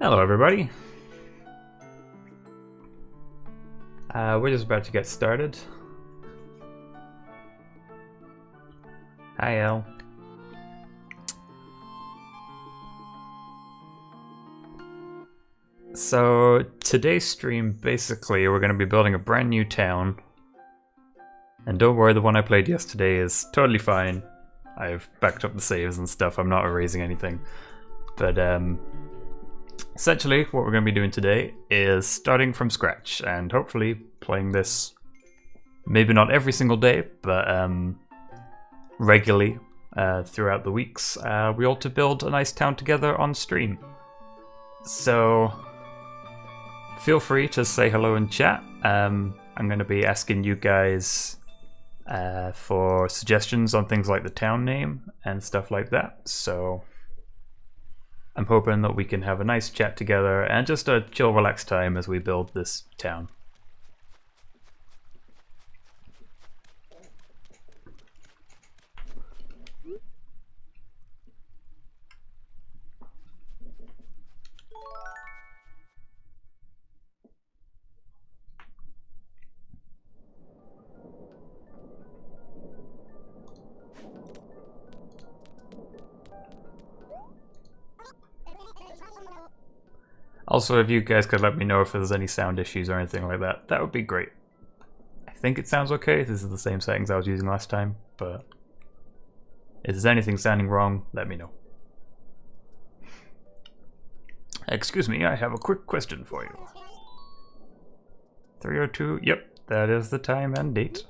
Hello everybody. We're just about to get started. Hi El. So today's stream, basically we're going to be building a brand new town. And don't worry, the one I played yesterday is totally fine. I've backed up the saves and stuff, I'm not erasing anything. But essentially, what we're going to be doing today is starting from scratch and hopefully playing this, maybe not every single day, but regularly throughout the weeks. We ought to build a nice town together on stream. So feel free to say hello in chat. I'm going to be asking you guys for suggestions on things like the town name and stuff like that. So I'm hoping that we can have a nice chat together and just a chill, relaxed time as we build this town. Also, if you guys could let me know if there's any sound issues or anything like that, that would be great. I think it sounds okay. This is the same settings I was using last time, but if there's anything sounding wrong, let me know. Excuse me, I have a quick question for you. 3:02, yep, that is the time and date.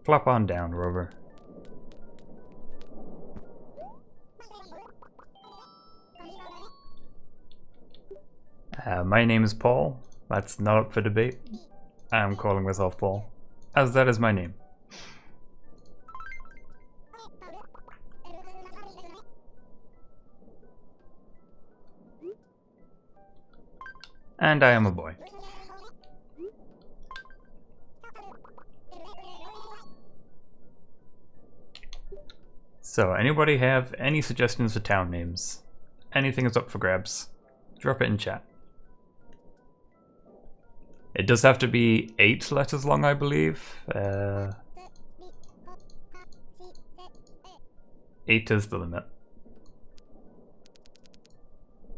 Flop on down, Rover. My name is Paul. That's not up for debate. I'm calling myself Paul, as that is my name. And I am a boy. So, anybody have any suggestions for town names? Anything is up for grabs. Drop it in chat. It does have to be 8 letters long, I believe. 8 is the limit.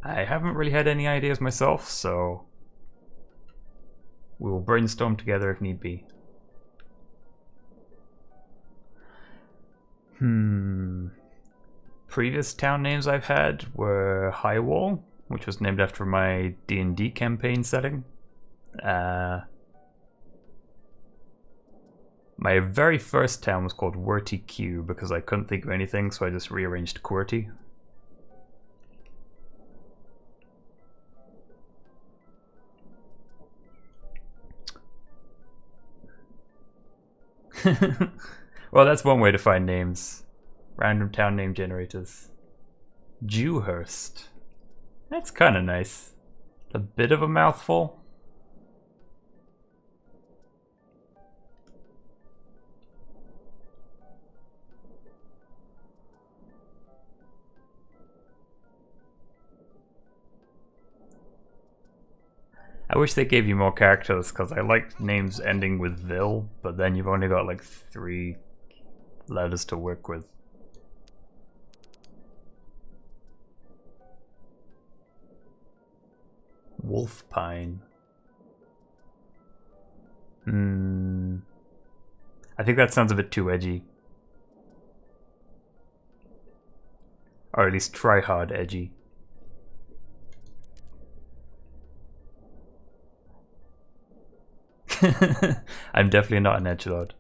I haven't really had any ideas myself, so we will brainstorm together if need be. Previous town names I've had were Highwall, which was named after my D&D campaign setting. My very first town was called Werty Q because I couldn't think of anything, so I just rearranged QWERTY. Well, that's one way to find names. Random town name generators. Dewhurst. That's kind of nice. A bit of a mouthful. I wish they gave you more characters, because I like names ending with Vil, but then you've only got like 3 letters to work with. Wolf Pine. I think that sounds a bit too edgy. Or at least try hard edgy. I'm definitely not an edgelord.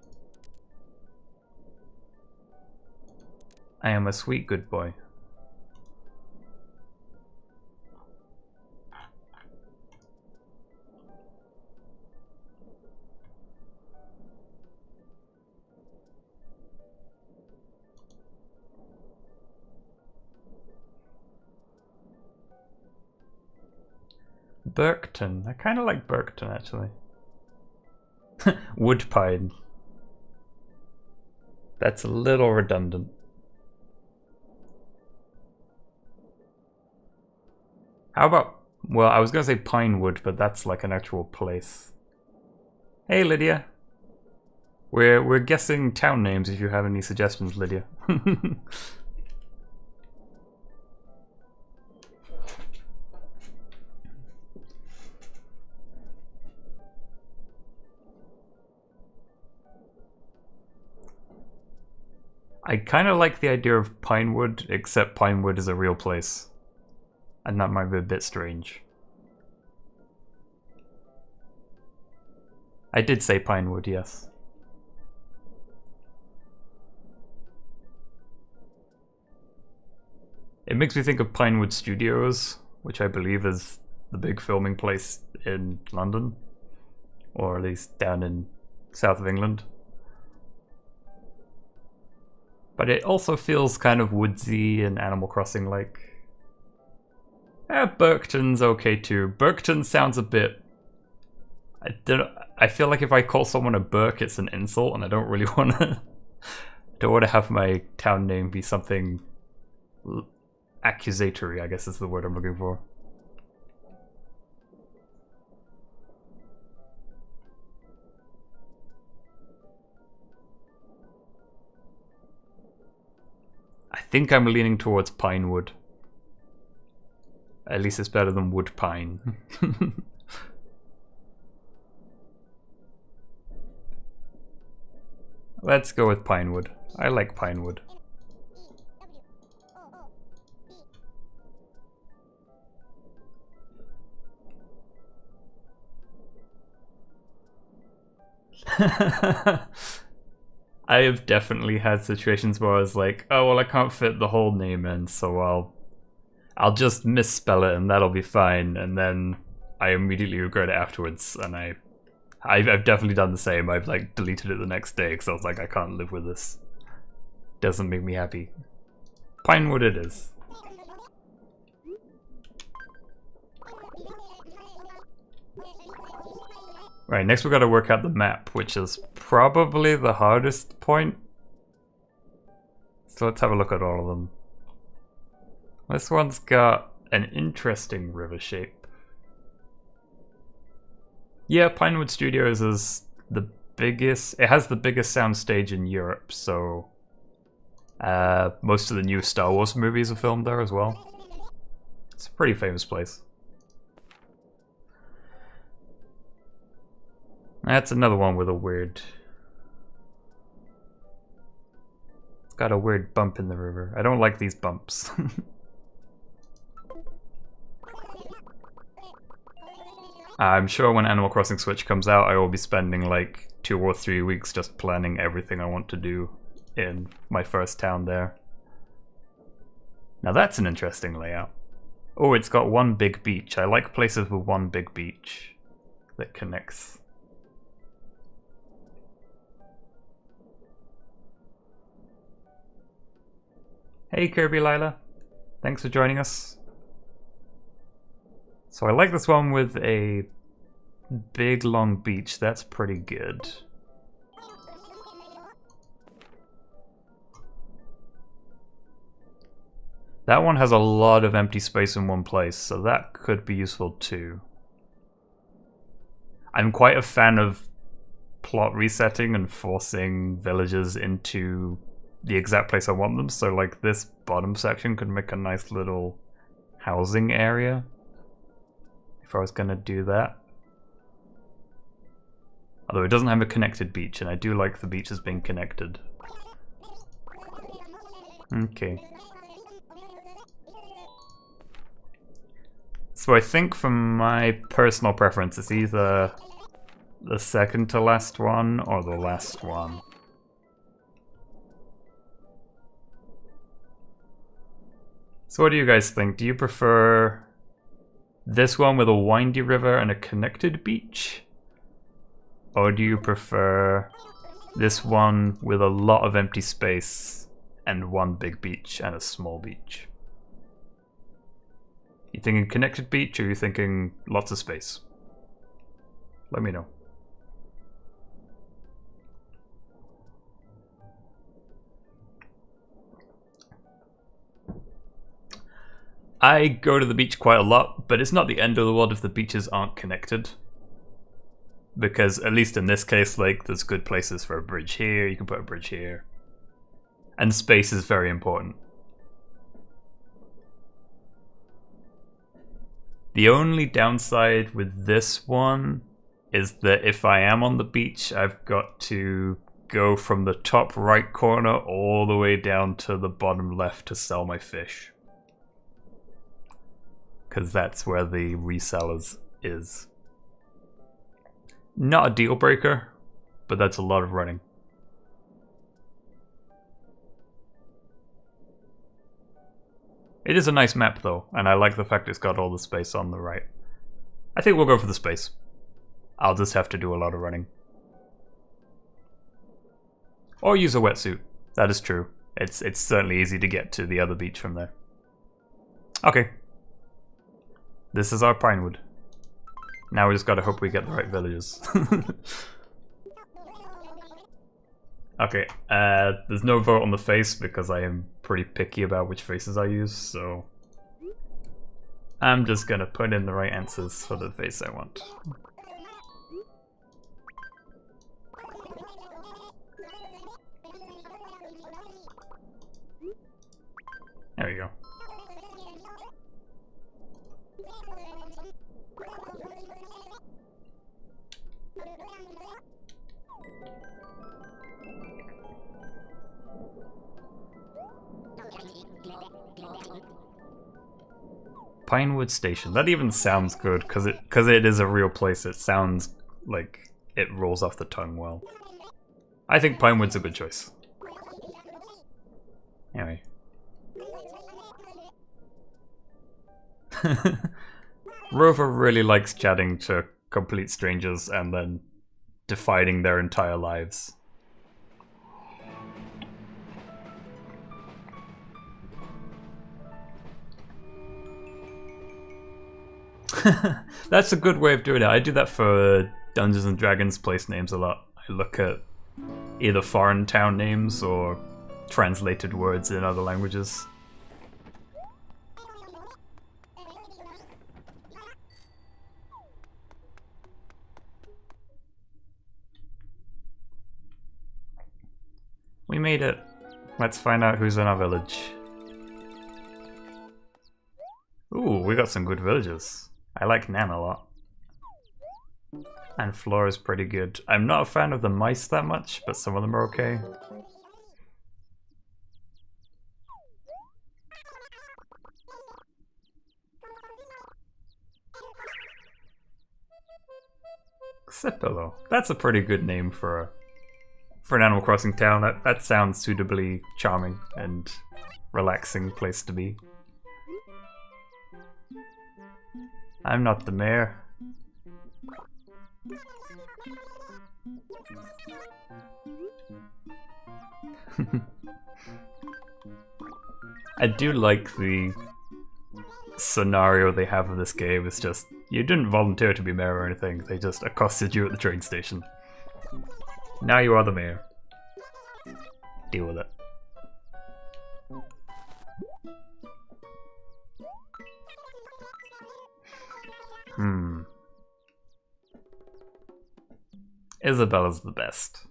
I am a sweet good boy. Burkton. I kind of like Burkton, actually. Woodpine. That's a little redundant. How about, well, I was gonna say Pinewood, but that's like an actual place. Hey, Lydia. We're guessing town names if you have any suggestions, Lydia. I kind of like the idea of Pinewood, except Pinewood is a real place. And that might be a bit strange. I did say Pinewood, yes. It makes me think of Pinewood Studios, which I believe is the big filming place in London. Or at least down in south of England. But it also feels kind of woodsy and Animal Crossing-like. Berkton's okay too. Berkton sounds a bit... I feel like if I call someone a Burke, it's an insult, and I don't really want to... don't want to have my town name be something accusatory, I guess is the word I'm looking for. I think I'm leaning towards Pinewood. At least it's better than Woodpine. Let's go with Pinewood. I like Pinewood. I have definitely had situations where I was like, oh well, I can't fit the whole name in, so I'll just misspell it and that'll be fine, and then I immediately regret it afterwards, and I've definitely done the same. I've like deleted it the next day because I was like, I can't live with this. Doesn't make me happy. Pinewood it is. Right, next we've got to work out the map, which is probably the hardest point. So let's have a look at all of them. This one's got an interesting river shape. Yeah, Pinewood Studios is the biggest, it has the biggest soundstage in Europe, so most of the new Star Wars movies are filmed there as well. It's a pretty famous place. That's another one with a weird... It's got a weird bump in the river. I don't like these bumps. I'm sure when Animal Crossing Switch comes out, I will be spending like 2 or 3 weeks just planning everything I want to do in my first town there. Now that's an interesting layout. Oh, it's got one big beach. I like places with one big beach that connects. Hey Kirby Lila, thanks for joining us. So I like this one with a big long beach, that's pretty good. That one has a lot of empty space in one place, so that could be useful too. I'm quite a fan of plot resetting and forcing villagers into the exact place I want them, so like this bottom section could make a nice little housing area if I was gonna do that. Although it doesn't have a connected beach, and I do like the beaches being connected. Okay. So I think from my personal preference, it's either the second to last one or the last one. So what do you guys think? Do you prefer this one with a windy river and a connected beach? Or do you prefer this one with a lot of empty space and one big beach and a small beach? You thinking connected beach or are you thinking lots of space? Let me know. I go to the beach quite a lot, but it's not the end of the world if the beaches aren't connected. Because at least in this case, like, there's good places for a bridge here, you can put a bridge here. And space is very important. The only downside with this one is that if I am on the beach, I've got to go from the top right corner all the way down to the bottom left to sell my fish. Because that's where the resellers is. Not a deal breaker, but that's a lot of running. It is a nice map though, and I like the fact it's got all the space on the right. I think we'll go for the space. I'll just have to do a lot of running. Or use a wetsuit. That is true. It's certainly easy to get to the other beach from there. Okay. This is our Pinewood. Now we just gotta hope we get the right villages. Okay, there's no vote on the face because I am pretty picky about which faces I use, so I'm just gonna put in the right answers for the face I want. There we go. Pinewood Station. That even sounds good because it is a real place. It sounds like it rolls off the tongue well. I think Pinewood's a good choice. Anyway. Rover really likes chatting to complete strangers and then defining their entire lives. That's a good way of doing it. I do that for Dungeons and Dragons place names a lot. I look at either foreign town names or translated words in other languages. We made it. Let's find out who's in our village. Ooh, we got some good villages. I like Nan a lot. And Flora's pretty good. I'm not a fan of the mice that much, but some of them are okay. Citra. That's a pretty good name for an Animal Crossing town. That sounds suitably charming and relaxing place to be. I'm not the mayor. I do like the scenario they have of this game. It's just, you didn't volunteer to be mayor or anything. They just accosted you at the train station. Now you are the mayor. Deal with it. Isabella's the best.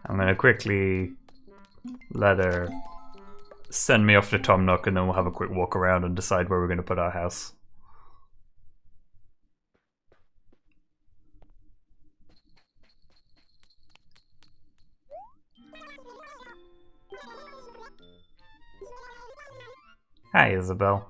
I'm gonna quickly let her send me off to Tom Nook and then we'll have a quick walk around and decide where we're gonna put our house. Hi, Isabel.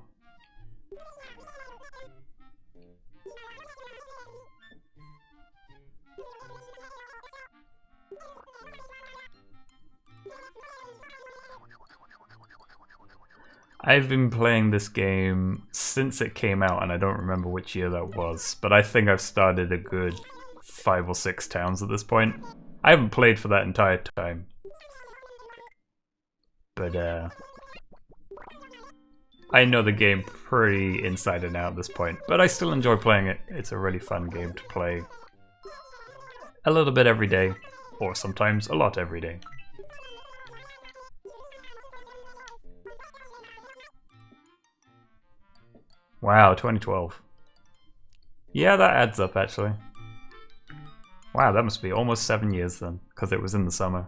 I've been playing this game since it came out, and I don't remember which year that was, but I think I've started a good 5 or 6 towns at this point. I haven't played for that entire time. But, I know the game pretty inside and out at this point, but I still enjoy playing it. It's a really fun game to play. a little bit every day, or sometimes a lot every day. Wow, 2012. Yeah, that adds up actually. Wow, that must be almost 7 years then, because it was in the summer.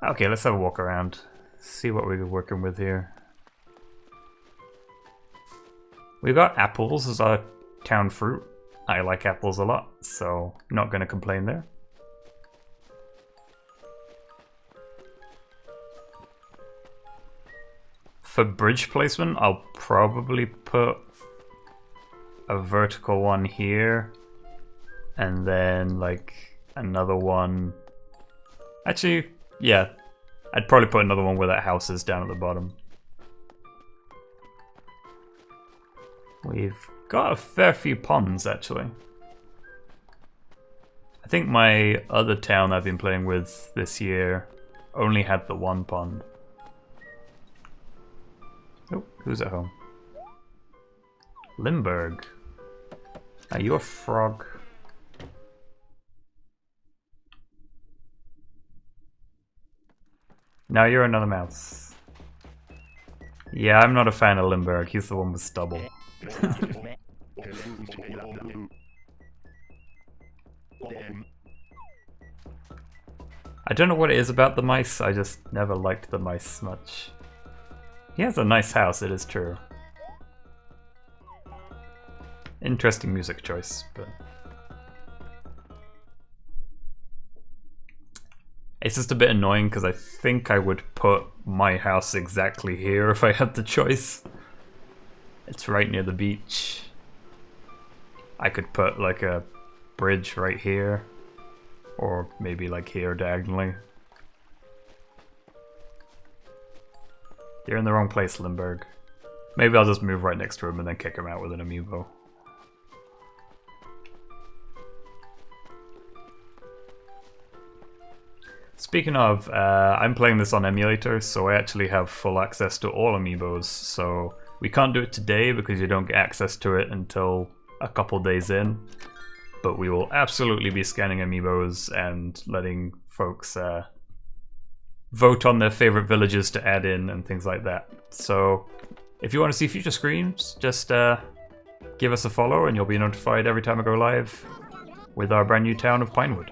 Okay, let's have a walk around. See what we're working with here. We've got apples as our town fruit. I like apples a lot, so not going to complain there. For bridge placement, I'll probably put a vertical one here, and then like another one. Actually, yeah, I'd probably put another one where that house is down at the bottom. We've got a fair few ponds, actually. I think my other town I've been playing with this year only had the one pond. Oh, who's at home? Limburg. Are you a frog? No, you're another mouse. Yeah, I'm not a fan of Limburg. He's the one with stubble. I don't know what it is about the mice, I just never liked the mice much. He has a nice house, it is true. Interesting music choice, but... It's just a bit annoying because I think I would put my house exactly here if I had the choice. It's right near the beach. I could put like a bridge right here, or maybe like here diagonally. You're in the wrong place, Limburg. Maybe I'll just move right next to him and then kick him out with an amiibo. Speaking of, I'm playing this on emulator, so I actually have full access to all amiibos, so we can't do it today because you don't get access to it until a couple days in, but we will absolutely be scanning amiibos and letting folks vote on their favorite villages to add in and things like that. So if you want to see future streams, just give us a follow and you'll be notified every time I go live with our brand new town of Pinewood.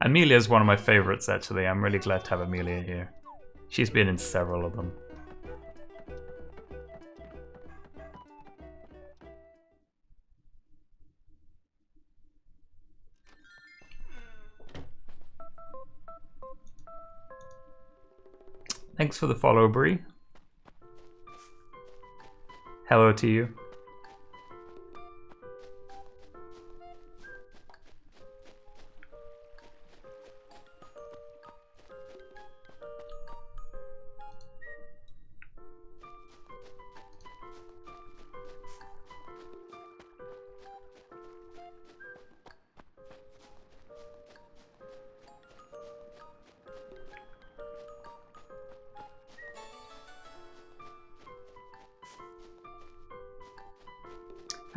Amelia is one of my favorites, actually. I'm really glad to have Amelia here. She's been in several of them. Thanks for the follow, Bree. Hello to you.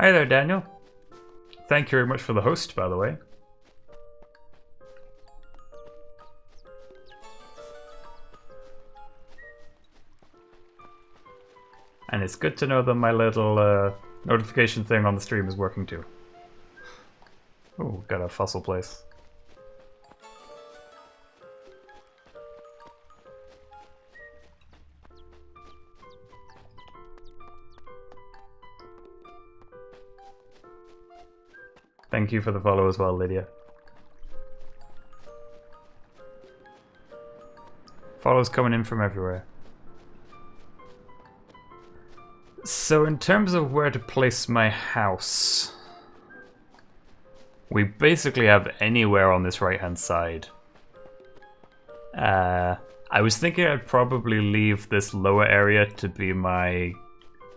Hi there, Daniel. Thank you very much for the host, by the way. And it's good to know that my little notification thing on the stream is working too. Oh, got a fossil place. Thank you for the follow as well, Lydia. Follows coming in from everywhere. So in terms of where to place my house, we basically have anywhere on this right hand side. I was thinking I'd probably leave this lower area to be my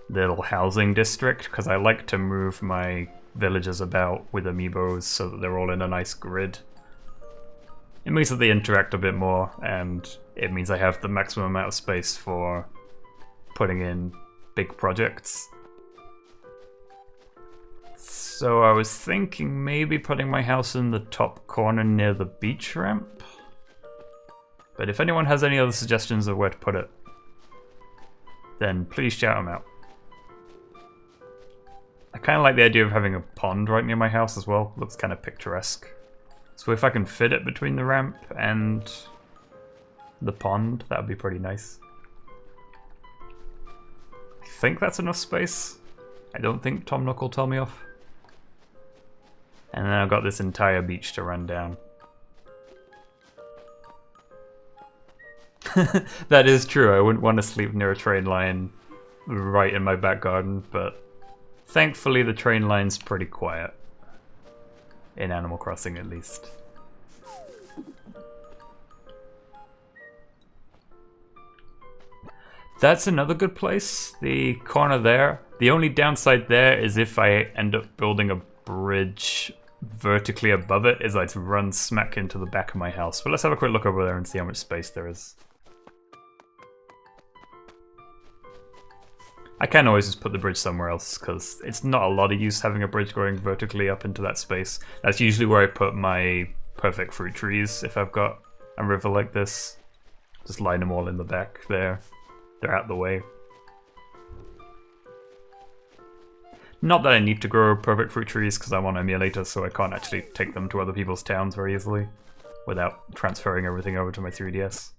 little housing district, because I like to move my villagers about with amiibos so that they're all in a nice grid. It means that they interact a bit more, and it means I have the maximum amount of space for putting in big projects. So I was thinking maybe putting my house in the top corner near the beach ramp. But if anyone has any other suggestions of where to put it, then please shout them out. I kind of like the idea of having a pond right near my house as well. Looks kind of picturesque. So if I can fit it between the ramp and the pond, that would be pretty nice. I think that's enough space. I don't think Tom Nook will tell me off. And then I've got this entire beach to run down. That is true, I wouldn't want to sleep near a train line right in my back garden, but thankfully the train line's pretty quiet. In Animal Crossing at least. That's another good place, the corner there. The only downside there is if I end up building a bridge vertically above it, is I'd run smack into the back of my house. But let's have a quick look over there and see how much space there is. I can always just put the bridge somewhere else, because it's not a lot of use having a bridge going vertically up into that space. That's usually where I put my perfect fruit trees if I've got a river like this. Just line them all in the back there. They're out of the way. Not that I need to grow perfect fruit trees because I'm on emulator, so I can't actually take them to other people's towns very easily without transferring everything over to my 3DS.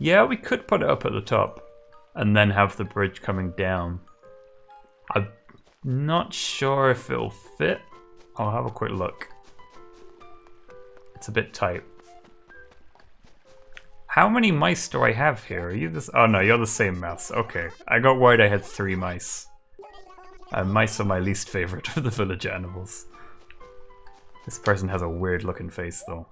Yeah, we could put it up at the top and then have the bridge coming down. I'm not sure if it'll fit. I'll have a quick look. It's a bit tight. How many mice do I have here? Are you this? Oh no, you're the same mouse. Okay, I got worried I had 3 mice. Mice are my least favorite of the village animals. This person has a weird looking face though.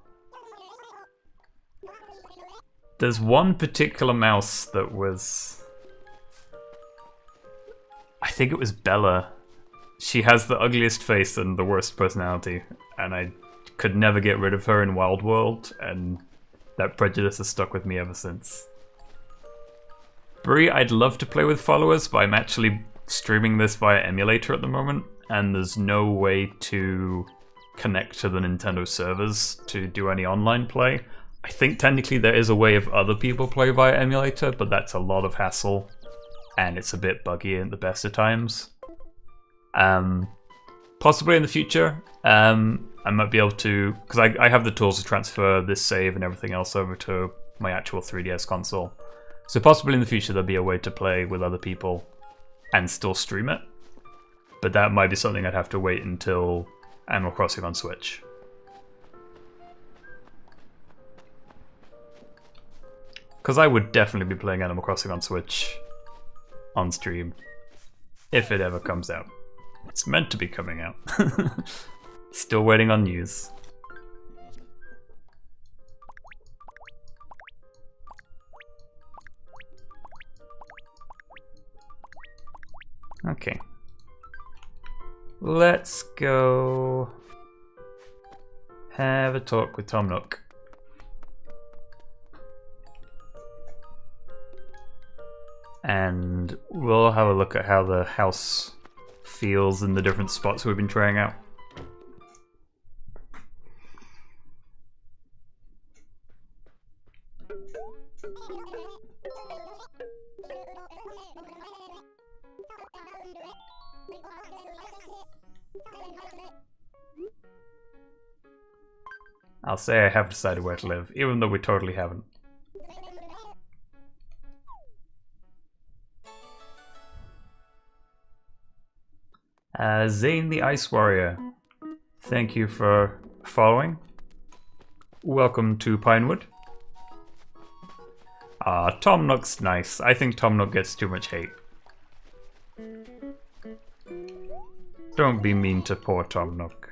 There's one particular mouse that was... I think it was Bella. She has the ugliest face and the worst personality, and I could never get rid of her in Wild World, and that prejudice has stuck with me ever since. Brie, I'd love to play with followers, but I'm actually streaming this via emulator at the moment, and there's no way to connect to the Nintendo servers to do any online play. I think technically there is a way of other people play via emulator, but that's a lot of hassle, and it's a bit buggy at the best of times. Possibly in the future, I might be able to, because I have the tools to transfer this save and everything else over to my actual 3DS console. So possibly in the future there'll be a way to play with other people and still stream it. But that might be something I'd have to wait until Animal Crossing on Switch. Because I would definitely be playing Animal Crossing on Switch on stream, if it ever comes out. It's meant to be coming out. Still waiting on news. Okay. Let's go have a talk with Tom Nook. And we'll have a look at how the house feels in the different spots we've been trying out. I'll say I have decided where to live, even though we totally haven't. Zane the Ice Warrior, thank you for following. Welcome to Pinewood. Tom Nook's nice. I think Tom Nook gets too much hate. Don't be mean to poor Tom Nook.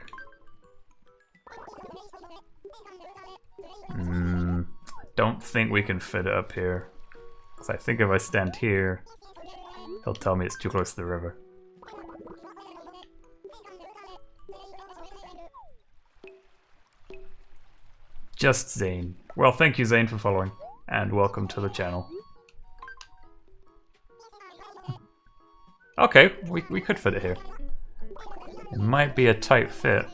I don't think we can fit it up here. Because I think if I stand here, He'll tell me it's too close to the river. Just Zane. Well, thank you, Zane, for following, and welcome to the channel. Okay, we could fit it here. It might be a tight fit.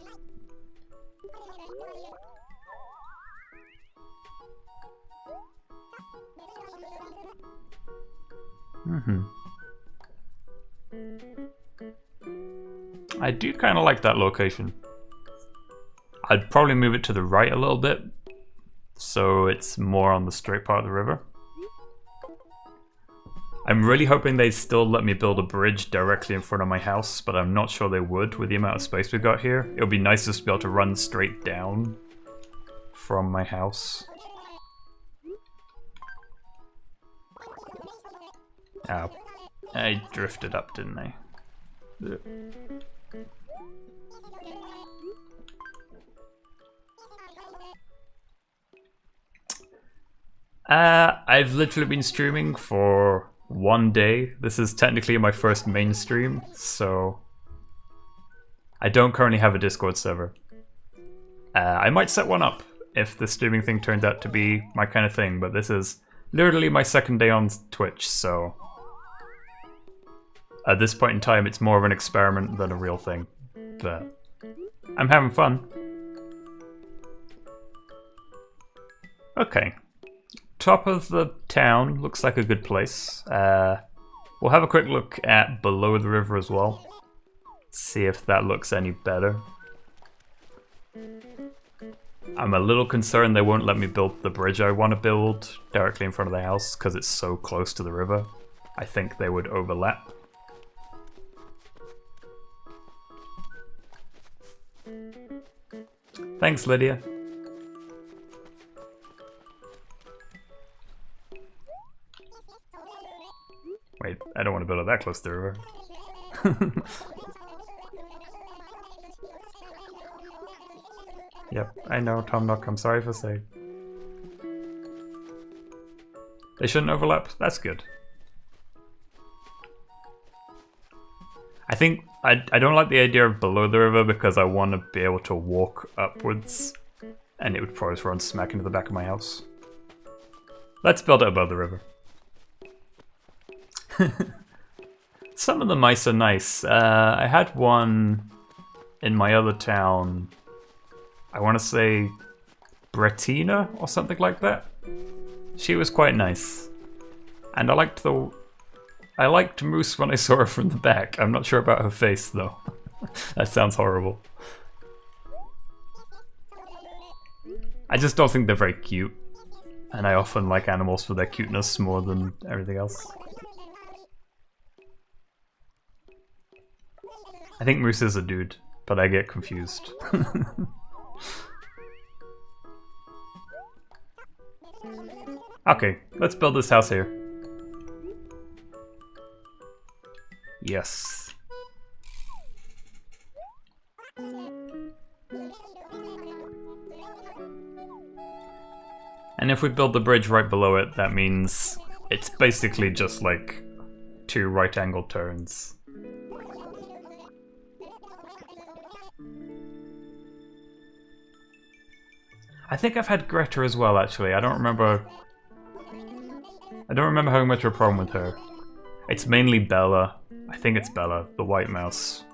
I do kind of like that location. I'd probably move it to the right a little bit, so it's more on the straight part of the river. I'm really hoping they'd still let me build a bridge directly in front of my house, but I'm not sure they would with the amount of space we've got here. It would be nice just to be able to run straight down from my house. Ow. I drifted up, didn't I? I've literally been streaming for 1 day. This is technically my first main stream, so I don't currently have a Discord server. I might set one up if the streaming thing turned out to be my kind of thing, but this is literally my second day on Twitch, so at this point in time it's more of an experiment than a real thing, but I'm having fun. Okay. Top of the town looks like a good place. We'll have a quick look at below the river as well. See if that looks any better. I'm a little concerned they won't let me build the bridge I want to build directly in front of the house because it's so close to the river. I think they would overlap. Thanks, Lydia. Wait, I don't want to build it that close to the river. Yep, I know, Tom Nook, I'm sorry for saying. They shouldn't overlap, that's good. I think, I don't like the idea of below the river because I want to be able to walk upwards and it would probably run smack into the back of my house. Let's build it above the river. Some of the mice are nice. I had one in my other town, I want to say Brettina or something like that. She was quite nice. And I liked Moose when I saw her from the back. I'm not sure about her face though. That sounds horrible. I just don't think they're very cute. And I often like animals for their cuteness more than everything else. I think Moose is a dude, but I get confused. Okay, let's build this house here. Yes. And if we build the bridge right below it, that means it's basically just like 2 right-angle turns. I think I've had Greta as well, actually. I don't remember having much of a problem with her. It's mainly Bella. I think it's Bella, the white mouse,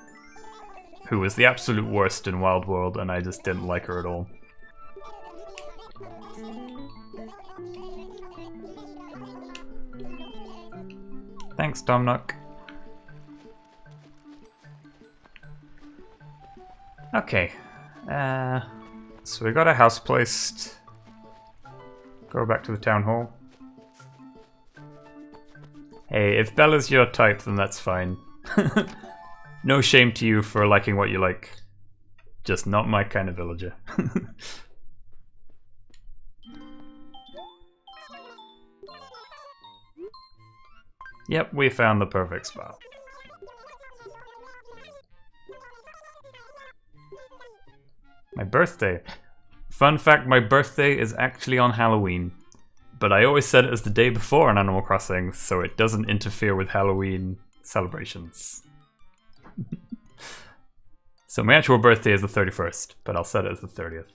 who was the absolute worst in Wild World, and I just didn't like her at all. Thanks, Tom Nook. Okay. So we got a house placed. Go back to the town hall. Hey, if Bella's your type, then that's fine. No shame to you for liking what you like. Just not my kind of villager. Yep, we found the perfect spot. My birthday. Fun fact, my birthday is actually on Halloween. But I always set it as the day before on Animal Crossing, so it doesn't interfere with Halloween celebrations. So my actual birthday is the 31st, but I'll set it as the 30th.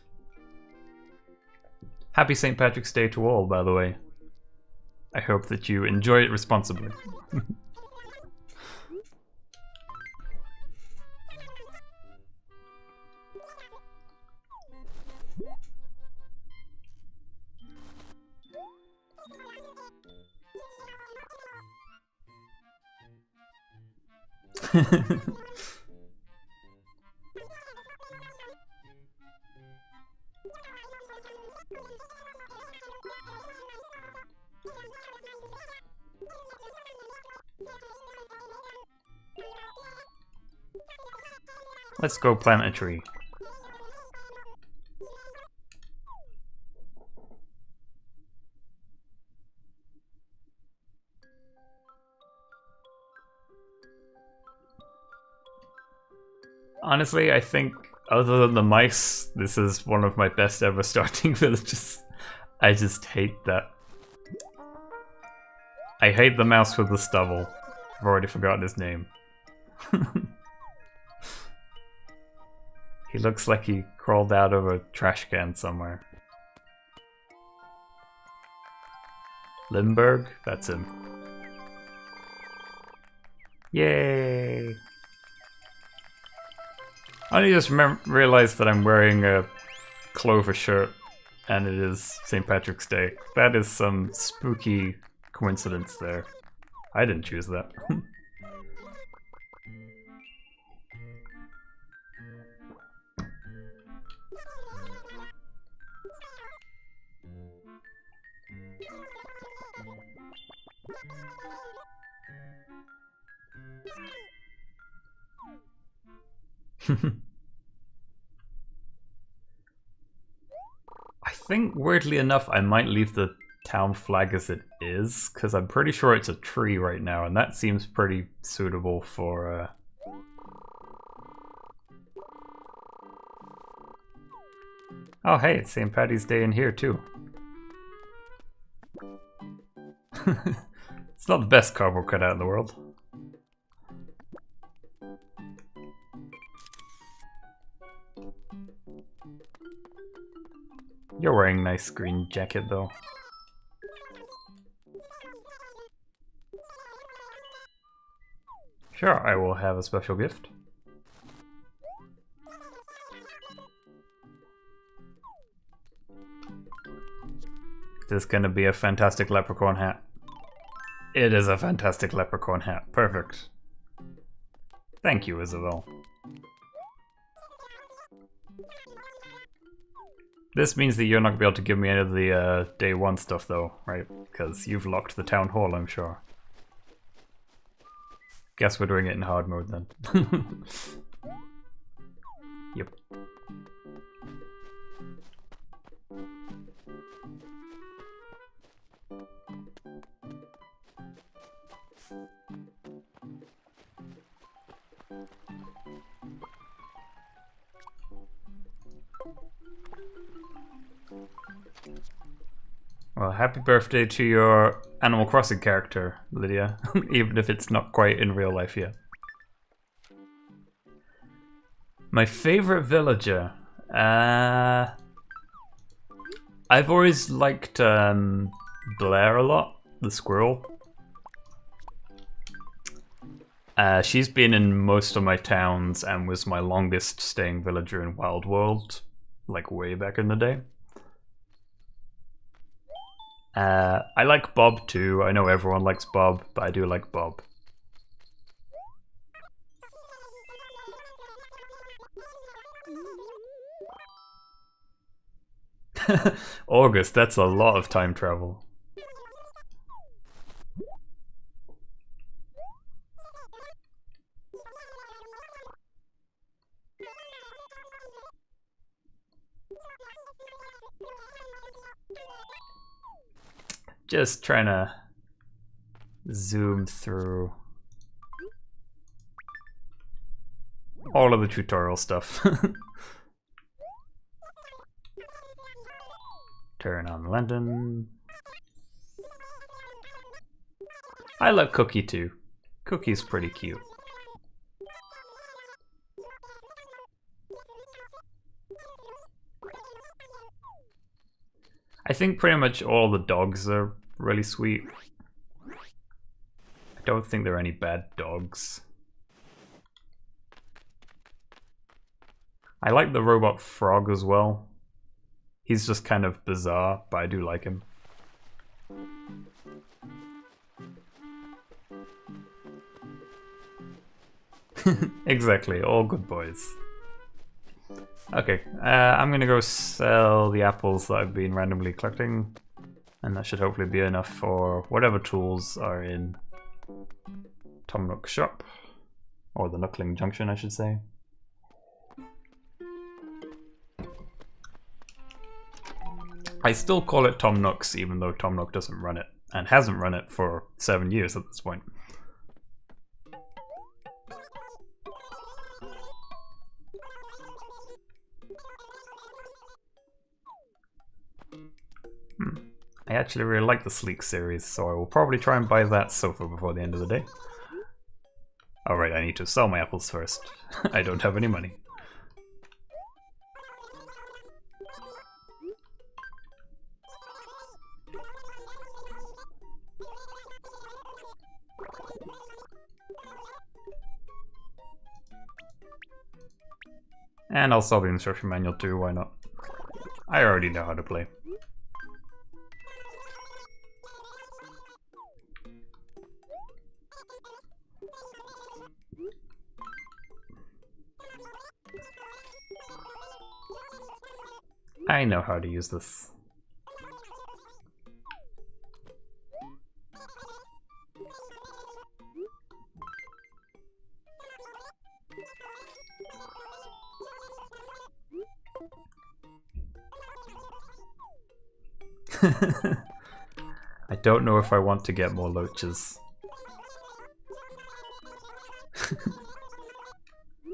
Happy St. Patrick's Day to all, by the way. I hope that you enjoy it responsibly. Let's go plant a tree. Honestly, I think, other than the mice, this is one of my best ever starting villages. I just hate that. I hate the mouse with the stubble. I've already forgotten his name. He looks like he crawled out of a trash can somewhere. Limburg? That's him. Yay! I only just realized that I'm wearing a clover shirt and it is St. Patrick's Day. That is some spooky coincidence there. I didn't choose that. I think, weirdly enough, I might leave the town flag as it is, because I'm pretty sure it's a tree right now, and that seems pretty suitable for... Oh hey, it's St. Paddy's Day in here too. It's not the best cardboard cutout in the world. You're wearing a nice green jacket though. Sure, I will have a special gift. This is gonna be a fantastic leprechaun hat. It is a fantastic leprechaun hat. Perfect. Thank you, Isabel. This means that you're not going to be able to give me any of the day one stuff though, right? Because you've locked the town hall, I'm sure. Guess we're doing it in hard mode then. Yep. Well, happy birthday to your Animal Crossing character, Lydia, even if it's not quite in real life yet. My favorite villager? I've always liked Blair a lot, the squirrel. She's been in most of my towns and was my longest staying villager in Wild World, like way back in the day. I like Bob too. I know everyone likes Bob, but I do like Bob. August, that's a lot of time travel. Just trying to zoom through all of the tutorial stuff. Turn on London. I like Cookie too. Cookie's pretty cute. I think pretty much all the dogs are really sweet. I don't think there are any bad dogs. I like the robot frog as well. He's just kind of bizarre, but I do like him. Exactly, all good boys. Okay, I'm gonna go sell the apples that I've been randomly collecting, and that should hopefully be enough for whatever tools are in Tom Nook's shop, or the Knuckling Junction, I should say. I still call it Tom Nook's, even though Tom Nook doesn't run it, and hasn't run it for 7 years at this point. I actually really like the Sleek series, so I will probably try and buy that sofa before the end of the day. Alright, I need to sell my apples first. I don't have any money. And I'll sell the instruction manual too, why not? I already know how to play. I know how to use this. I don't know if I want to get more loaches.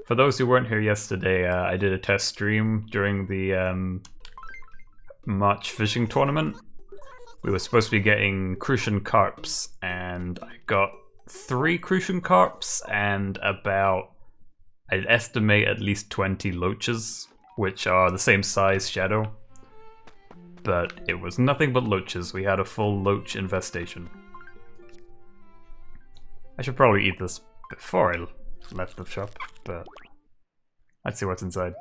For those who weren't here yesterday, I did a test stream during the March fishing tournament. We were supposed to be getting crucian carps, and I got 3 crucian carps and about, I'd estimate, at least 20 loaches, which are the same size shadow. But it was nothing but loaches. We had a full loach infestation. I should probably eat this before I left the shop, but let's see what's inside.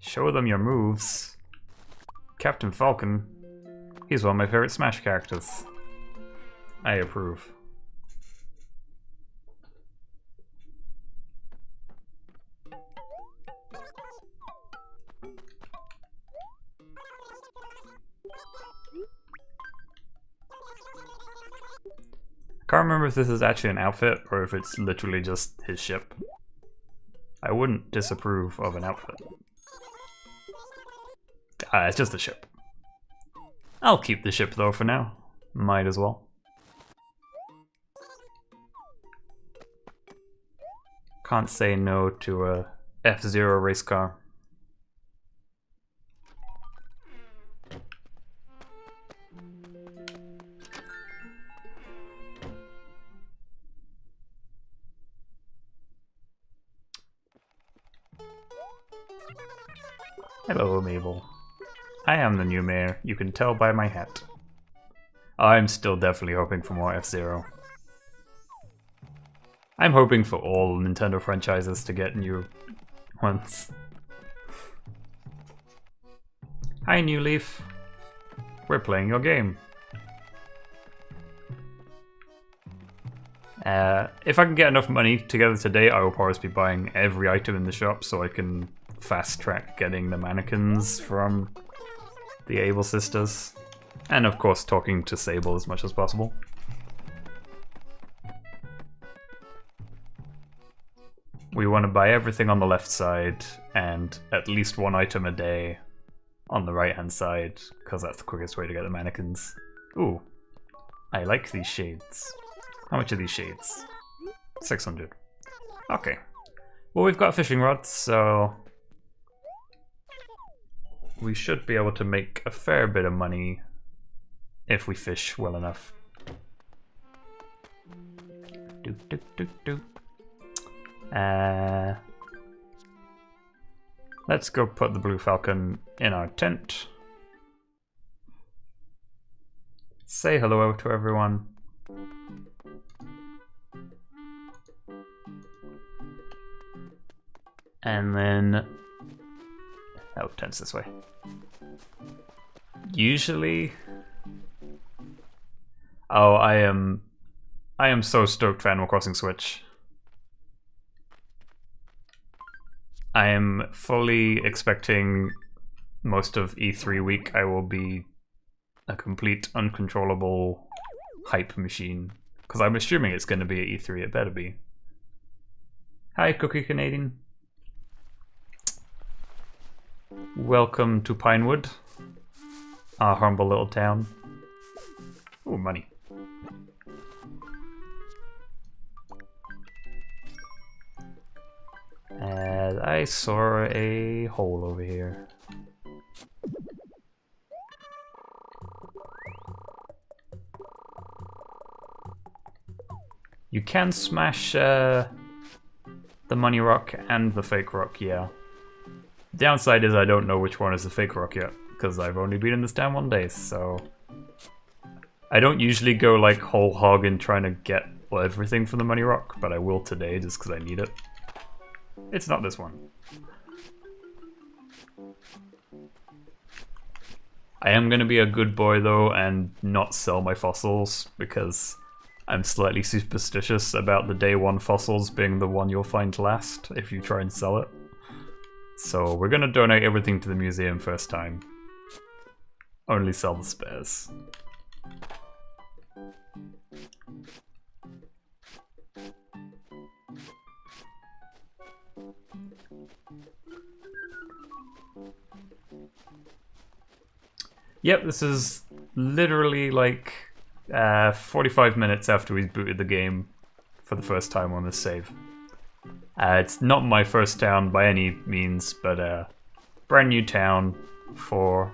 Show them your moves. Captain Falcon. He's one of my favorite Smash characters. I approve. I can't remember if this is actually an outfit or if it's literally just his ship. I wouldn't disapprove of an outfit. It's just a ship. I'll keep the ship though for now. Might as well. Can't say no to a F-Zero race car. Hello, Mabel. I am the new mayor, you can tell by my hat. I'm still definitely hoping for more F-Zero. I'm hoping for all Nintendo franchises to get new ones. Hi, New Leaf. We're playing your game. If I can get enough money together today, I will probably be buying every item in the shop so I can fast track getting the mannequins from the Able sisters. And of course talking to Sable as much as possible. We want to buy everything on the left side and at least 1 item a day on the right hand side, because that's the quickest way to get the mannequins. Ooh, I like these shades. How much are these shades? 600. Okay. Well, we've got a fishing rod, so we should be able to make a fair bit of money if we fish well enough. Do, do, do, do. Let's go put the blue falcon in our tent. Say hello to everyone. And then... oh, tent's this way. Usually... oh, I am so stoked for Animal Crossing Switch. I am fully expecting most of E3 week I will be a complete uncontrollable hype machine. Because I'm assuming it's going to be at E3, it better be. Hi, Cookie Canadian. Welcome to Pinewood, our humble little town. Ooh, money. And I saw a hole over here. You can smash the money rock and the fake rock, yeah. Downside is I don't know which one is the fake rock yet, because I've only been in this town 1 day, so... I don't usually go like whole hog and trying to get everything from the money rock, but I will today just because I need it. It's not this one. I am going to be a good boy though and not sell my fossils, because I'm slightly superstitious about the day one fossils being the one you'll find last if you try and sell it. So we're going to donate everything to the museum first time. Only sell the spares. Yep, this is literally like 45 minutes after we booted the game for the first time on this save. It's not my first town by any means, but a brand new town for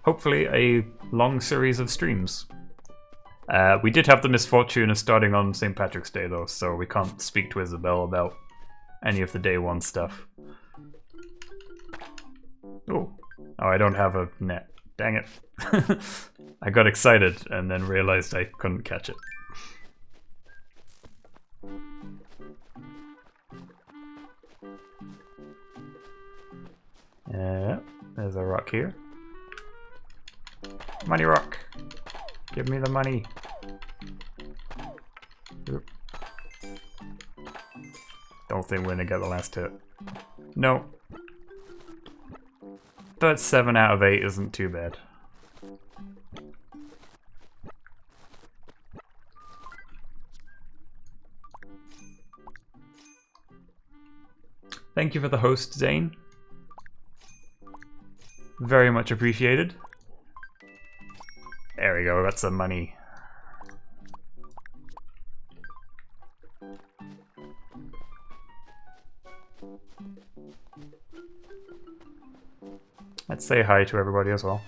hopefully a long series of streams. We did have the misfortune of starting on St. Patrick's Day though, so we can't speak to Isabel about any of the day one stuff. Oh, I don't have a net. Dang it. I got excited and then realized I couldn't catch it. There's a rock here. Money rock! Give me the money. Oop. Don't think we're gonna get the last hit. No. But 7 out of 8 isn't too bad. Thank you for the host, Zane. Very much appreciated. There we go, got some money. Let's say hi to everybody as well.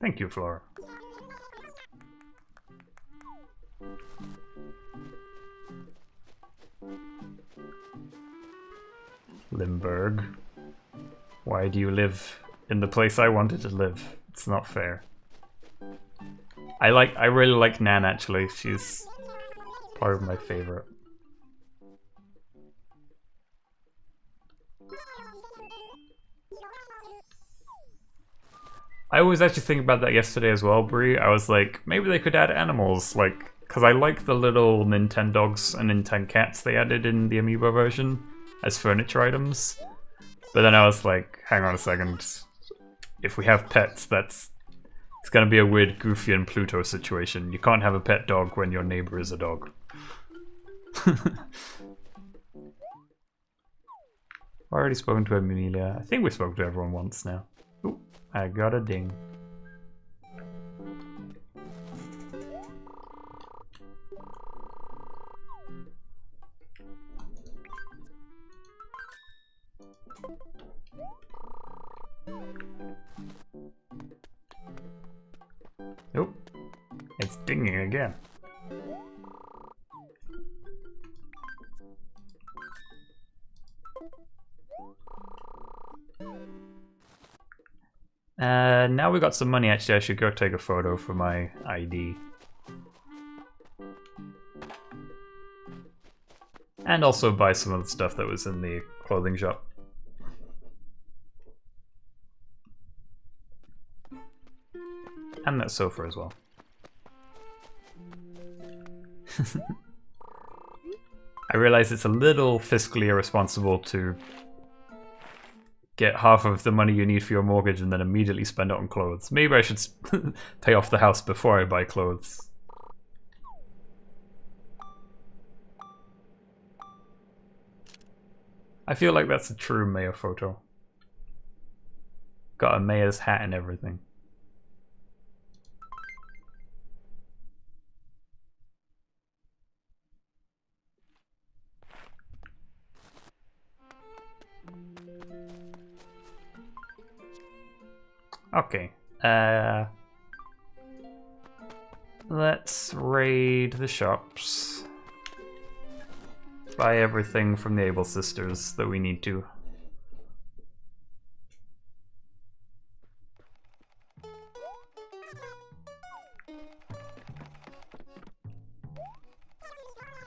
Thank you, Flora. Limburg. Why do you live in the place I wanted to live? It's not fair. I really like Nan actually. She's part of my favorite. I was actually thinking about that yesterday as well, Brie. I was like, maybe they could add animals, like, because I like the little Nintendogs and Nintendo they added in the Amiibo version as furniture items. But then I was like, hang on a second. If we have pets, it's going to be a weird Goofy and Pluto situation. You can't have a pet dog when your neighbor is a dog. I've already spoken to Amelia. I think we've spoken to everyone once now. Ooh, I got a ding. Oh, it's dinging again. Now we got some money, actually I should go take a photo for my ID. And also buy some of the stuff that was in the clothing shop. And that sofa as well. I realize it's a little fiscally irresponsible to get half of the money you need for your mortgage and then immediately spend it on clothes. Maybe I should pay off the house before I buy clothes. I feel like that's a true mayor photo. Got a mayor's hat and everything. Okay, let's raid the shops. Buy everything from the Able Sisters that we need to.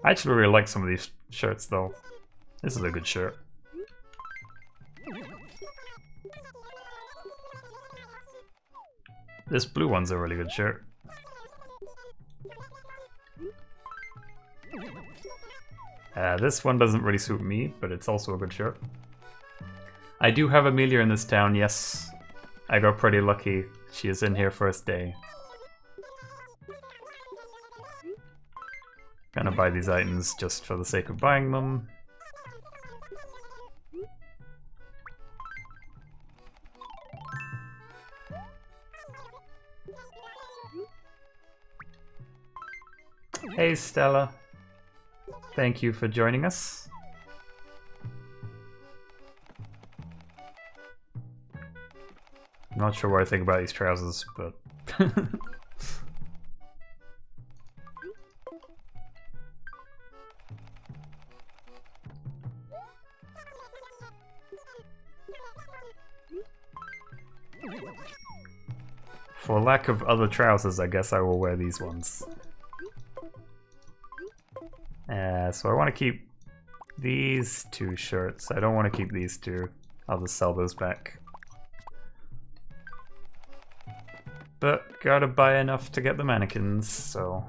I actually really like some of these shirts though. This is a good shirt. This blue one's a really good shirt. This one doesn't really suit me, but it's also a good shirt. I do have Amelia in this town, yes. I got pretty lucky. She is in here first day. Gonna buy these items just for the sake of buying them. Hey Stella, thank you for joining us. I'm not sure what I think about these trousers, but for lack of other trousers, I guess I will wear these ones. So I want to keep these two shirts. I don't want to keep these two. I'll just sell those back. But gotta buy enough to get the mannequins, so...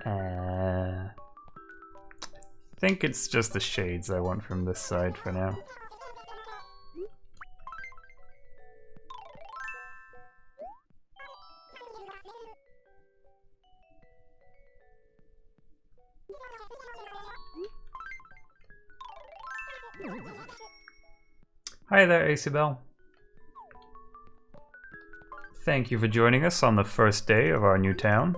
I think it's just the shades I want from this side for now. Hi there, Acebel. Thank you for joining us on the first day of our new town.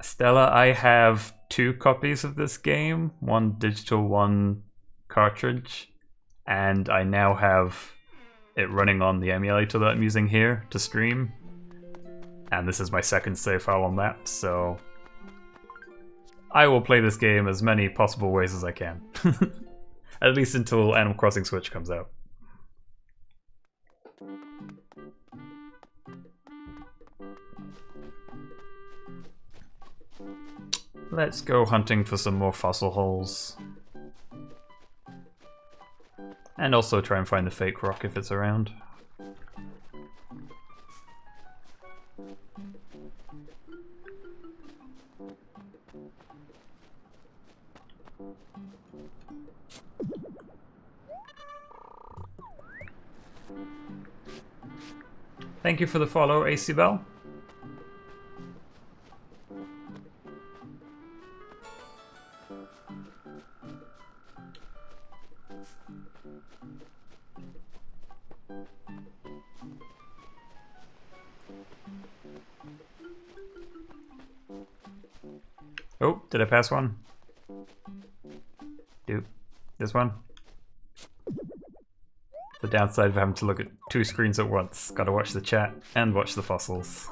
Stella, I have 2 copies of this game, one digital, one cartridge, and I now have it running on the emulator that I'm using here to stream. And this is my second save file on that, so I will play this game as many possible ways as I can. At least until Animal Crossing Switch comes out. Let's go hunting for some more fossil holes. And also try and find the fake rock if it's around. Thank you for the follow, Acebel. Oh, did I pass one? Dude, this one? The downside of having to look at 2 screens at once. Gotta watch the chat and watch the fossils.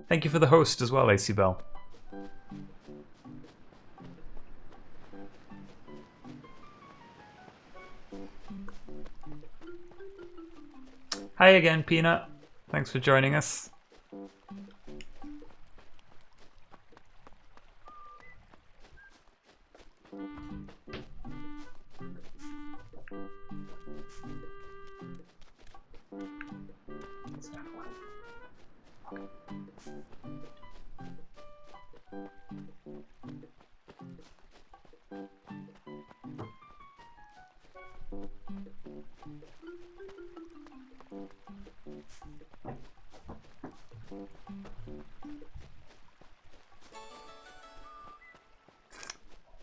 Thank you for the host as well, AC Bell. Hi again, Peanut. Thanks for joining us.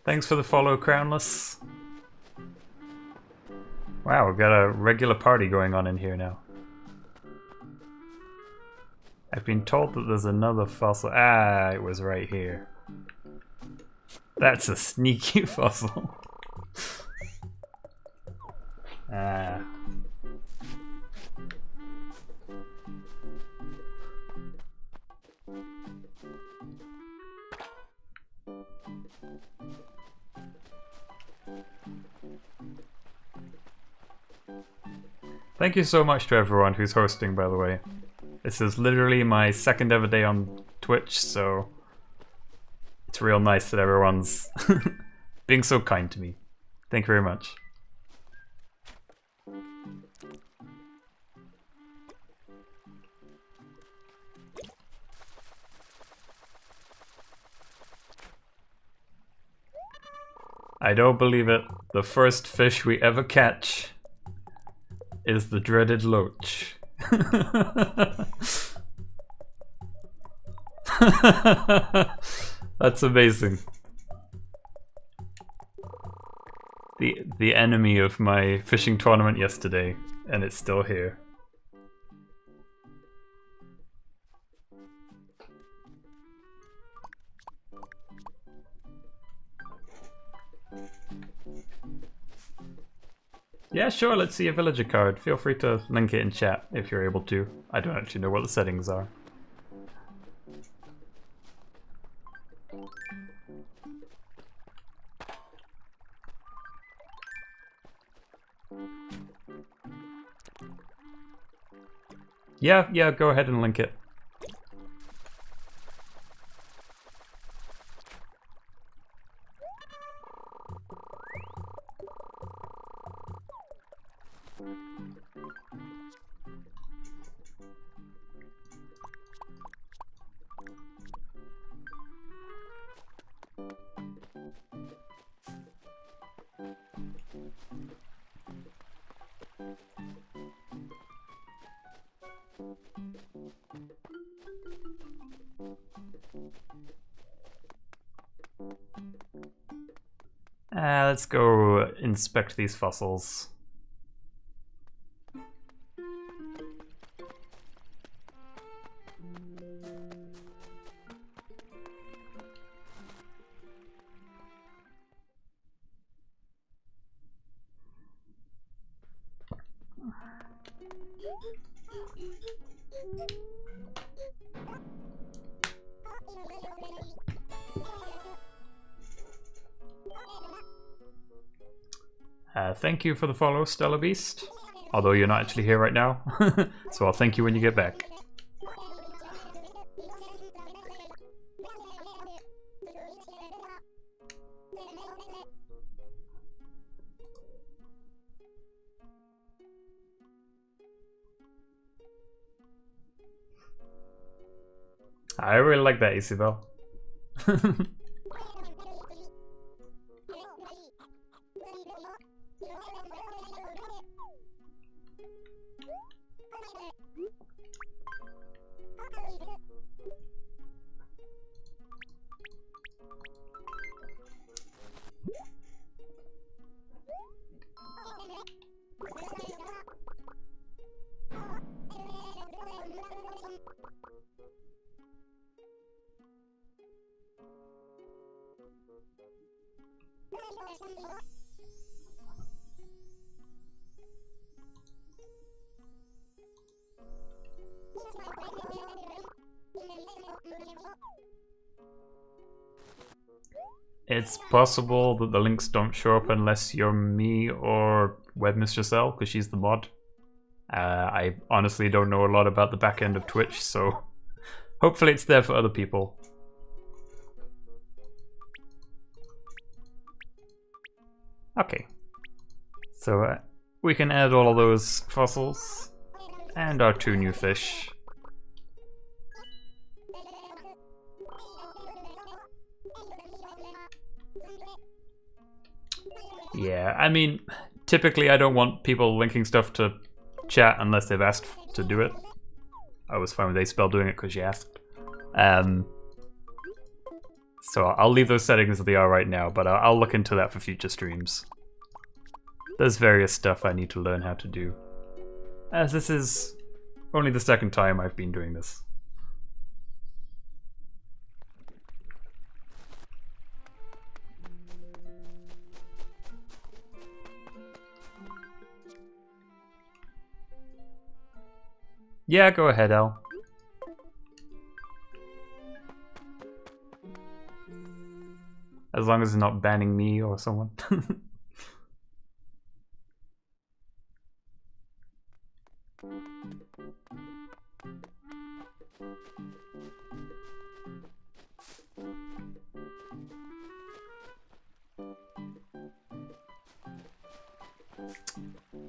Thanks for the follow, Crownless. Wow, we've got a regular party going on in here now. I've been told that there's another fossil. Ah, it was right here. That's a sneaky fossil. Ah. Thank you so much to everyone who's hosting, by the way. This is literally my 2nd ever day on Twitch, so it's real nice that everyone's being so kind to me. Thank you very much. I don't believe it. The first fish we ever catch is the dreaded loach. That's amazing. The enemy of my fishing tournament yesterday, and it's still here. Yeah, sure, let's see a villager card. Feel free to link it in chat if you're able to. I don't actually know what the settings are. Yeah, go ahead and link it. Let's go inspect these fossils. Thank you for the follow, Stellar Beast. Although you're not actually here right now, so I'll thank you when you get back. I really like that, Isabel. It's possible that the links don't show up unless you're me or Webmistress L, because she's the mod. I honestly don't know a lot about the back end of Twitch, so hopefully it's there for other people. Okay, so we can add all of those fossils and our 2 new fish. Yeah, I mean, typically I don't want people linking stuff to chat unless they've asked to do it. I was fine with Aspel doing it because she asked. So I'll leave those settings as they are right now, but I'll look into that for future streams. There's various stuff I need to learn how to do, as this is only the 2nd time I've been doing this. Yeah, go ahead, Al. As long as it's not banning me or someone.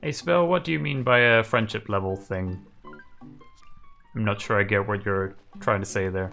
Hey Spell, what do you mean by a friendship level thing? I'm not sure I get what you're trying to say there.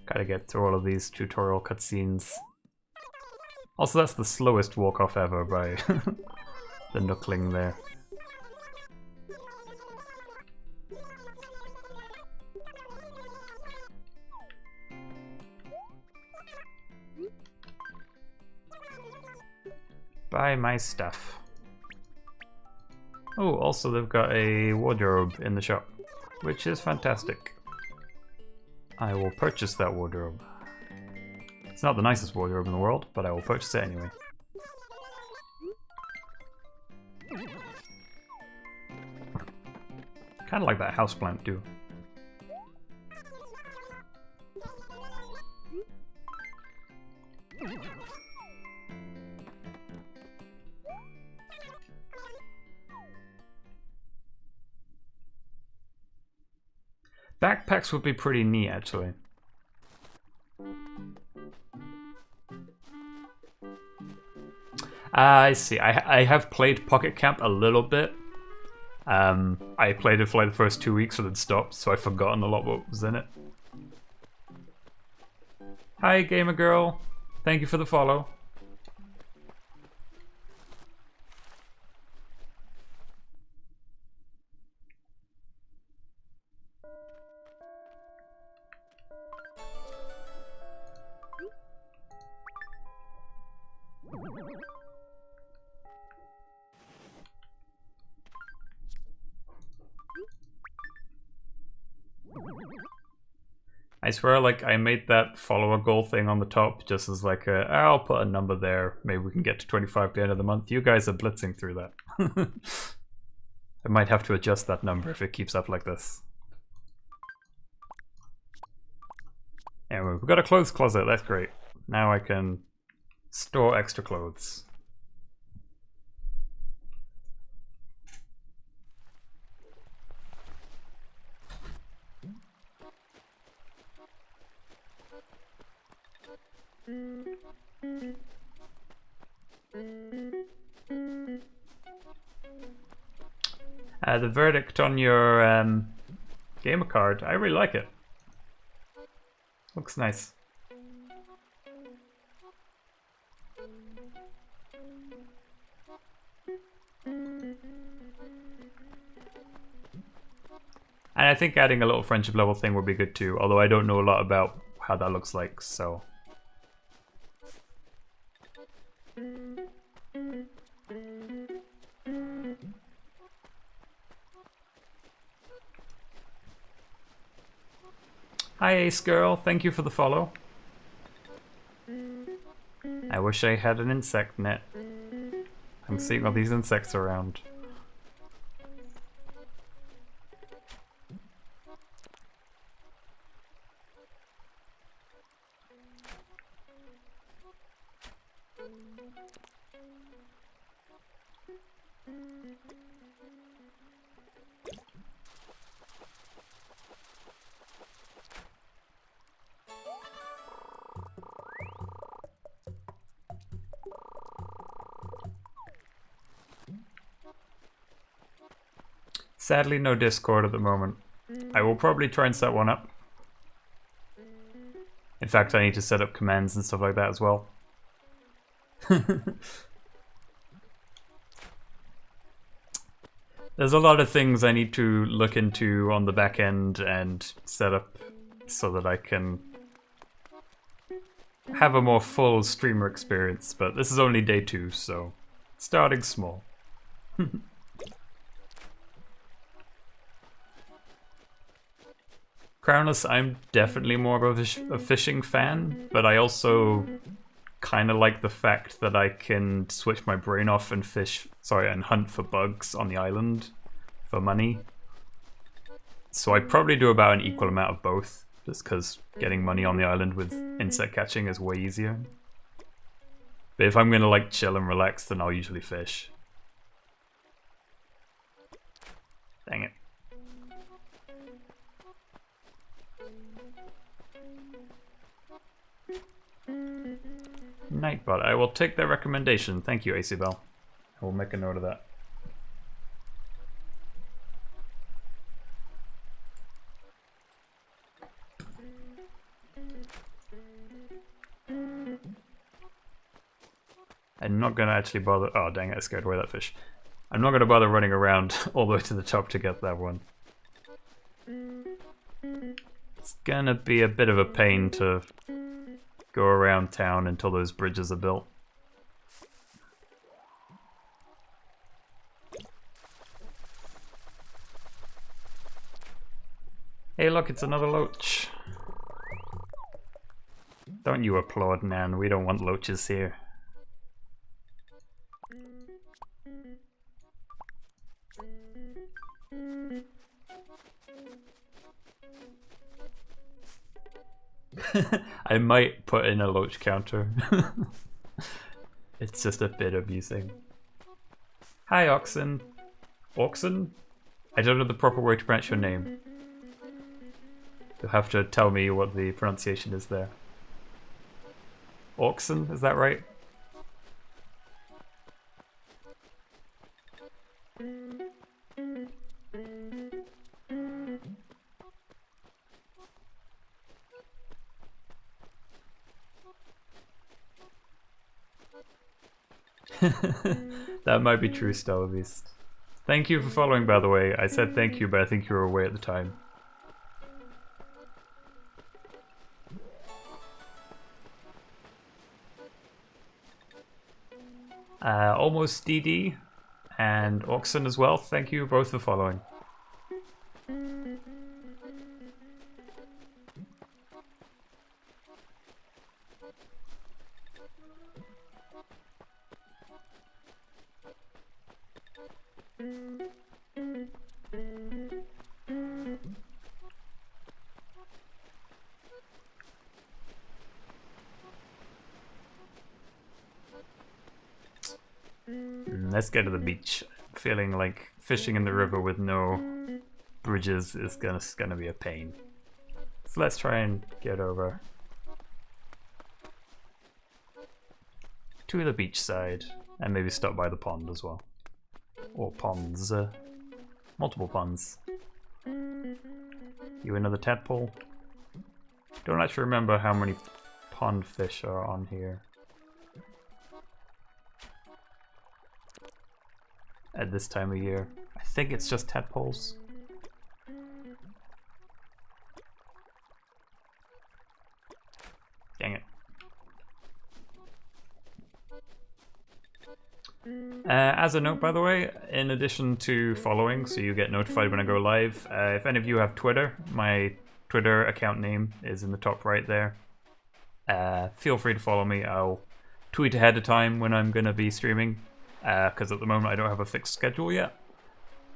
Gotta get through all of these tutorial cutscenes. Also, that's the slowest walk-off ever by the Nookling there. Buy my stuff. Oh, also they've got a wardrobe in the shop, which is fantastic. I will purchase that wardrobe. It's not the nicest wardrobe in the world, but I will purchase it anyway. Kind of like that houseplant too. Backpacks would be pretty neat, actually. I see. I have played Pocket Camp a little bit. I played it for like the first 2 weeks and then stopped, so I've forgotten a lot what was in it. Hi, Gamer Girl. Thank you for the follow. I swear, like, I made that follower goal thing on the top just as like a, I'll put a number there, maybe we can get to 25 at the end of the month. You guys are blitzing through that. I might have to adjust that number if it keeps up like this. Anyway, we've got a clothes closet, that's great. Now I can store extra clothes. The verdict on your gamer card, I really like it. Looks nice. And I think adding a little friendship level thing would be good too, although I don't know a lot about how that looks like, so. Hi Ace Girl, thank you for the follow. I wish I had an insect net. I'm seeing all these insects around. Sadly, no Discord at the moment. I will probably try and set one up. In fact, I need to set up commands and stuff like that as well. There's a lot of things I need to look into on the back end and set up so that I can have a more full streamer experience, but this is only day 2, so starting small. Crownless, I'm definitely more of a fishing fan, but I also kind of like the fact that I can switch my brain off and and hunt for bugs on the island for money. So I probably do about an equal amount of both, just because getting money on the island with insect catching is way easier. But if I'm gonna like chill and relax, then I'll usually fish. Dang it. Nightbot, I will take that recommendation. Thank you, Acebel. I will make a note of that. I'm not gonna actually bother. Oh, dang it, I scared away that fish. I'm not gonna bother running around all the way to the top to get that one. It's gonna be a bit of a pain to go around town until those bridges are built. Hey look, it's another loach. Don't you applaud, Nan, we don't want loaches here. I might put in a loach counter. It's just a bit amusing. Hi, Oxen. Oxen? I don't know the proper way to pronounce your name. You'll have to tell me what the pronunciation is there. Oxen, is that right? That might be true, Stella Beast. Thank you for following, by the way. I said thank you, but I think you were away at the time. Almost DD and Oxen as well. Thank you both for following. Let's get to the beach. I'm feeling like fishing in the river with no bridges is gonna be a pain. So let's try and get over. to the beach side and maybe stop by the pond as well. Or ponds. Multiple ponds. You another tadpole? Don't actually remember how many pond fish are on here. At this time of year. I think it's just tadpoles. Dang it. As a note, by the way, in addition to following, so you get notified when I go live, if any of you have Twitter, my Twitter account name is in the top right there. Feel free to follow me. I'll tweet ahead of time when I'm going to be streaming, because at the moment I don't have a fixed schedule yet.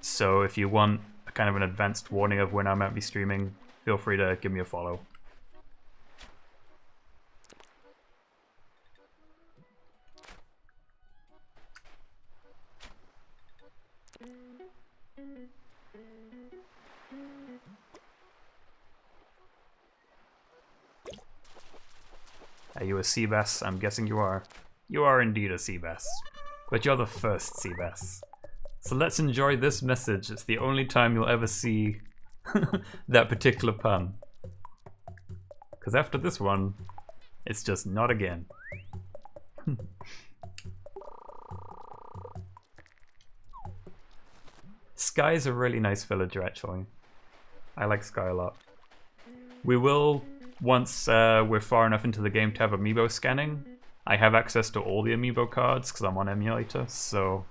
So if you want a kind of an advanced warning of when I might be streaming, feel free to give me a follow. Are you a sea bass? I'm guessing you are. You are indeed a sea bass. But you're the first sea bass. So let's enjoy this message. It's the only time you'll ever see that particular pun. Because after this one, it's just not again. Sky's a really nice villager, actually. I like Sky a lot. We will, once we're far enough into the game to have amiibo scanning, I have access to all the amiibo cards because I'm on emulator, so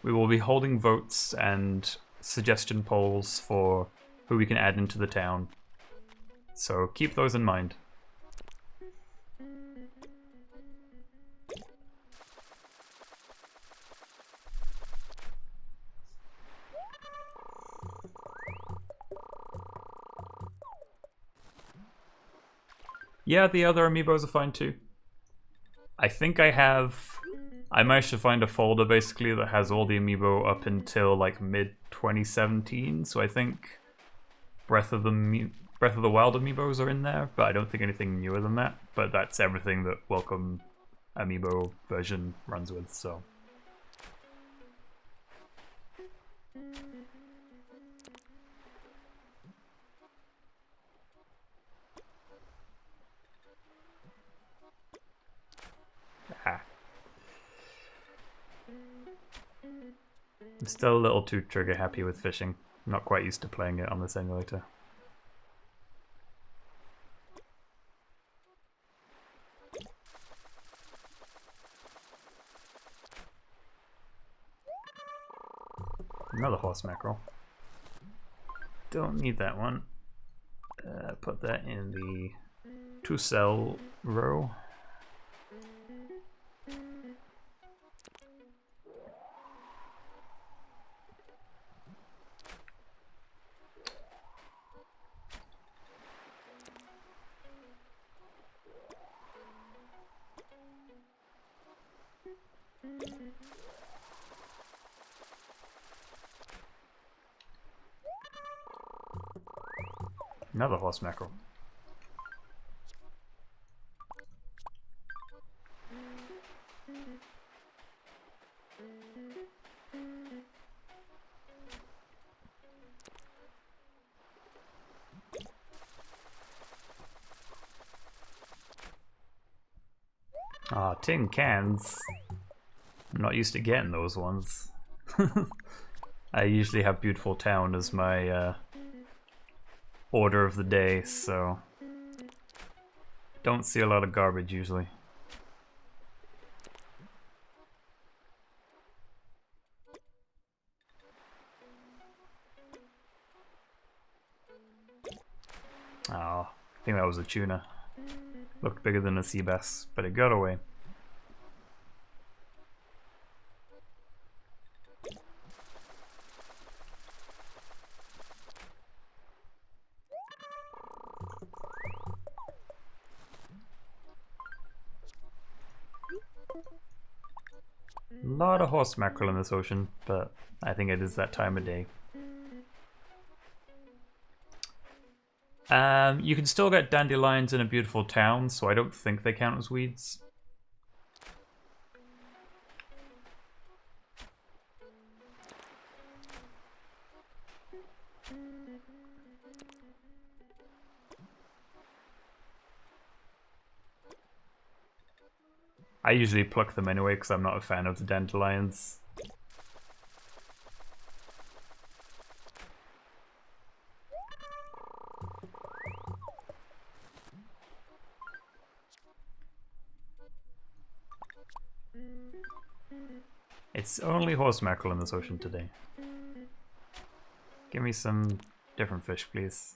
we will be holding votes and suggestion polls for who we can add into the town. So keep those in mind. Yeah, the other amiibos are fine too. I think I managed to find a folder basically that has all the amiibo up until like mid-2017, so I think Breath of the Wild amiibos are in there, but I don't think anything newer than that. But that's everything that Welcome amiibo version runs with, so. I'm still a little too trigger happy with fishing. I'm not quite used to playing it on this emulator. Another horse mackerel. Don't need that one. Put that in the to sell row. Another horse mackerel. Ah, tin cans. I'm not used to getting those ones. I usually have Beautiful Town as my order of the day, so don't see a lot of garbage usually. Oh, I think that was a tuna. Looked bigger than a sea bass, but it got away. A lot of horse mackerel in this ocean, but I think it is that time of day. You can still get dandelions in a beautiful town, so I don't think they count as weeds. I usually pluck them anyway because I'm not a fan of the dandelions. It's only horse mackerel in this ocean today. Give me some different fish, please.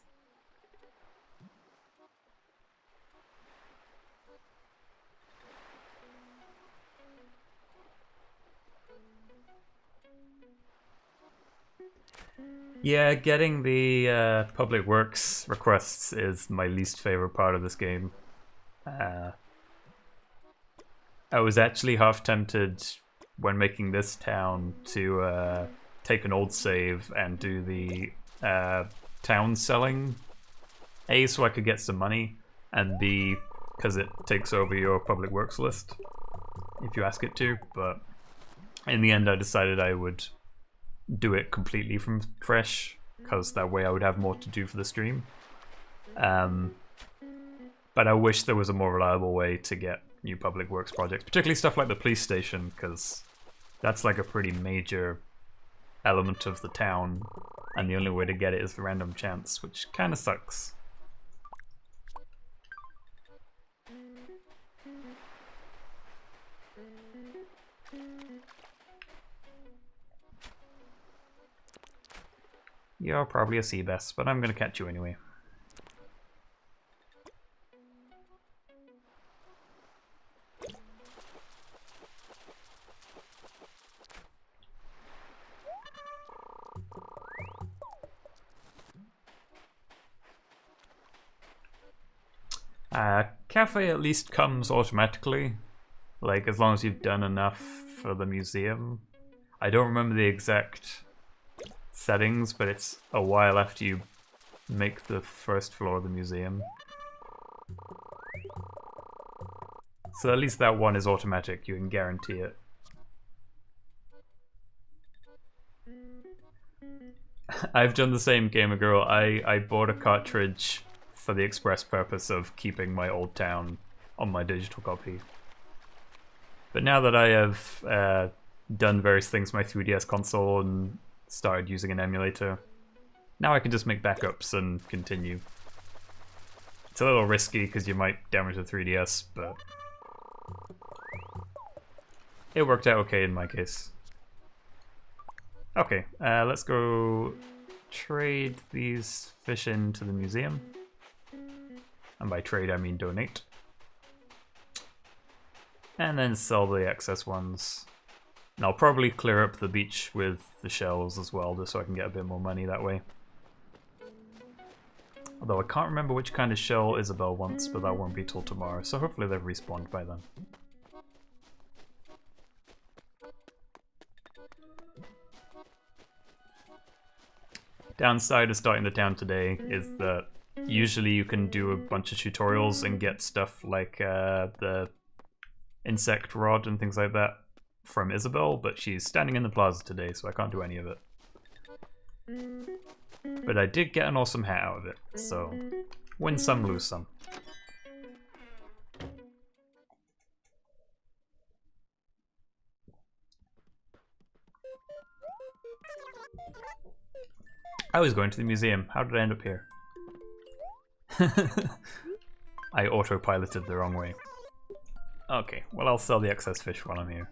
Yeah, getting the public works requests is my least favorite part of this game. I was actually half tempted when making this town to take an old save and do the town selling. A, so I could get some money, and B, because it takes over your public works list if you ask it to, but in the end I decided I would do it completely from fresh, because that way I would have more to do for the stream. But I wish there was a more reliable way to get new public works projects, particularly stuff like the police station, because that's like a pretty major element of the town, and the only way to get it is the random chance, which kind of sucks. You're probably a sea bass, but I'm going to catch you anyway. Cafe at least comes automatically, like as long as you've done enough for the museum. I don't remember the exact settings, but it's a while after you make the first floor of the museum. So at least that one is automatic, you can guarantee it. I've done the same, Gamer Girl. I bought a cartridge for the express purpose of keeping my old town on my digital copy. But now that I have done various things with my 3DS console and started using an emulator, now I can just make backups and continue. It's a little risky because you might damage the 3DS, but it worked out okay in my case. Okay, let's go trade these fish into the museum. And by trade I mean donate. And then sell the excess ones. And I'll probably clear up the beach with the shells as well, just so I can get a bit more money that way. Although I can't remember which kind of shell Isabel wants, but that won't be till tomorrow, so hopefully they've respawned by then. Downside of starting the town today is that usually you can do a bunch of tutorials and get stuff like the insect rod and things like that from Isabel, but she's standing in the plaza today, so I can't do any of it. But I did get an awesome hat out of it, so win some, lose some. I was going to the museum. How did I end up here? I autopiloted the wrong way. Okay, well I'll sell the excess fish while I'm here.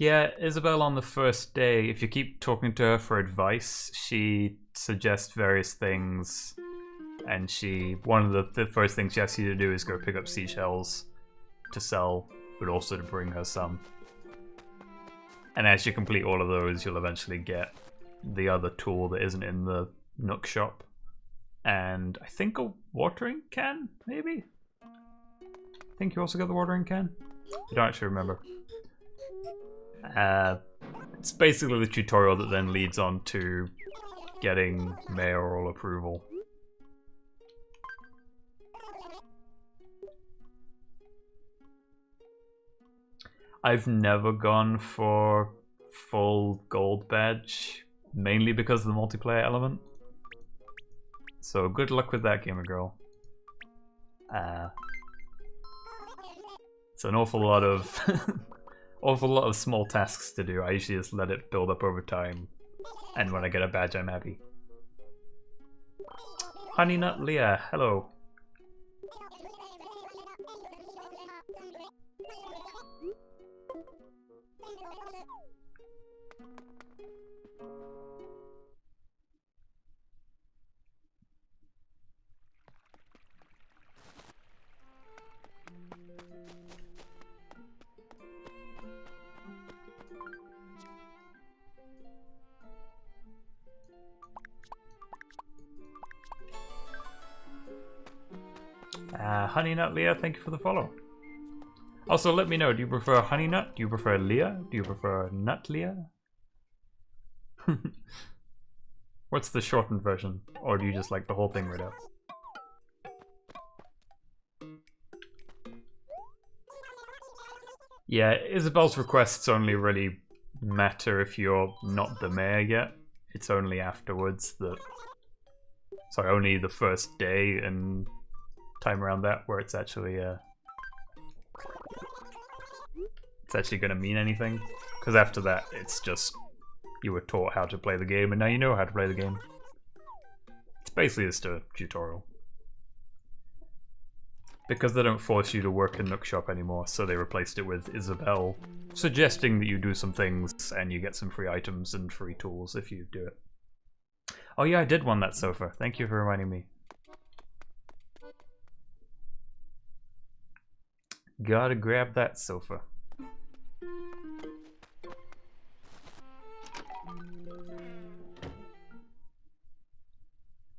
Yeah, Isabel on the first day, if you keep talking to her for advice, she suggests various things, and one of the first things she asks you to do is go pick up seashells to sell, but also to bring her some. And as you complete all of those, you'll eventually get the other tool that isn't in the Nook shop. And I think a watering can, maybe? I think you also got the watering can? I don't actually remember. It's basically the tutorial that then leads on to getting mayoral approval. I've never gone for full gold badge, mainly because of the multiplayer element. So good luck with that, gamer girl. It's an awful lot of small tasks to do. I usually just let it build up over time, and when I get a badge, I'm happy. Honey Nut Leah, hello. Honey Nut Leah, thank you for the follow. Also, let me know, do you prefer Honey Nut? Do you prefer Leah? Do you prefer Nut Leah? What's the shortened version? Or do you just like the whole thing right out? Yeah, Isabel's requests only really matter if you're not the mayor yet. It's only afterwards that... Sorry, only the first day and time around that where it's actually gonna mean anything. Because after that, it's just you were taught how to play the game and now you know how to play the game. It's basically just a tutorial. Because they don't force you to work in Nook Shop anymore, so they replaced it with Isabel suggesting that you do some things and you get some free items and free tools if you do it. Oh yeah, I did want that sofa. Thank you for reminding me. Gotta grab that sofa.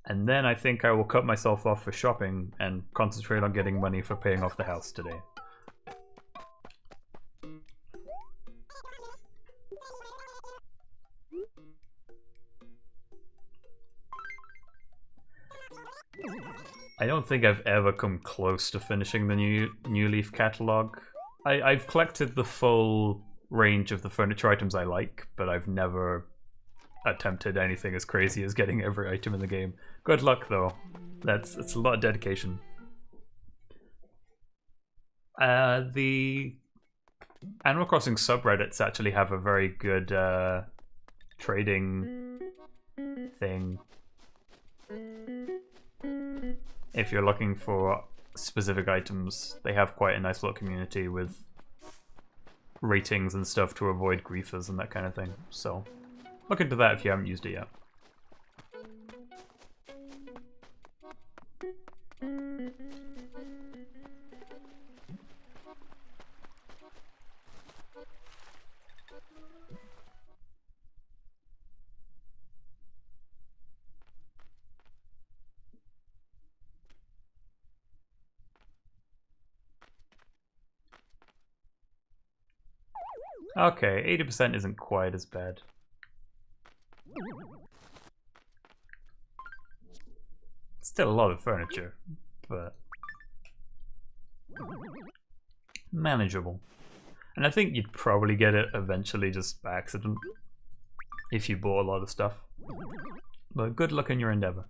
And then I think I will cut myself off for shopping and concentrate on getting money for paying off the house today. I don't think I've ever come close to finishing the New Leaf catalog. I've collected the full range of the furniture items I like, but I've never attempted anything as crazy as getting every item in the game. Good luck though. It's a lot of dedication. The Animal Crossing subreddits actually have a very good trading thing. If you're looking for specific items, they have quite a nice little community with ratings and stuff to avoid griefers and that kind of thing. So look into that if you haven't used it yet. Okay, 80% isn't quite as bad. Still a lot of furniture, but manageable. And I think you'd probably get it eventually just by accident if you bought a lot of stuff. But good luck in your endeavor.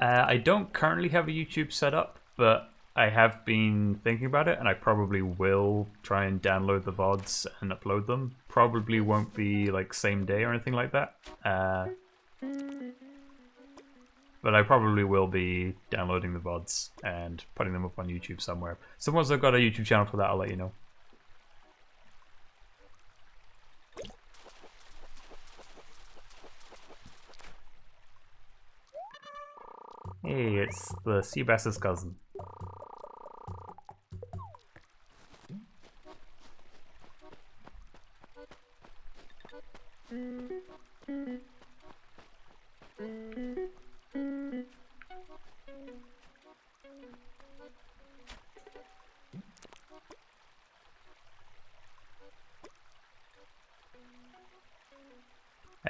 I don't currently have a YouTube set up, but I have been thinking about it, and I probably will try and download the VODs and upload them. Probably won't be like same day or anything like that. But I probably will be downloading the VODs and putting them up on YouTube somewhere. So once I've got a YouTube channel for that, I'll let you know. Hey, it's the sea bass's cousin.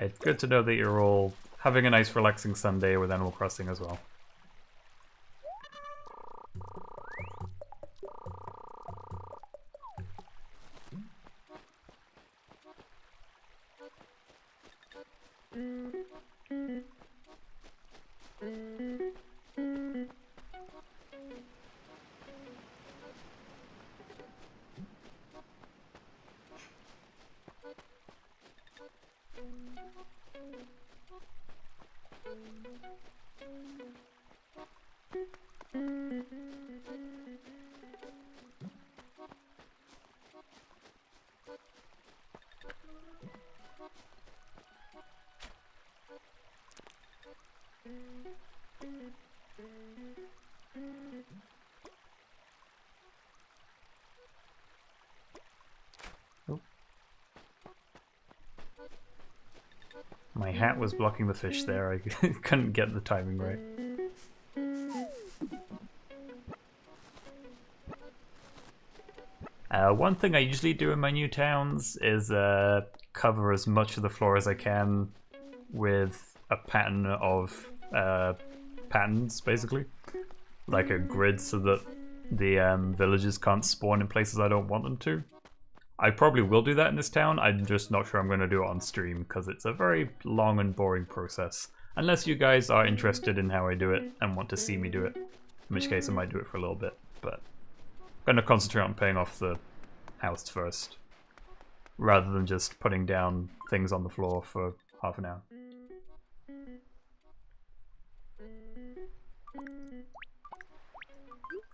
It's good to know that you're all having a nice relaxing Sunday with Animal Crossing as well. My hat was blocking the fish there, I couldn't get the timing right. One thing I usually do in my new towns is cover as much of the floor as I can with a pattern of patterns, basically. Like a grid so that the villagers can't spawn in places I don't want them to. I probably will do that in this town, I'm just not sure I'm going to do it on stream because it's a very long and boring process. Unless you guys are interested in how I do it and want to see me do it, in which case I might do it for a little bit, but I'm going to concentrate on paying off the house first, rather than just putting down things on the floor for half an hour.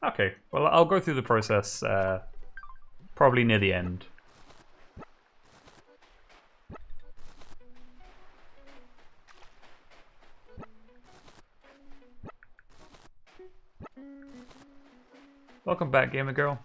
Okay, well I'll go through the process probably near the end. Welcome back, gamer girl.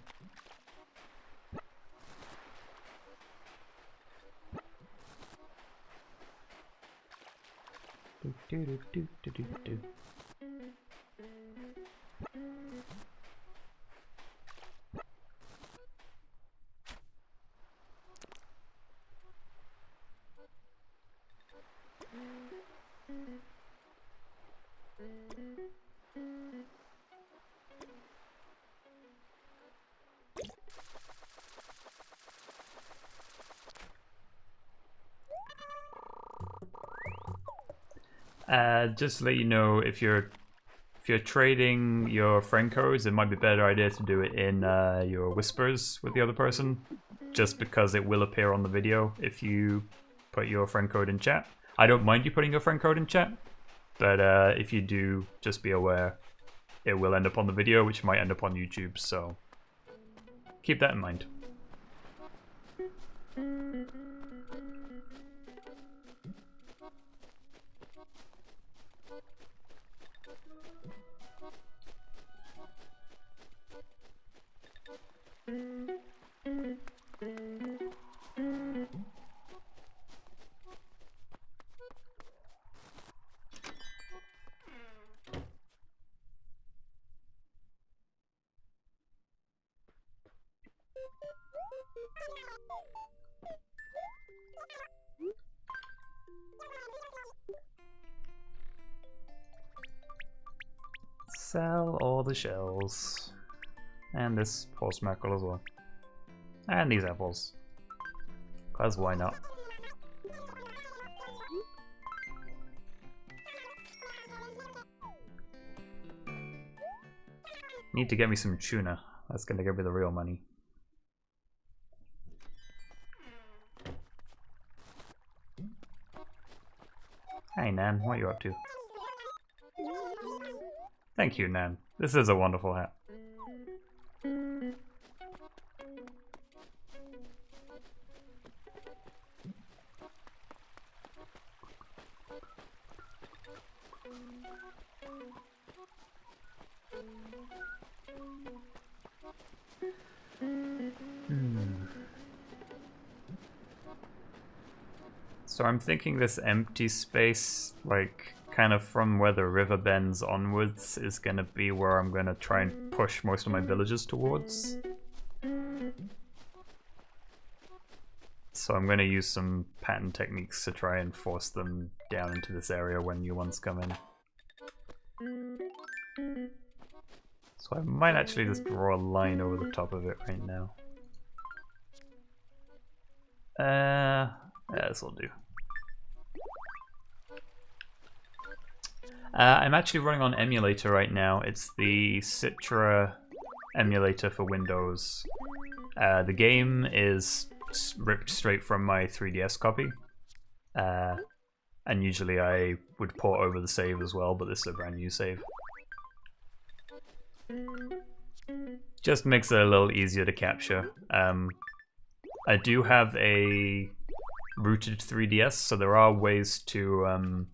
Just to let you know, if you're trading your friend codes, it might be a better idea to do it in your whispers with the other person, just because it will appear on the video if you put your friend code in chat. I don't mind you putting your friend code in chat, but if you do, just be aware it will end up on the video, which might end up on YouTube, so keep that in mind. Sell all the shells. And this horse mackerel as well. And these apples. Cause why not? Need to get me some tuna. That's gonna give me the real money. Hey Nan, what are you up to? Thank you, Nan. This is a wonderful hat. So I'm thinking this empty space, like kind of from where the river bends onwards, is gonna be where I'm gonna try and push most of my villagers towards. So I'm gonna use some pattern techniques to try and force them down into this area when new ones come in. So I might actually just draw a line over the top of it right now. Yeah, this will do. I'm actually running on emulator right now. It's the Citra emulator for Windows. The game is ripped straight from my 3DS copy. And usually I would port over the save as well, but this is a brand new save. Just makes it a little easier to capture. I do have a rooted 3DS, so there are ways to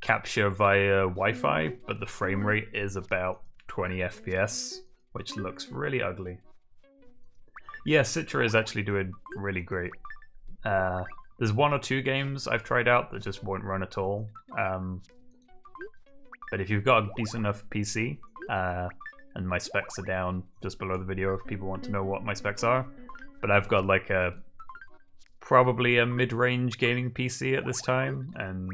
capture via Wi-Fi, but the frame rate is about 20 FPS, which looks really ugly. Yeah, Citra is actually doing really great. There's one or two games I've tried out that just won't run at all. But if you've got a decent enough PC, and my specs are down just below the video if people want to know what my specs are, but I've got like probably a mid-range gaming PC at this time, and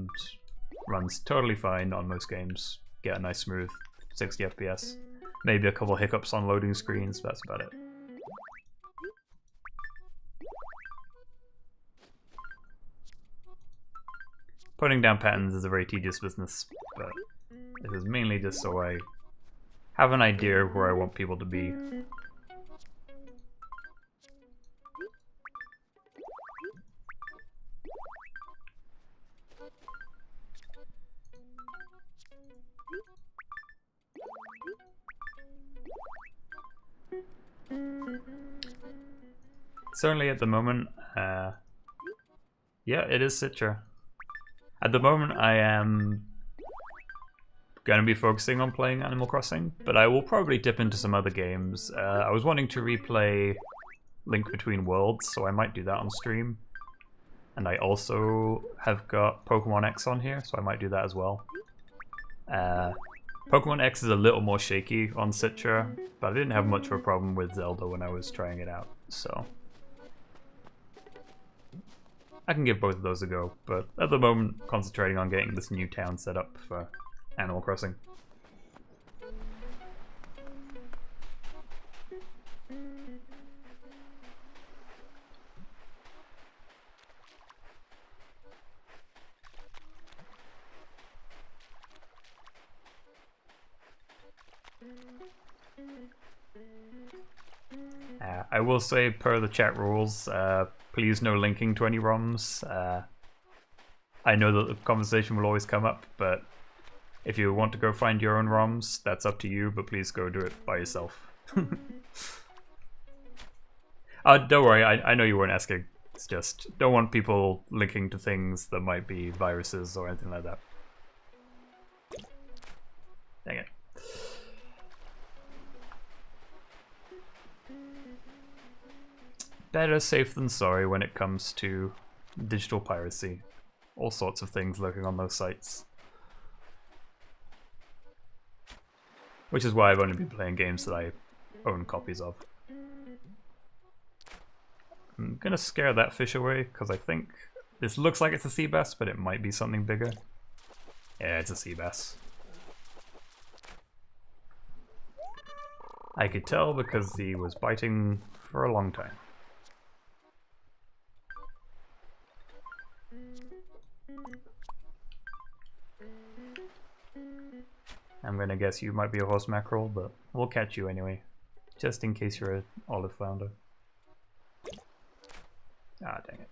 runs totally fine on most games. Get a nice smooth 60 FPS. Maybe a couple hiccups on loading screens, but that's about it. Putting down patterns is a very tedious business, but this is mainly just so I have an idea of where I want people to be. Certainly at the moment, yeah, it is Citra. At the moment I am going to be focusing on playing Animal Crossing, but I will probably dip into some other games. I was wanting to replay Link Between Worlds, so I might do that on stream. And I also have got Pokemon X on here, so I might do that as well. Pokemon X is a little more shaky on Citra, but I didn't have much of a problem with Zelda when I was trying it out, so I can give both of those a go, but at the moment concentrating on getting this new town set up for Animal Crossing. I will say, per the chat rules, please no linking to any ROMs. I know that the conversation will always come up, but if you want to go find your own ROMs, that's up to you, but please go do it by yourself. Don't worry, I know you weren't asking. It's just, don't want people linking to things that might be viruses or anything like that. Dang it. Better safe than sorry when it comes to digital piracy. All sorts of things lurking on those sites. Which is why I've only been playing games that I own copies of. I'm gonna scare that fish away, because I think this looks like it's a sea bass, but it might be something bigger. Yeah, it's a sea bass. I could tell because he was biting for a long time. I'm gonna guess you might be a horse mackerel, but we'll catch you anyway. Just in case you're an olive flounder. Ah, dang it.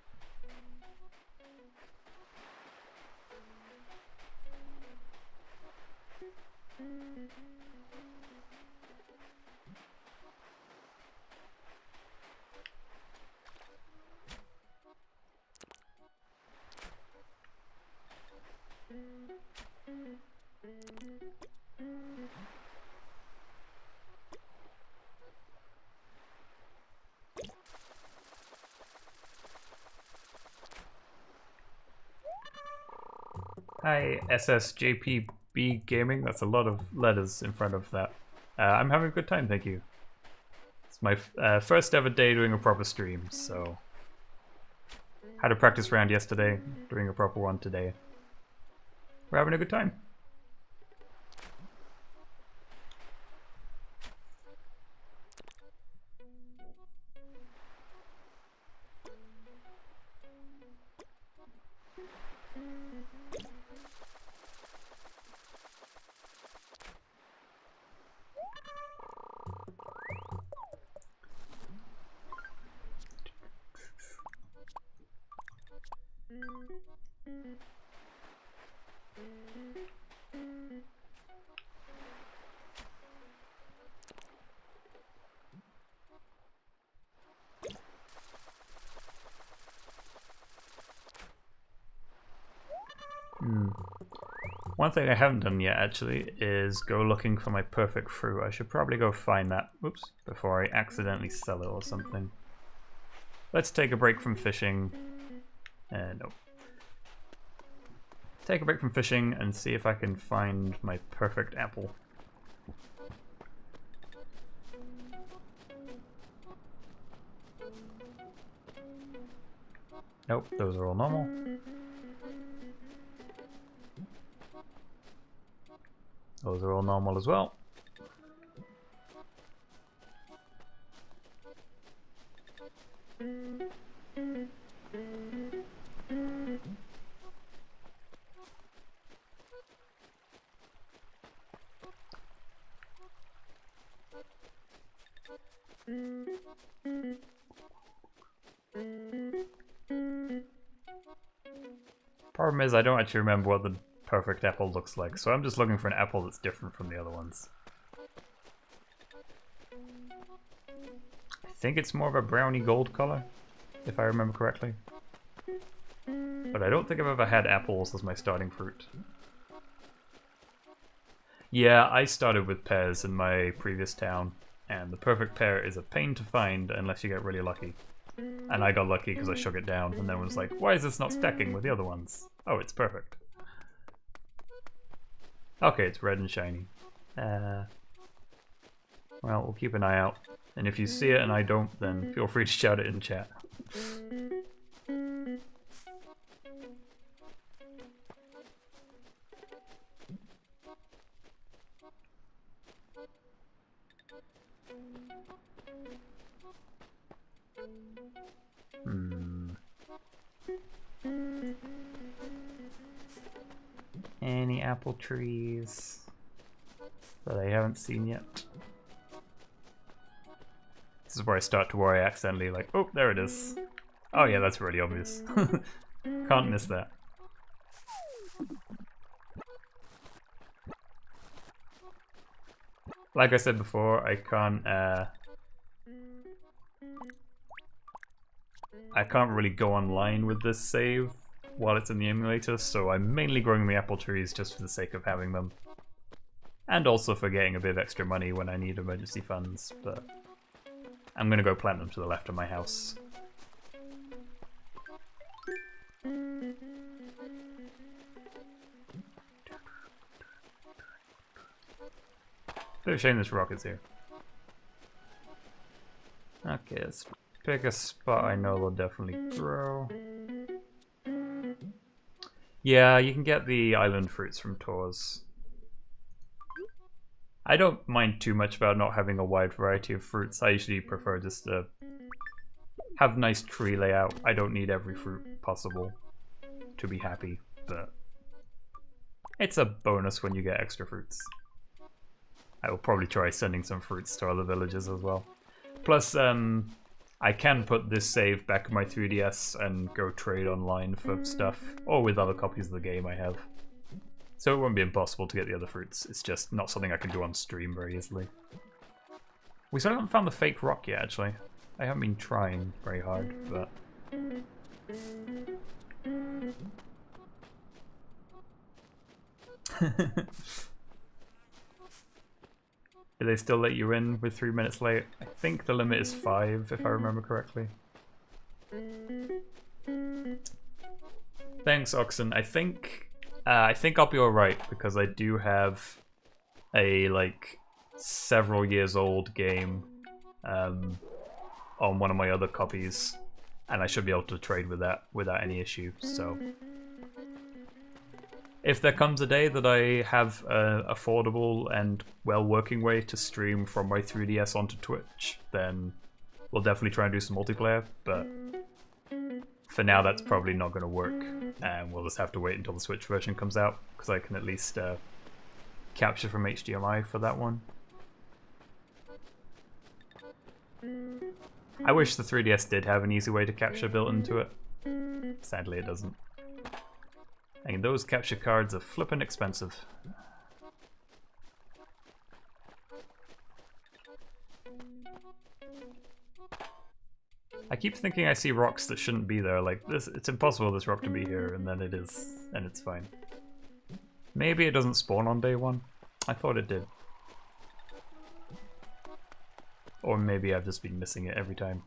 Hi, SSJPB Gaming. That's a lot of letters in front of that. I'm having a good time, thank you. It's my first ever day doing a proper stream, so... Had a practice round yesterday, doing a proper one today. We're having a good time. One thing I haven't done yet, actually, is go looking for my perfect fruit. I should probably go find that, oops, before I accidentally sell it or something. Let's take a break from fishing. No. Take a break from fishing and see if I can find my perfect apple. Nope, those are all normal. Those are all normal as well. Problem is, I don't actually remember what the perfect apple looks like, so I'm just looking for an apple that's different from the other ones. I think it's more of a browny gold color, if I remember correctly. But I don't think I've ever had apples as my starting fruit. Yeah, I started with pears in my previous town, and the perfect pear is a pain to find unless you get really lucky. And I got lucky because I shook it down, and then was like, why is this not stacking with the other ones? Oh, it's perfect. Okay, it's red and shiny. Well, we'll keep an eye out. And if you see it and I don't, then feel free to shout it in chat. Any apple trees that I haven't seen yet? This is where I start to worry accidentally, like, oh, there it is. Oh yeah, that's really obvious. Can't miss that. Like I said before, I can't really go online with this save while it's in the emulator, so I'm mainly growing the apple trees just for the sake of having them. And also for getting a bit of extra money when I need emergency funds, but I'm gonna go plant them to the left of my house. Bit of a shame this rock is here. Okay, let's pick a spot I know they'll definitely grow. Yeah, you can get the island fruits from Tours. I don't mind too much about not having a wide variety of fruits. I usually prefer just to have nice tree layout. I don't need every fruit possible to be happy, but it's a bonus when you get extra fruits. I will probably try sending some fruits to other villages as well. Plus, I can put this save back in my 3DS and go trade online for stuff, or with other copies of the game I have. So it won't be impossible to get the other fruits, it's just not something I can do on stream very easily. We still haven't found the fake rock yet, actually. I haven't been trying very hard, but... Do they still let you in with 3 minutes late? I think the limit is 5, if I remember correctly. Thanks, Oxen. I think I'll be alright, because I do have a, like, several years old game on one of my other copies, and I should be able to trade with that without any issue, so... If there comes a day that I have an affordable and well-working way to stream from my 3DS onto Twitch, then we'll definitely try and do some multiplayer, but for now that's probably not going to work, and we'll just have to wait until the Switch version comes out, because I can at least capture from HDMI for that one. I wish the 3DS did have an easy way to capture built into it. Sadly it doesn't. And those capture cards are flippin' expensive. I keep thinking I see rocks that shouldn't be there, like this. It's impossible this rock to be here, and then it is, and it's fine. Maybe it doesn't spawn on day one. I thought it did. Or maybe I've just been missing it every time.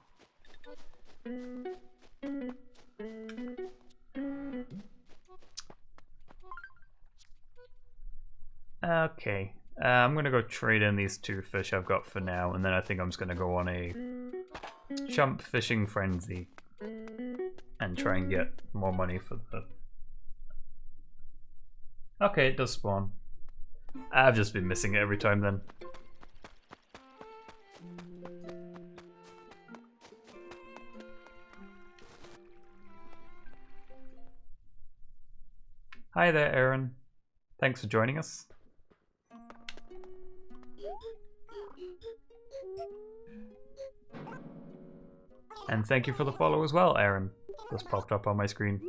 Okay, I'm gonna go trade in these 2 fish I've got for now, and then I think I'm just gonna go on a chump fishing frenzy and try and get more money for the... Okay, it does spawn. I've just been missing it every time then. Hi there, Aaron. Thanks for joining us. And thank you for the follow as well, Aaron. Just popped up on my screen.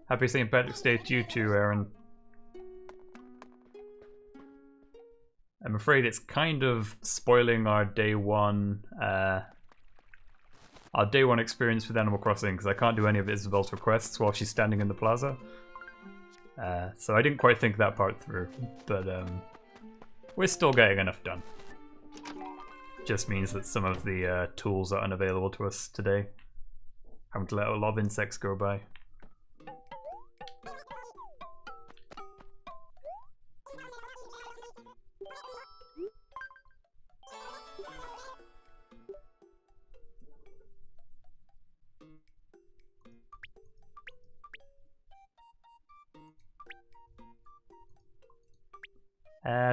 Happy St. Patrick's Day to you too, Aaron. I'm afraid it's kind of spoiling our day one experience with Animal Crossing, because I can't do any of Isabel's requests while she's standing in the plaza. So I didn't quite think that part through, but we're still getting enough done. Just means that some of the tools are unavailable to us today. Having to let a lot of insects go by.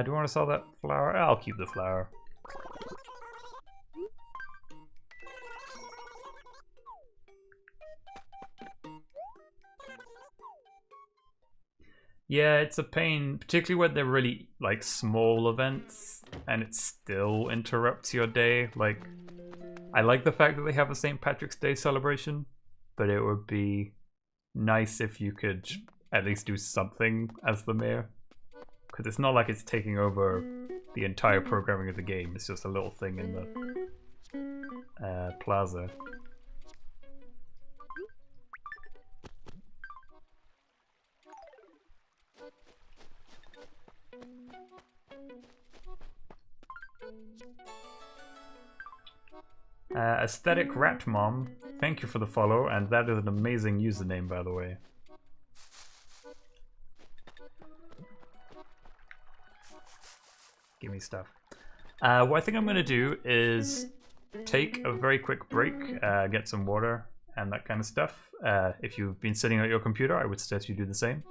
Do you want to sell that flower? I'll keep the flower. Yeah, it's a pain, particularly when they're really, like, small events, and it still interrupts your day. Like, I like the fact that they have a St. Patrick's Day celebration, but it would be nice if you could at least do something as the mayor. Because it's not like it's taking over the entire programming of the game, it's just a little thing in the plaza. Aesthetic Rat Mom, thank you for the follow, and that is an amazing username, by the way. Give me stuff. What I think I'm going to do is take a very quick break, get some water and that kind of stuff. If you've been sitting at your computer, I would suggest you do the same.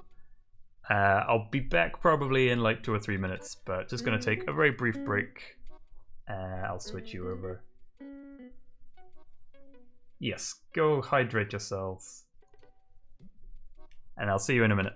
I'll be back probably in like 2 or 3 minutes, but just going to take a very brief break. I'll switch you over. Yes, go hydrate yourselves. And I'll see you in a minute.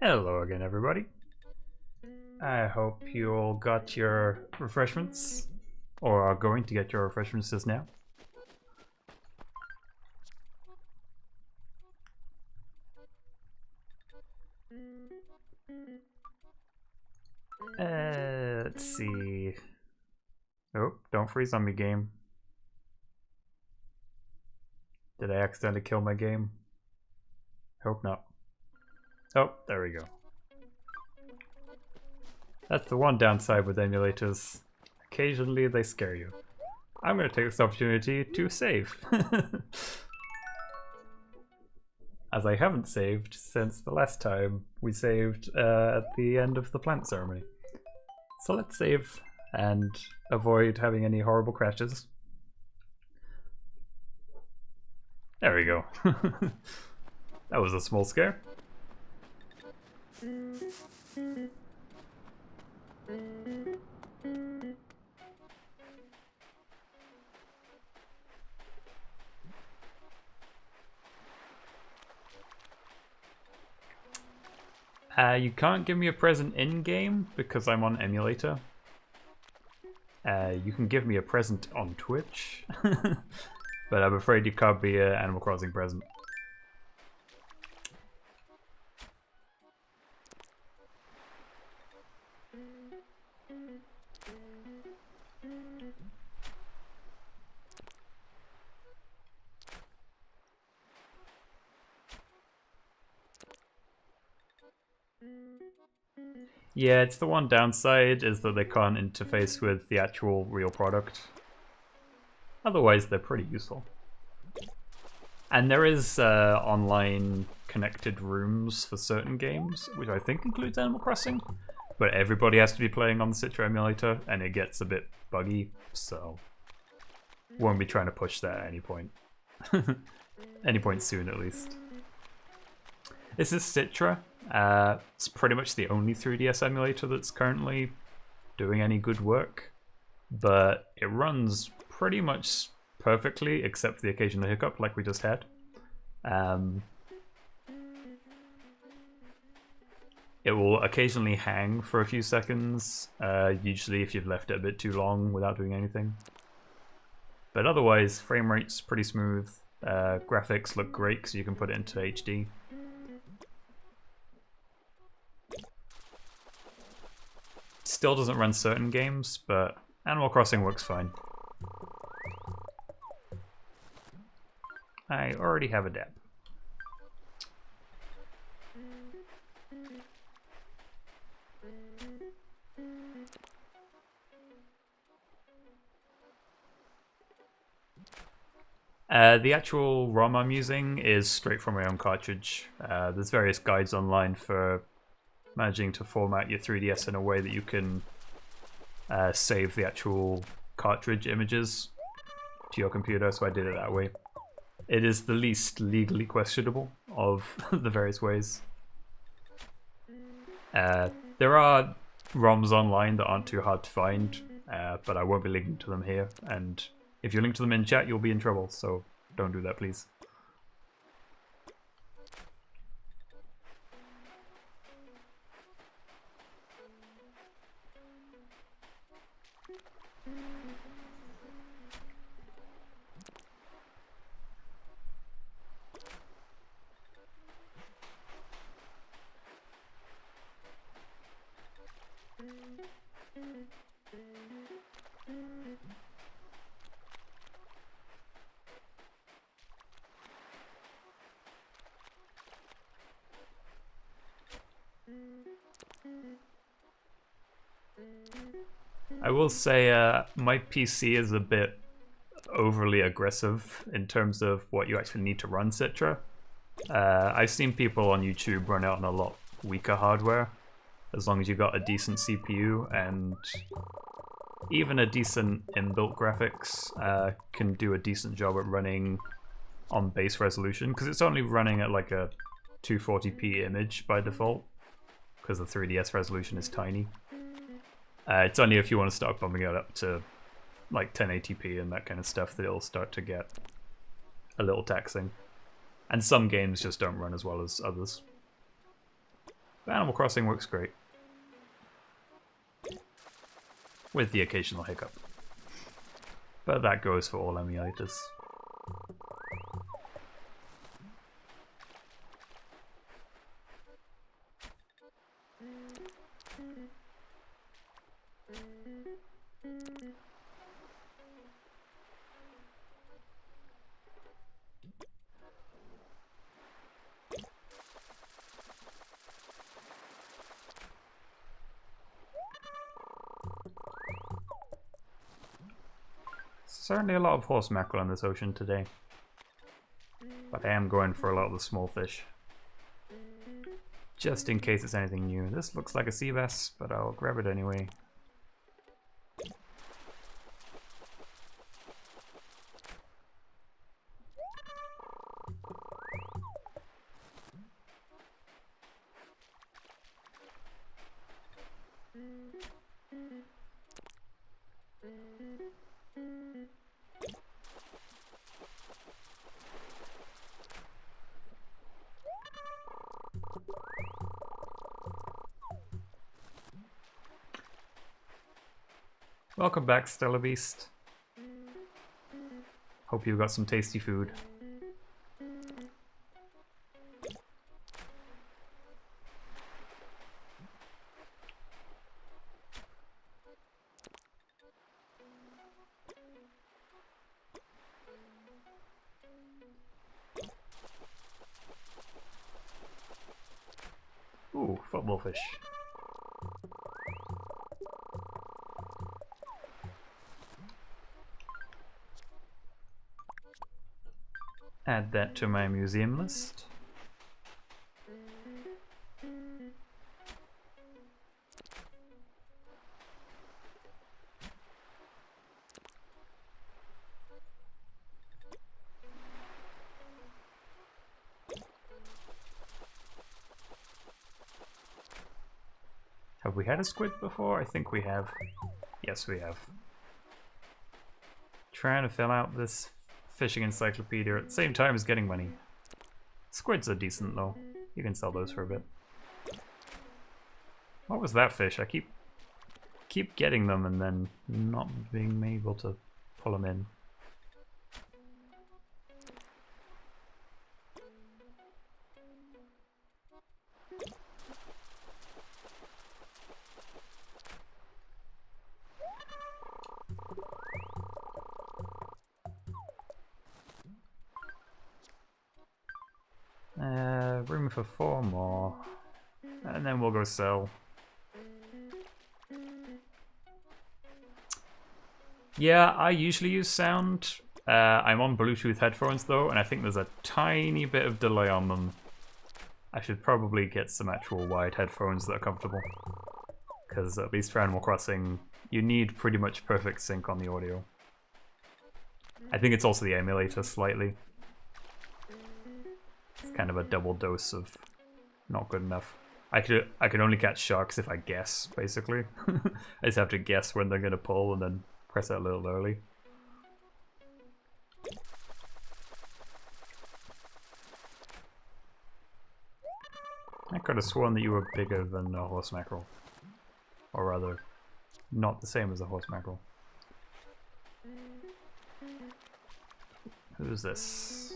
Hello again, everybody. I hope you all got your refreshments, or are going to get your refreshments just now. Let's see. Oh, don't freeze on me, game. Did I accidentally kill my game? Hope not. Oh, there we go. That's the one downside with emulators. Occasionally they scare you. I'm going to take this opportunity to save. As I haven't saved since the last time we saved at the end of the plant ceremony. So let's save and avoid having any horrible crashes. There we go. That was a small scare. You can't give me a present in-game because I'm on emulator. You can give me a present on Twitch, but I'm afraid you can't be an Animal Crossing present. Yeah, it's the one downside is that they can't interface with the actual real product. Otherwise, they're pretty useful. And there is online connected rooms for certain games, which I think includes Animal Crossing, but everybody has to be playing on the Citra emulator, and it gets a bit buggy, so won't be trying to push that at any point. Any point soon, at least. This is Citra. It's pretty much the only 3DS emulator that's currently doing any good work, but it runs pretty much perfectly except for the occasional hiccup like we just had. It will occasionally hang for a few seconds, usually if you've left it a bit too long without doing anything. But otherwise, frame rate's pretty smooth, graphics look great because you can put it into HD. Still doesn't run certain games, but Animal Crossing works fine. I already have a dab. The actual ROM I'm using is straight from my own cartridge. There's various guides online for managing to format your 3DS in a way that you can save the actual cartridge images to your computer, so I did it that way. It is the least legally questionable of the various ways. There are ROMs online that aren't too hard to find, but I won't be linking to them here, and if you link to them in chat, you'll be in trouble, so don't do that, please. I will say my PC is a bit overly aggressive in terms of what you actually need to run Citra. I've seen people on YouTube run it on a lot weaker hardware, as long as you've got a decent CPU and even a decent inbuilt graphics can do a decent job at running on base resolution, because it's only running at like a 240p image by default, because the 3DS resolution is tiny. It's only if you want to start bumping it up to like 1080p and that kind of stuff that it'll start to get a little taxing. And some games just don't run as well as others. But Animal Crossing works great. With the occasional hiccup. But that goes for all emulators. Certainly a lot of horse mackerel in this ocean today. But I am going for a lot of the small fish. Just in case it's anything new. This looks like a sea bass, but I'll grab it anyway. Welcome back, Stellar Beast. Hope you got some tasty food. Ooh, football fish. Add that to my museum list. Have we had a squid before? I think we have. Yes, we have. Trying to fill out this fishing encyclopedia at the same time as getting money. Squids are decent though. You can sell those for a bit. What was that fish? I keep getting them and then not being able to pull them in. Room for 4 more, and then we'll go sell. Yeah, I usually use sound. I'm on Bluetooth headphones though, and I think there's a tiny bit of delay on them. I should probably get some actual wired headphones that are comfortable, because at least for Animal Crossing, you need pretty much perfect sync on the audio. I think it's also the emulator slightly. It's kind of a double dose of not good enough. I can only catch sharks if I guess, basically. I just have to guess when they're gonna pull and then press it a little early. I could have sworn that you were bigger than a horse mackerel. Or rather, not the same as a horse mackerel. Who's this?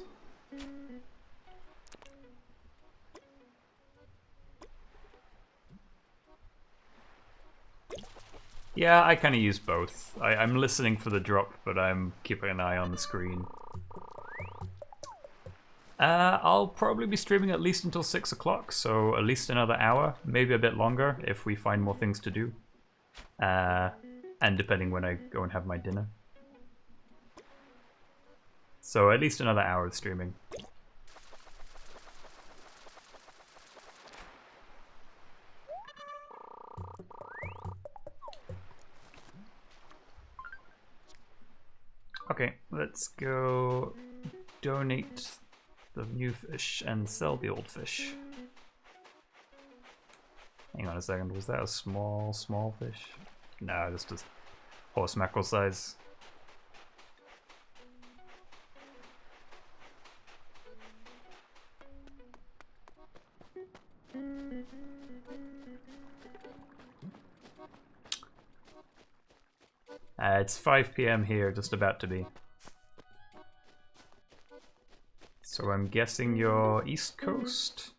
Yeah, I kind of use both. I'm listening for the drop, but I'm keeping an eye on the screen. I'll probably be streaming at least until 6 o'clock, so at least another hour, maybe a bit longer if we find more things to do. And depending when I go and have my dinner. So at least another hour of streaming. Okay, let's go donate the new fish and sell the old fish. Hang on a second, was that a small fish? No, just a horse mackerel size. It's 5 PM here, just about to be. So I'm guessing you're East Coast?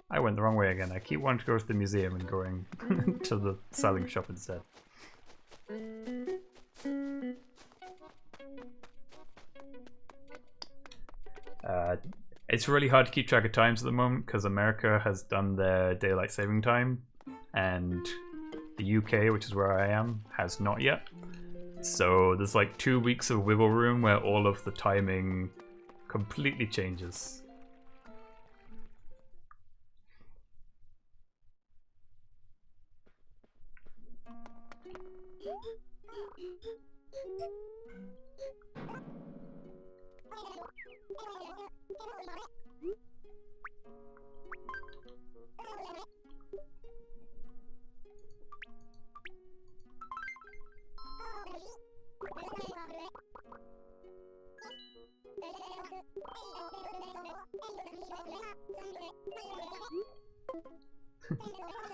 I went the wrong way again. I keep wanting to go to the museum and going to the selling shop instead. It's really hard to keep track of times at the moment because America has done their daylight saving time and the UK, which is where I am, has not yet. So there's like 2 weeks of wiggle room where all of the timing completely changes.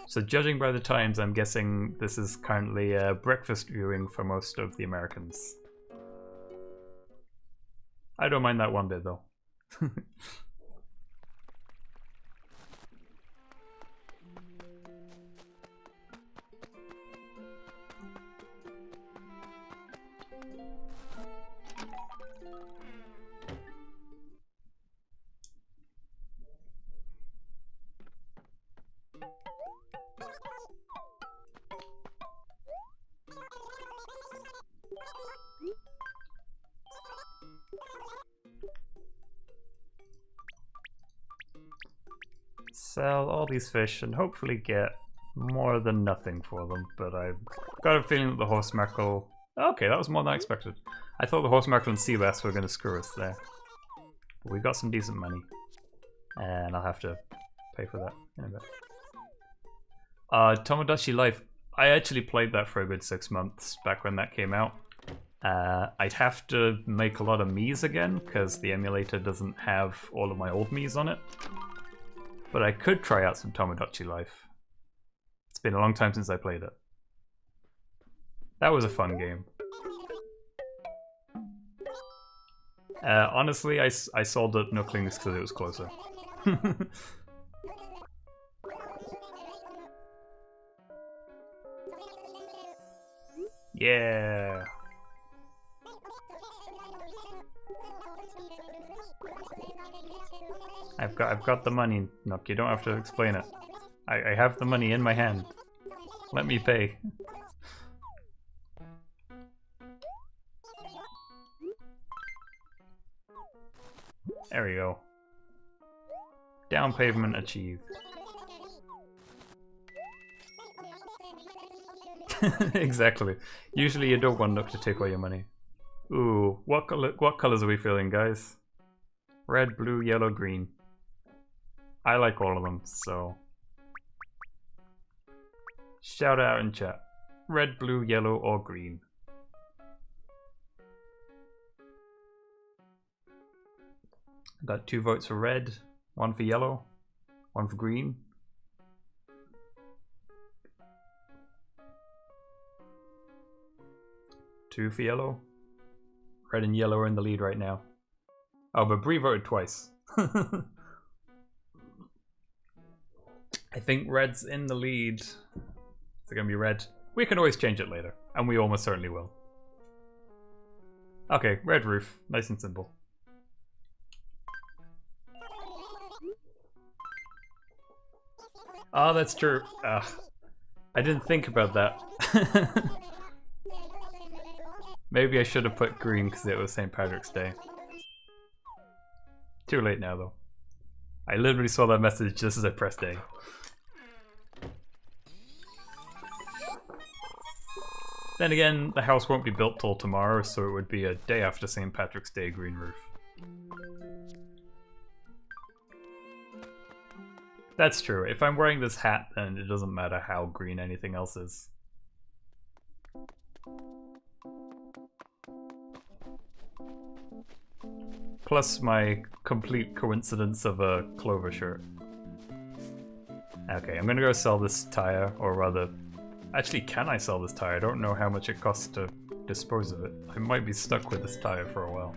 So judging by the times, I'm guessing this is currently breakfast viewing for most of the Americans. I don't mind that one bit though. Sell all these fish and hopefully get more than nothing for them, but I've got a feeling that the horse mackerel... Okay, that was more than I expected. I thought the horse mackerel and sea bass were going to screw us there. But we got some decent money, and I'll have to pay for that in a bit. Tomodachi Life, I actually played that for a good 6 months back when that came out. I'd have to make a lot of Miis again, because the emulator doesn't have all of my old Miis on it. But I could try out some Tomodachi Life. It's been a long time since I played it. That was a fun game. Honestly, I sold it Nooklings because it was closer. Yeah. I've got the money, Nook. You don't have to explain it. I have the money in my hand. Let me pay. There we go. Down payment achieved. Exactly. Usually you don't want Nook to take all your money. Ooh, what colors are we feeling, guys? Red, blue, yellow, green. I like all of them, so... Shout out in chat. Red, blue, yellow, or green. Got 2 votes for red, 1 for yellow, 1 for green. Two for yellow. Red and yellow are in the lead right now. Oh, but Bree voted twice. I think red's in the lead. Is it gonna be red? We can always change it later, and we almost certainly will. Okay, red roof. Nice and simple. Oh, that's true. I didn't think about that. Maybe I should have put green because it was St. Patrick's Day. Too late now, though. I literally saw that message just as I pressed A. Then again, the house won't be built till tomorrow, so it would be a day after St. Patrick's Day green roof. That's true. If I'm wearing this hat, then it doesn't matter how green anything else is. Plus my complete coincidence of a Clover shirt. Okay, I'm gonna go sell this tire, or rather... Actually, can I sell this tire? I don't know how much it costs to dispose of it. I might be stuck with this tire for a while.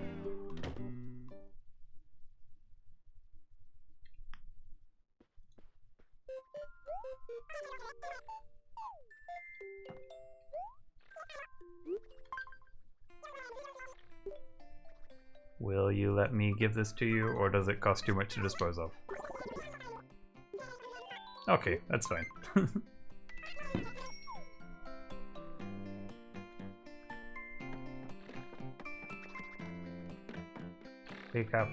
Will you let me give this to you, or does it cost too much to dispose of? Okay, that's fine. Pick up.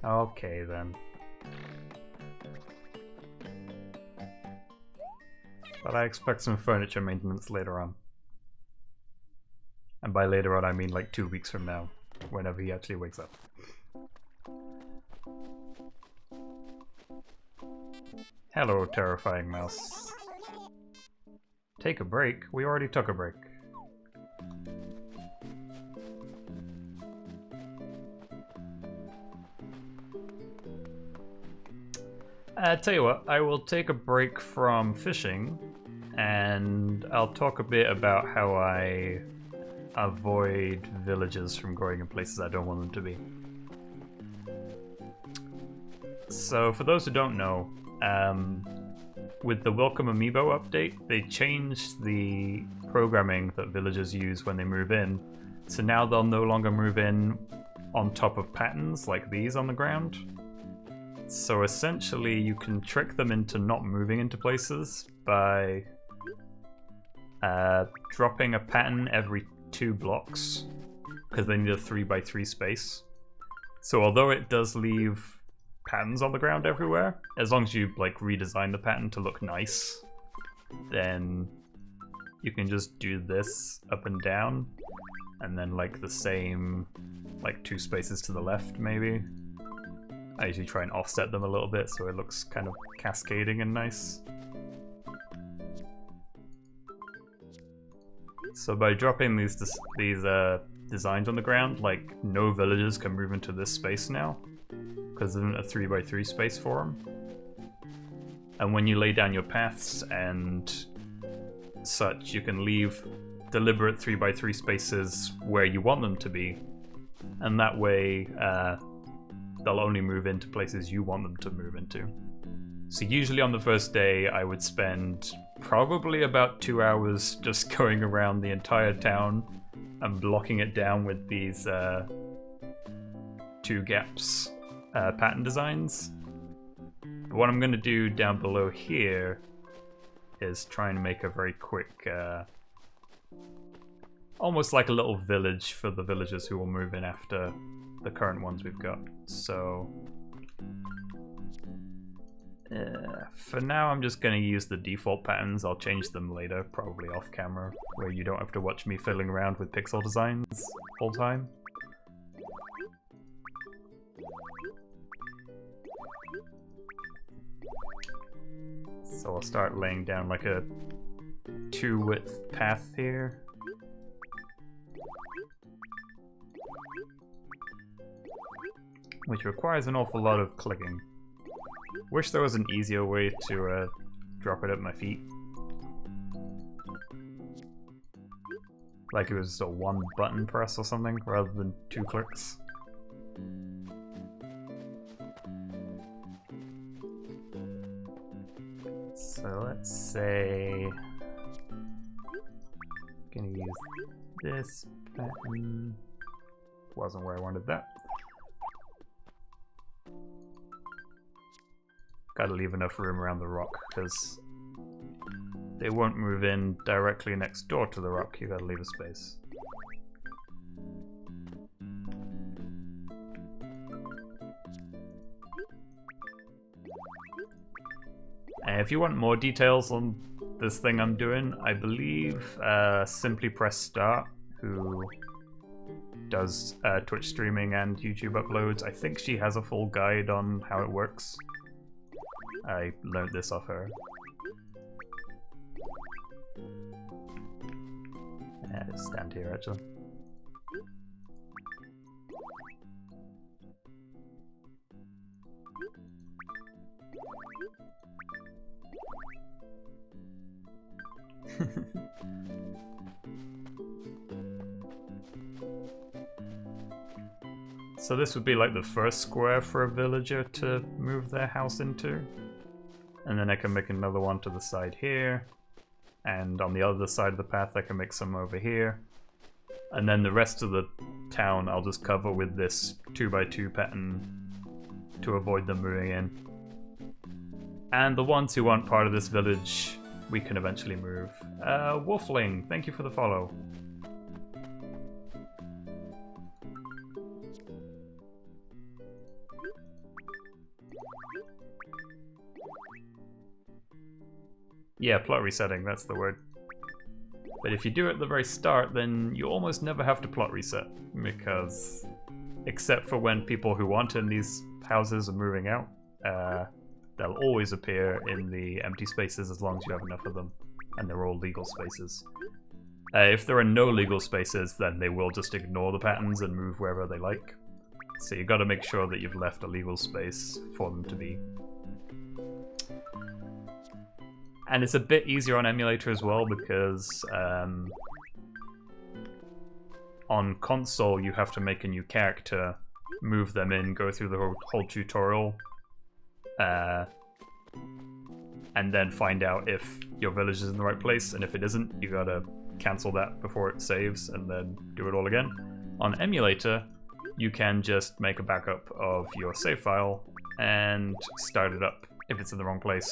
Okay then. But I expect some furniture maintenance later on. And by later on I mean like 2 weeks from now, whenever he actually wakes up. Hello, terrifying mouse. Take a break? We already took a break. Tell you what, I will take a break from fishing, and I'll talk a bit about how I avoid villages from growing in places I don't want them to be. So, for those who don't know, with the Welcome Amiibo update, they changed the programming that villagers use when they move in, so now they'll no longer move in on top of patterns like these on the ground. So essentially you can trick them into not moving into places by dropping a pattern every 2 blocks, because they need a 3x3 space. So although it does leave patterns on the ground everywhere, as long as you like redesign the pattern to look nice, then you can just do this up and down, and then like the same like 2 spaces to the left maybe. I usually try and offset them a little bit so it looks kind of cascading and nice. So by dropping these designs on the ground, like no villagers can move into this space now, because there isn't a 3x3 space for them. And when you lay down your paths and such, you can leave deliberate 3x3 spaces where you want them to be, and that way they'll only move into places you want them to move into. So usually on the first day I would spend probably about 2 hours just going around the entire town and blocking it down with these 2 gaps pattern designs. But what I'm going to do down below here is try and make a very quick almost like a little village for the villagers who will move in after the current ones we've got. So For now, I'm just going to use the default patterns. I'll change them later, probably off camera, where you don't have to watch me fiddling around with pixel designs all the time. So I'll start laying down like a 2-width path here. Which requires an awful lot of clicking. Wish there was an easier way to drop it at my feet. Like it was just a 1 button press or something, rather than 2 clicks. So let's say... gonna use this pattern. Wasn't where I wanted that. Gotta leave enough room around the rock, because they won't move in directly next door to the rock. You gotta leave a space. And if you want more details on this thing I'm doing, I believe Simply Press Start, who does Twitch streaming and YouTube uploads, I think she has a full guide on how it works. I learned this off her. Yeah, just stand here actually. So this would be like the first square for a villager to move their house into. And then I can make another one to the side here. And on the other side of the path I can make some over here. And then the rest of the town I'll just cover with this 2x2 pattern to avoid them moving in. And the ones who aren't part of this village, we can eventually move. Wolfling, thank you for the follow. Yeah, plot resetting, that's the word. But if you do it at the very start, then you almost never have to plot reset, because except for when people who want in these houses are moving out, they'll always appear in the empty spaces as long as you have enough of them, and they're all legal spaces. If there are no legal spaces, then they will just ignore the patterns and move wherever they like. So you gotta make sure that you've left a legal space for them to be. And it's a bit easier on emulator as well, because on console you have to make a new character, move them in, go through the whole tutorial, and then find out if your village is in the right place, and if it isn't, you gotta cancel that before it saves and then do it all again. On emulator, you can just make a backup of your save file and start it up. If it's in the wrong place,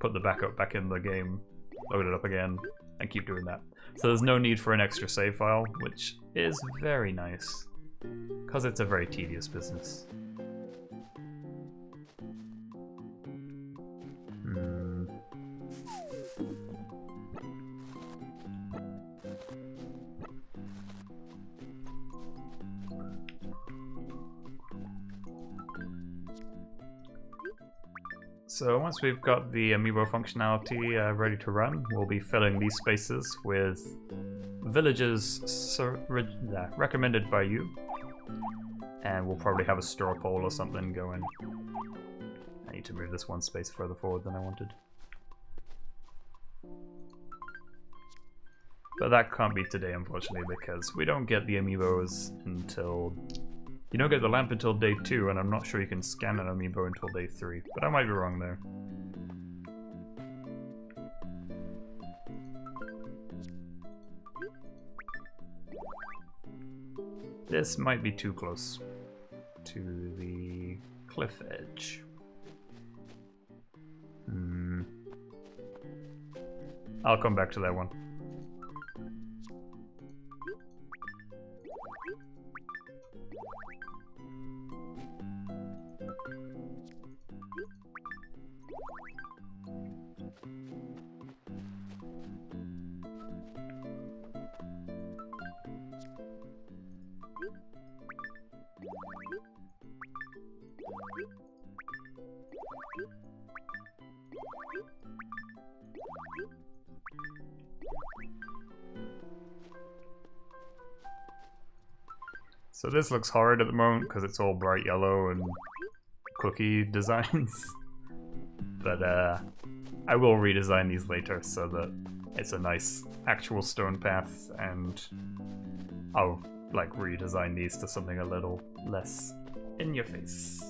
put the backup back in the game, load it up again, and keep doing that. So there's no need for an extra save file, which is very nice, because it's a very tedious business. So once we've got the amiibo functionality ready to run, we'll be filling these spaces with villages recommended by you. And we'll probably have a straw poll or something going. I need to move this one space further forward than I wanted. But that can't be today, unfortunately, because we don't get the amiibos until... You don't get the lamp until day 2, and I'm not sure you can scan an amiibo until day 3, but I might be wrong there. This might be too close to the cliff edge. I'll come back to that one. So this looks horrid at the moment because it's all bright yellow and cookie designs. But I will redesign these later so that it's a nice actual stone path, and I'll like redesign these to something a little less in your face.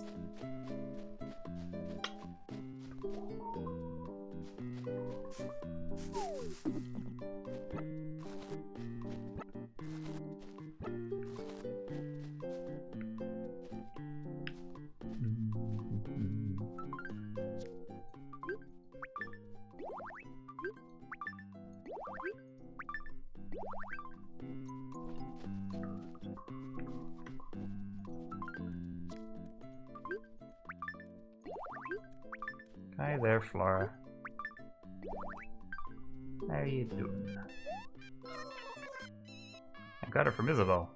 Hi there, Flora. How are you doing? I got it from Isabel.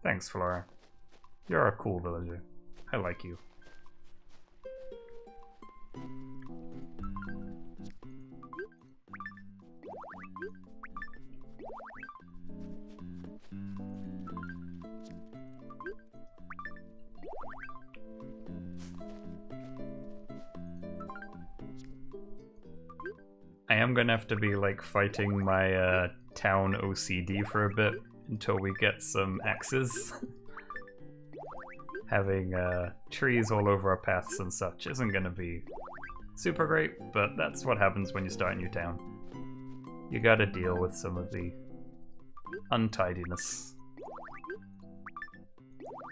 Thanks, Flora. You're a cool villager. I like you. I am gonna have to be like fighting my town OCD for a bit until we get some axes. Having trees all over our paths and such isn't gonna be super great, but that's what happens when you start a new town. You gotta deal with some of the untidiness.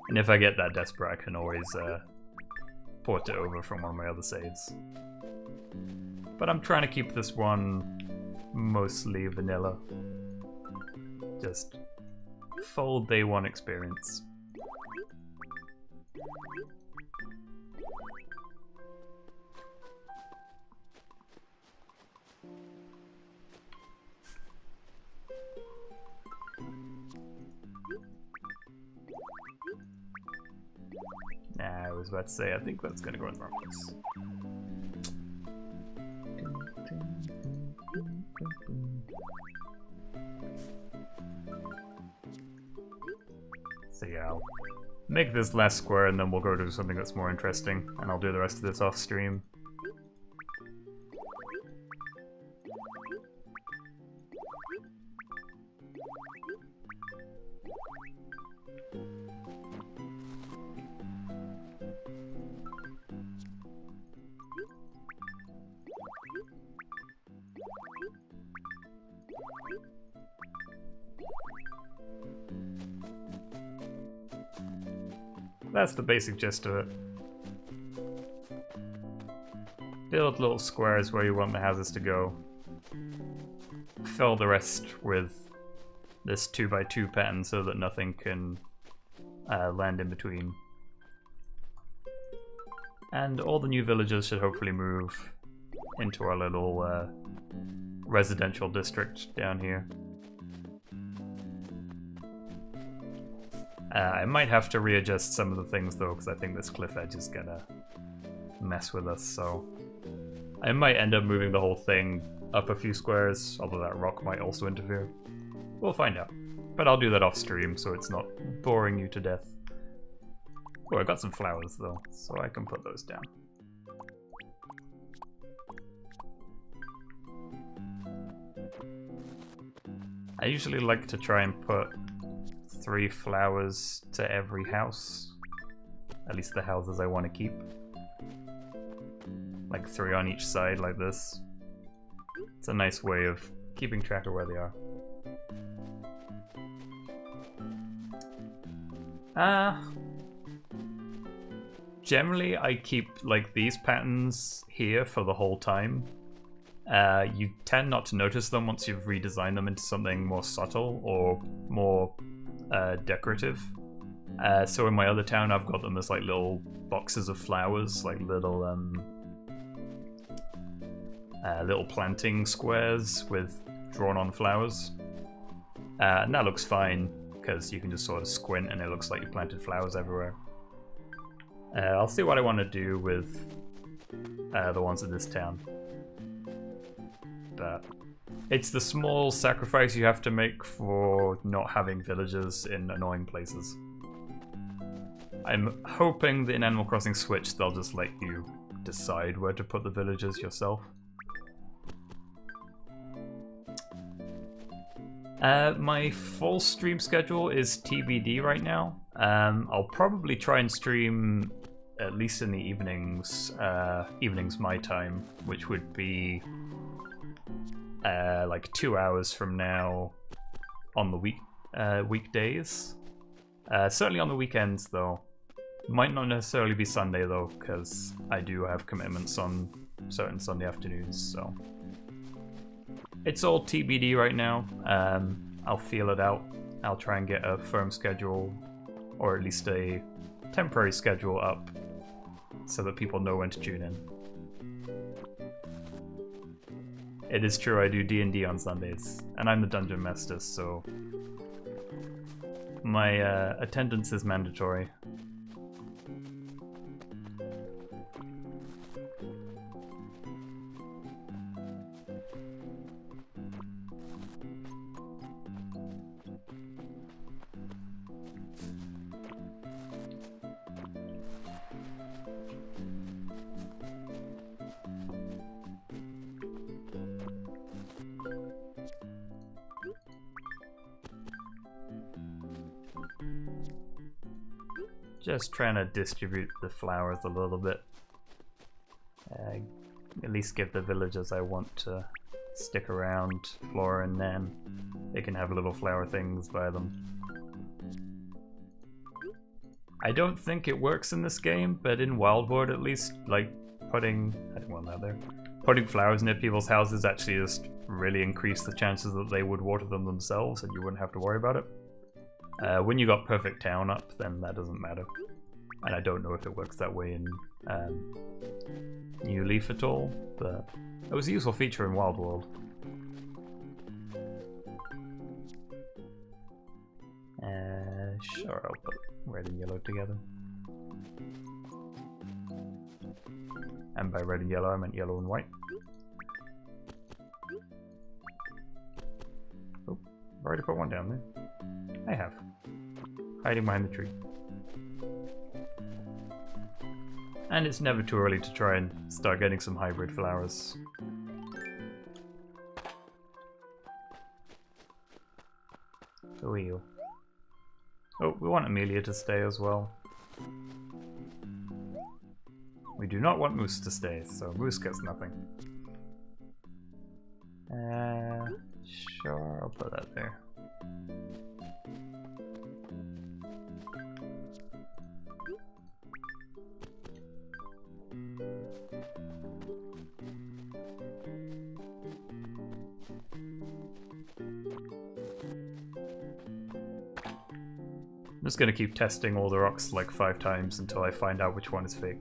And if I get that desperate, I can always port it over from one of my other saves. But I'm trying to keep this one mostly vanilla. Just full day one experience. Nah, I was about to say, I think that's gonna go in the wrong place. So yeah, I'll make this last square and then we'll go to something that's more interesting, and I'll do the rest of this off stream. That's the basic gist of it. Build little squares where you want the houses to go. Fill the rest with this 2x2 pattern so that nothing can land in between. And all the new villagers should hopefully move into our little residential district down here. I might have to readjust some of the things though, because I think this cliff edge is gonna mess with us, so I might end up moving the whole thing up a few squares, although that rock might also interfere. We'll find out. But I'll do that off stream so it's not boring you to death. Oh, I got some flowers though, so I can put those down. I usually like to try and put 3 flowers to every house. At least the houses I want to keep. Like 3 on each side like this. It's a nice way of keeping track of where they are. Generally I keep like these patterns here for the whole time. You tend not to notice them once you've redesigned them into something more subtle or more decorative. So in my other town I've got them as like little boxes of flowers, like little little planting squares with drawn on flowers. And that looks fine because you can just sort of squint and it looks like you planted flowers everywhere. I'll see what I want to do with the ones in this town. But It's the small sacrifice you have to make for not having villagers in annoying places. I'm hoping that in Animal Crossing Switch they'll just let you decide where to put the villagers yourself. My full stream schedule is TBD right now. I'll probably try and stream at least in the evenings, evenings my time, which would be like 2 hours from now on the weekdays. Certainly on the weekends though. Might not necessarily be Sunday though, because I do have commitments on certain Sunday afternoons, so. It's all TBD right now. I'll feel it out. I'll try and get a firm schedule, or at least a temporary schedule up, so that people know when to tune in. It is true, I do D&D on Sundays, and I'm the Dungeon Master, so my attendance is mandatory. Just trying to distribute the flowers a little bit. At least give the villagers I want to stick around Flora and Nan. They can have little flower things by them. I don't think it works in this game, but in Wildwood at least, like putting putting flowers near people's houses actually just really increased the chances that they would water them themselves and you wouldn't have to worry about it. When you got Perfect Town up, then that doesn't matter. And I don't know if it works that way in New Leaf at all, but it was a useful feature in Wild World. Sure, I'll put red and yellow together. And by red and yellow, I meant yellow and white. Oh, I've already put one down there. I have. Hiding behind the tree. And it's never too early to try and start getting some hybrid flowers. Who are you? Oh, we want Amelia to stay as well. We do not want Moose to stay, so Moose gets nothing. Sure, I'll put that there. I'm just gonna keep testing all the rocks like 5 times until I find out which one is fake.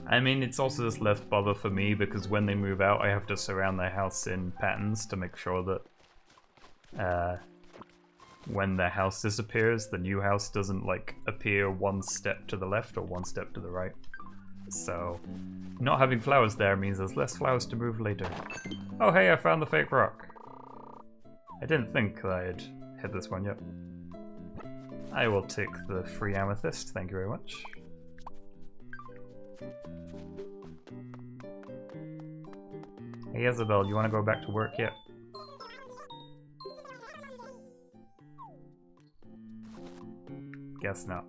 I mean, it's also just less bother for me because when they move out, I have to surround their house in patterns to make sure that when their house disappears, the new house doesn't like appear one step to the left or one step to the right. So, not having flowers there means there's less flowers to move later. Oh hey, I found the fake rock. I didn't think that I had hit this one yet. I will take the free amethyst, thank you very much. Hey Isabel, you want to go back to work yet? Guess not.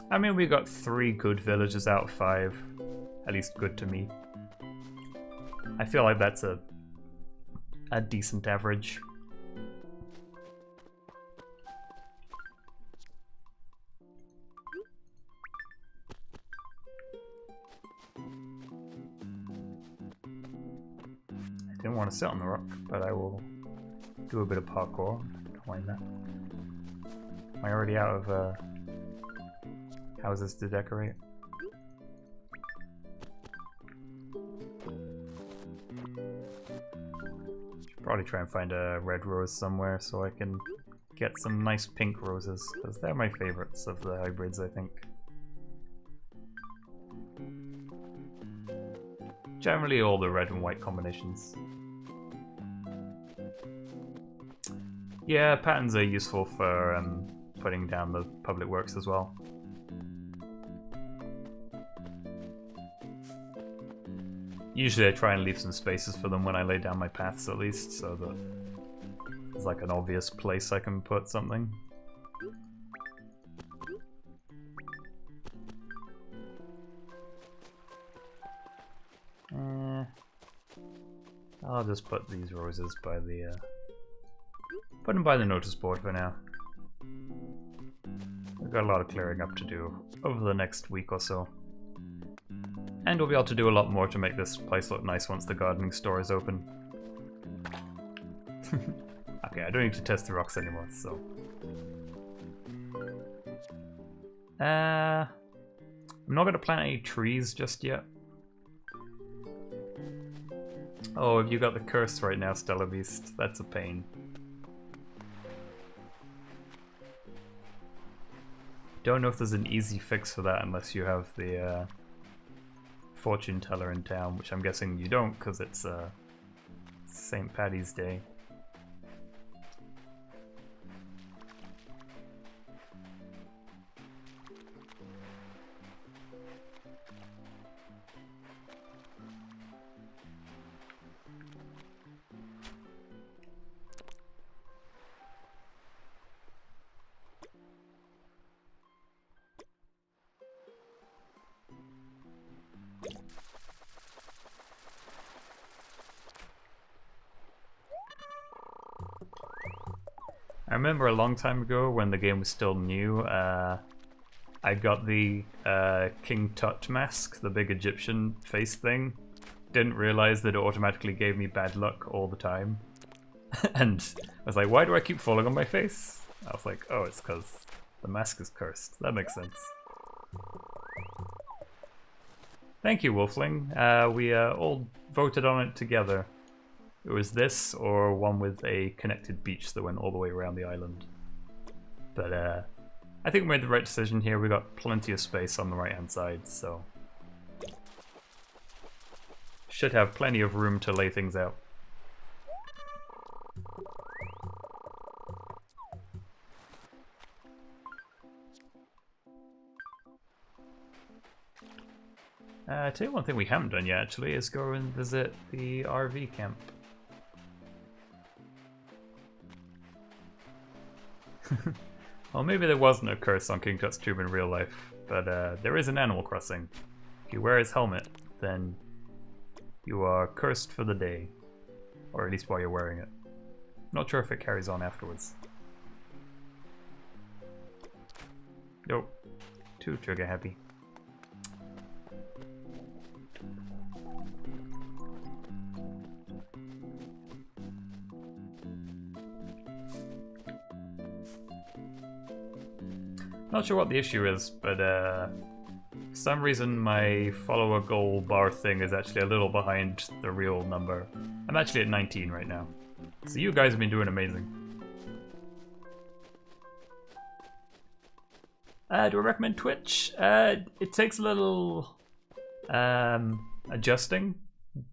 I mean, we got 3 good villages out of 5. At least good to me. I feel like that's a decent average. want to sit on the rock, but I will do a bit of parkour. Don't mind that. Am I already out of houses to decorate? Should probably try and find a red rose somewhere so I can get some nice pink roses, because they're my favorites of the hybrids, I think. Generally all the red and white combinations. Yeah, patterns are useful for putting down the public works as well. Usually I try and leave some spaces for them when I lay down my paths at least, so that there's like an obvious place I can put something. I'll just put these roses by the put them by the notice board for now. We've got a lot of clearing up to do over the next week or so. And we'll be able to do a lot more to make this place look nice once the gardening store is open. Okay, I don't need to test the rocks anymore, so... I'm not going to plant any trees just yet. Oh, have you got the curse right now, Stellar Beast? That's a pain. Don't know if there's an easy fix for that unless you have the fortune teller in town, which I'm guessing you don't because it's St. Paddy's Day. I remember a long time ago when the game was still new, I got the King Tut mask, the big Egyptian face thing. Didn't realize that it automatically gave me bad luck all the time. And I was like, why do I keep falling on my face? I was like, oh, it's because the mask is cursed. That makes sense. Thank you, Wolfling. We all voted on it together. It was this or one with a connected beach that went all the way around the island. But I think we made the right decision here. We got plenty of space on the right hand side, so should have plenty of room to lay things out. I'll tell you one thing we haven't done yet actually is go and visit the RV camp. Well, maybe there wasn't a curse on King Tut's tomb in real life, but there is an Animal Crossing. If you wear his helmet, then you are cursed for the day. Or at least while you're wearing it. Not sure if it carries on afterwards. Nope. Too trigger happy. Not sure what the issue is, but for some reason my follower goal bar thing is actually a little behind the real number. I'm actually at 19 right now. So you guys have been doing amazing. Do I recommend Twitch? It takes a little adjusting,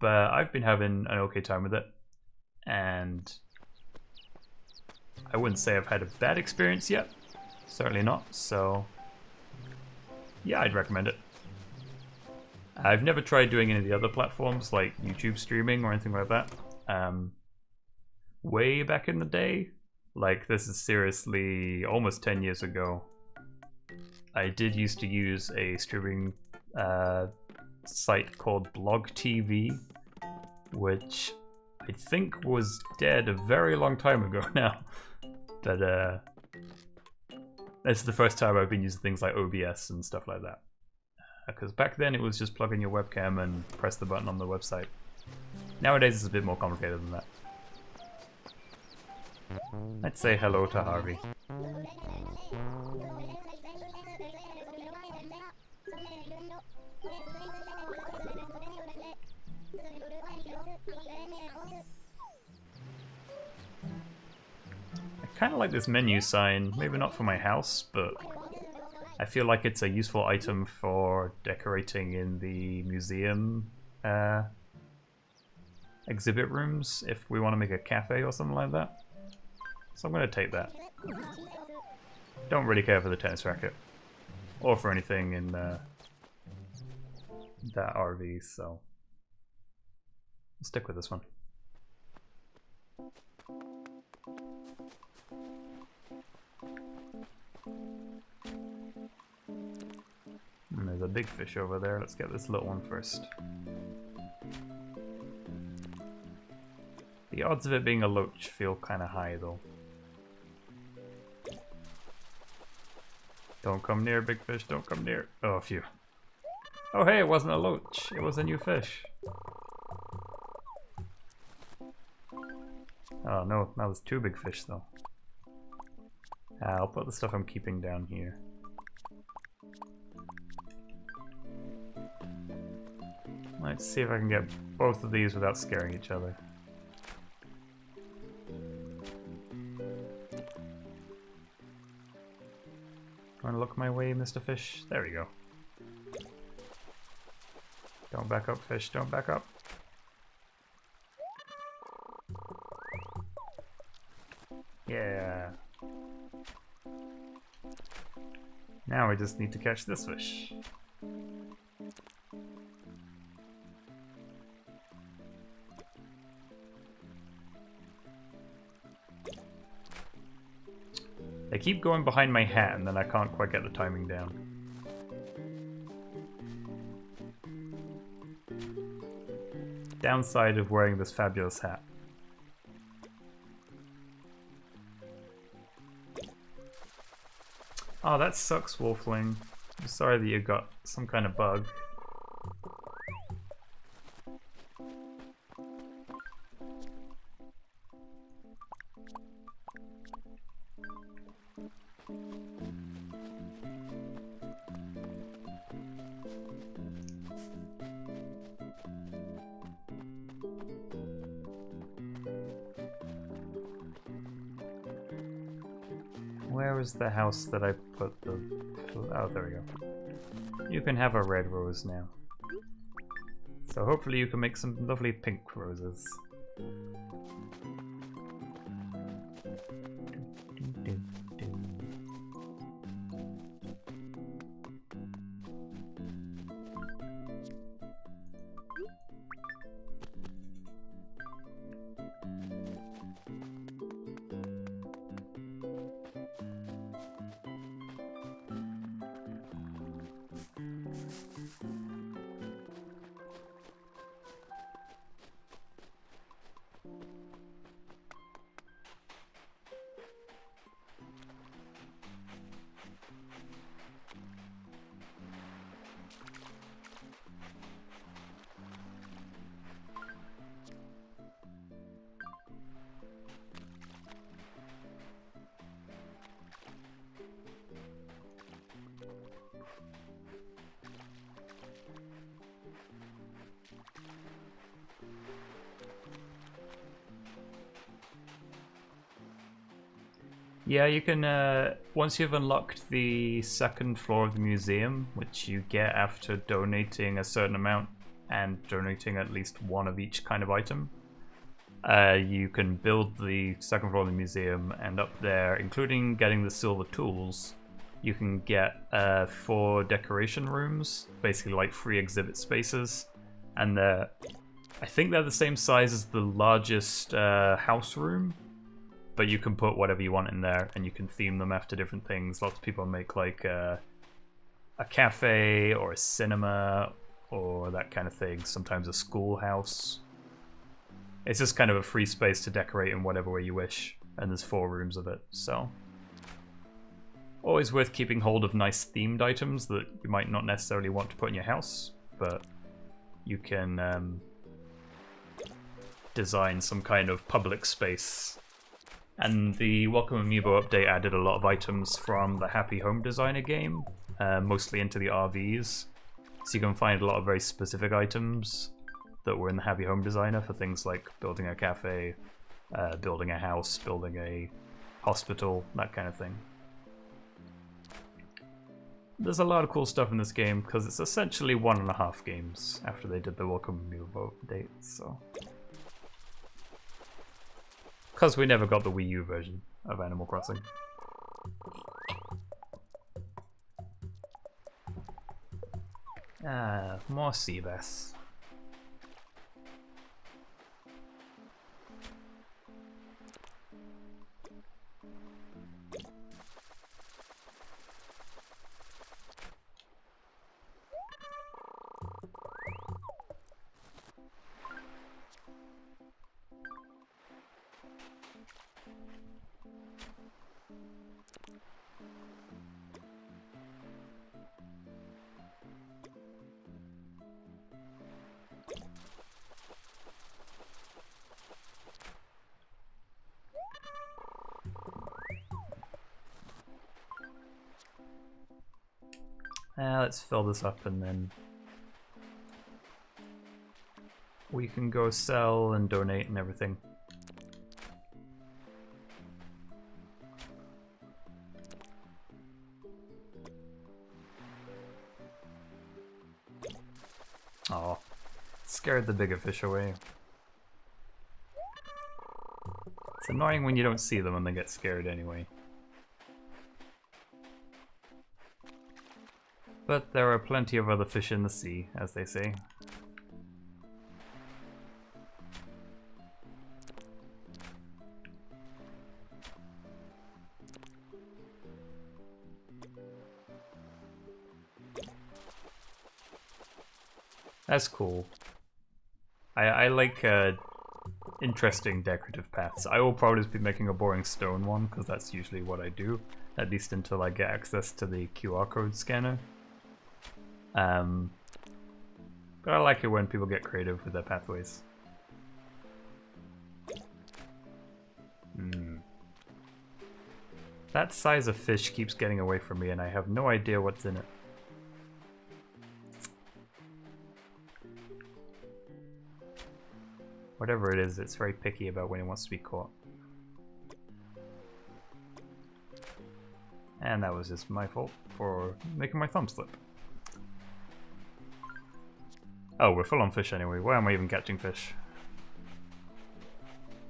but I've been having an okay time with it. And I wouldn't say I've had a bad experience yet. Certainly not, so yeah, I'd recommend it. I've never tried doing any of the other platforms like YouTube streaming or anything like that. Way back in the day, like this is seriously almost 10 years ago, I did used to use a streaming site called Blog TV, which I think was dead a very long time ago now. But this is the first time I've been using things like OBS and stuff like that. Because back then it was just plug in your webcam and press the button on the website. Nowadays it's a bit more complicated than that. Let's say hello to Harvey. I kind of like this menu sign, maybe not for my house, but I feel like it's a useful item for decorating in the museum exhibit rooms if we want to make a cafe or something like that. So I'm going to take that. Don't really care for the tennis racket or for anything in that RV, so I'll stick with this one. And there's a big fish over there. Let's get this little one first. The odds of it being a loach feel kind of high though. Don't come near, big fish, don't come near. Oh, phew. Oh hey, it wasn't a loach, it was a new fish. Oh no, that was two big fish though. I'll put the stuff I'm keeping down here. Let's see if I can get both of these without scaring each other. Wanna look my way, Mr. Fish? There we go. Don't back up, fish, don't back up. Yeah. Now we just need to catch this fish. They keep going behind my hat and then I can't quite get the timing down. Downside of wearing this fabulous hat. Oh, that sucks, Wolfling. I'm sorry that you got some kind of bug. Where is the house that I put the... Oh, there we go. You can have a red rose now. So hopefully you can make some lovely pink roses. Yeah, you can, once you've unlocked the second floor of the museum, which you get after donating a certain amount and donating at least one of each kind of item, you can build the second floor of the museum, and up there, including getting the silver tools, you can get 4 decoration rooms, basically like free exhibit spaces, and I think they're the same size as the largest house room. But you can put whatever you want in there, and you can theme them after different things. Lots of people make like a cafe or a cinema or that kind of thing. Sometimes a schoolhouse. It's just kind of a free space to decorate in whatever way you wish, and there's 4 rooms of it. So always worth keeping hold of nice themed items that you might not necessarily want to put in your house, but you can design some kind of public space. And the Welcome Amiibo update added a lot of items from the Happy Home Designer game, mostly into the RVs. So you can find a lot of very specific items that were in the Happy Home Designer for things like building a cafe, building a house, building a hospital, that kind of thing. There's a lot of cool stuff in this game because it's essentially 1.5 games after they did the Welcome Amiibo update, so... Because we never got the Wii U version of Animal Crossing. More sea bass. Let's fill this up and then we can go sell and donate and everything. Oh, scared the bigger fish away. It's annoying when you don't see them and they get scared anyway. But there are plenty of other fish in the sea, as they say. That's cool. I like interesting decorative paths. I will probably just be making a boring stone one, because that's usually what I do, at least until I get access to the QR code scanner. But I like it when people get creative with their pathways. That size of fish keeps getting away from me and I have no idea what's in it. Whatever it is, it's very picky about when it wants to be caught. And that was just my fault for making my thumb slip. Oh, we're full on fish anyway. Why am I even catching fish?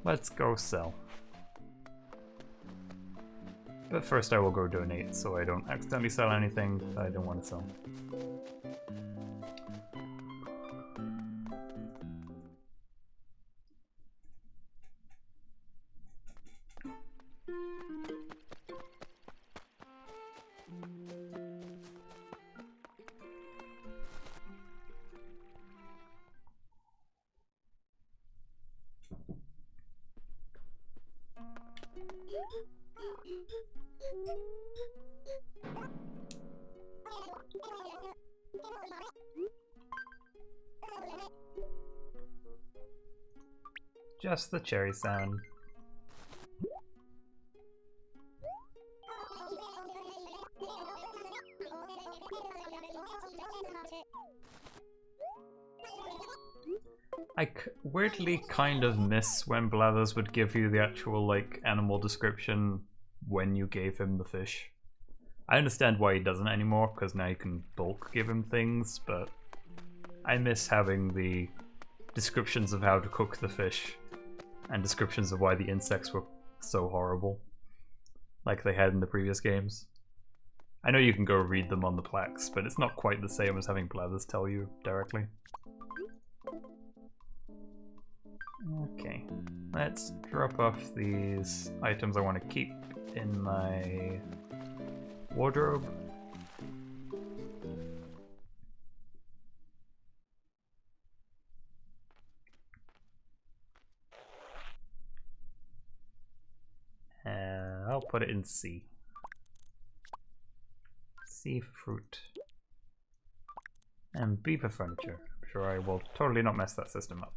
Let's go sell. But first I will go donate so I don't accidentally sell anything that I don't want to sell. Just the cherry sound. I weirdly kind of miss when Blathers would give you the actual like animal description when you gave him the fish. I understand why he doesn't anymore, because now you can bulk give him things, but I miss having the descriptions of how to cook the fish and descriptions of why the insects were so horrible, like they had in the previous games. I know you can go read them on the plaques, but it's not quite the same as having Blathers tell you directly. Okay, let's drop off these items I want to keep in my wardrobe. I'll put it in C. C for fruit. And B for furniture. I'm sure I will totally not mess that system up.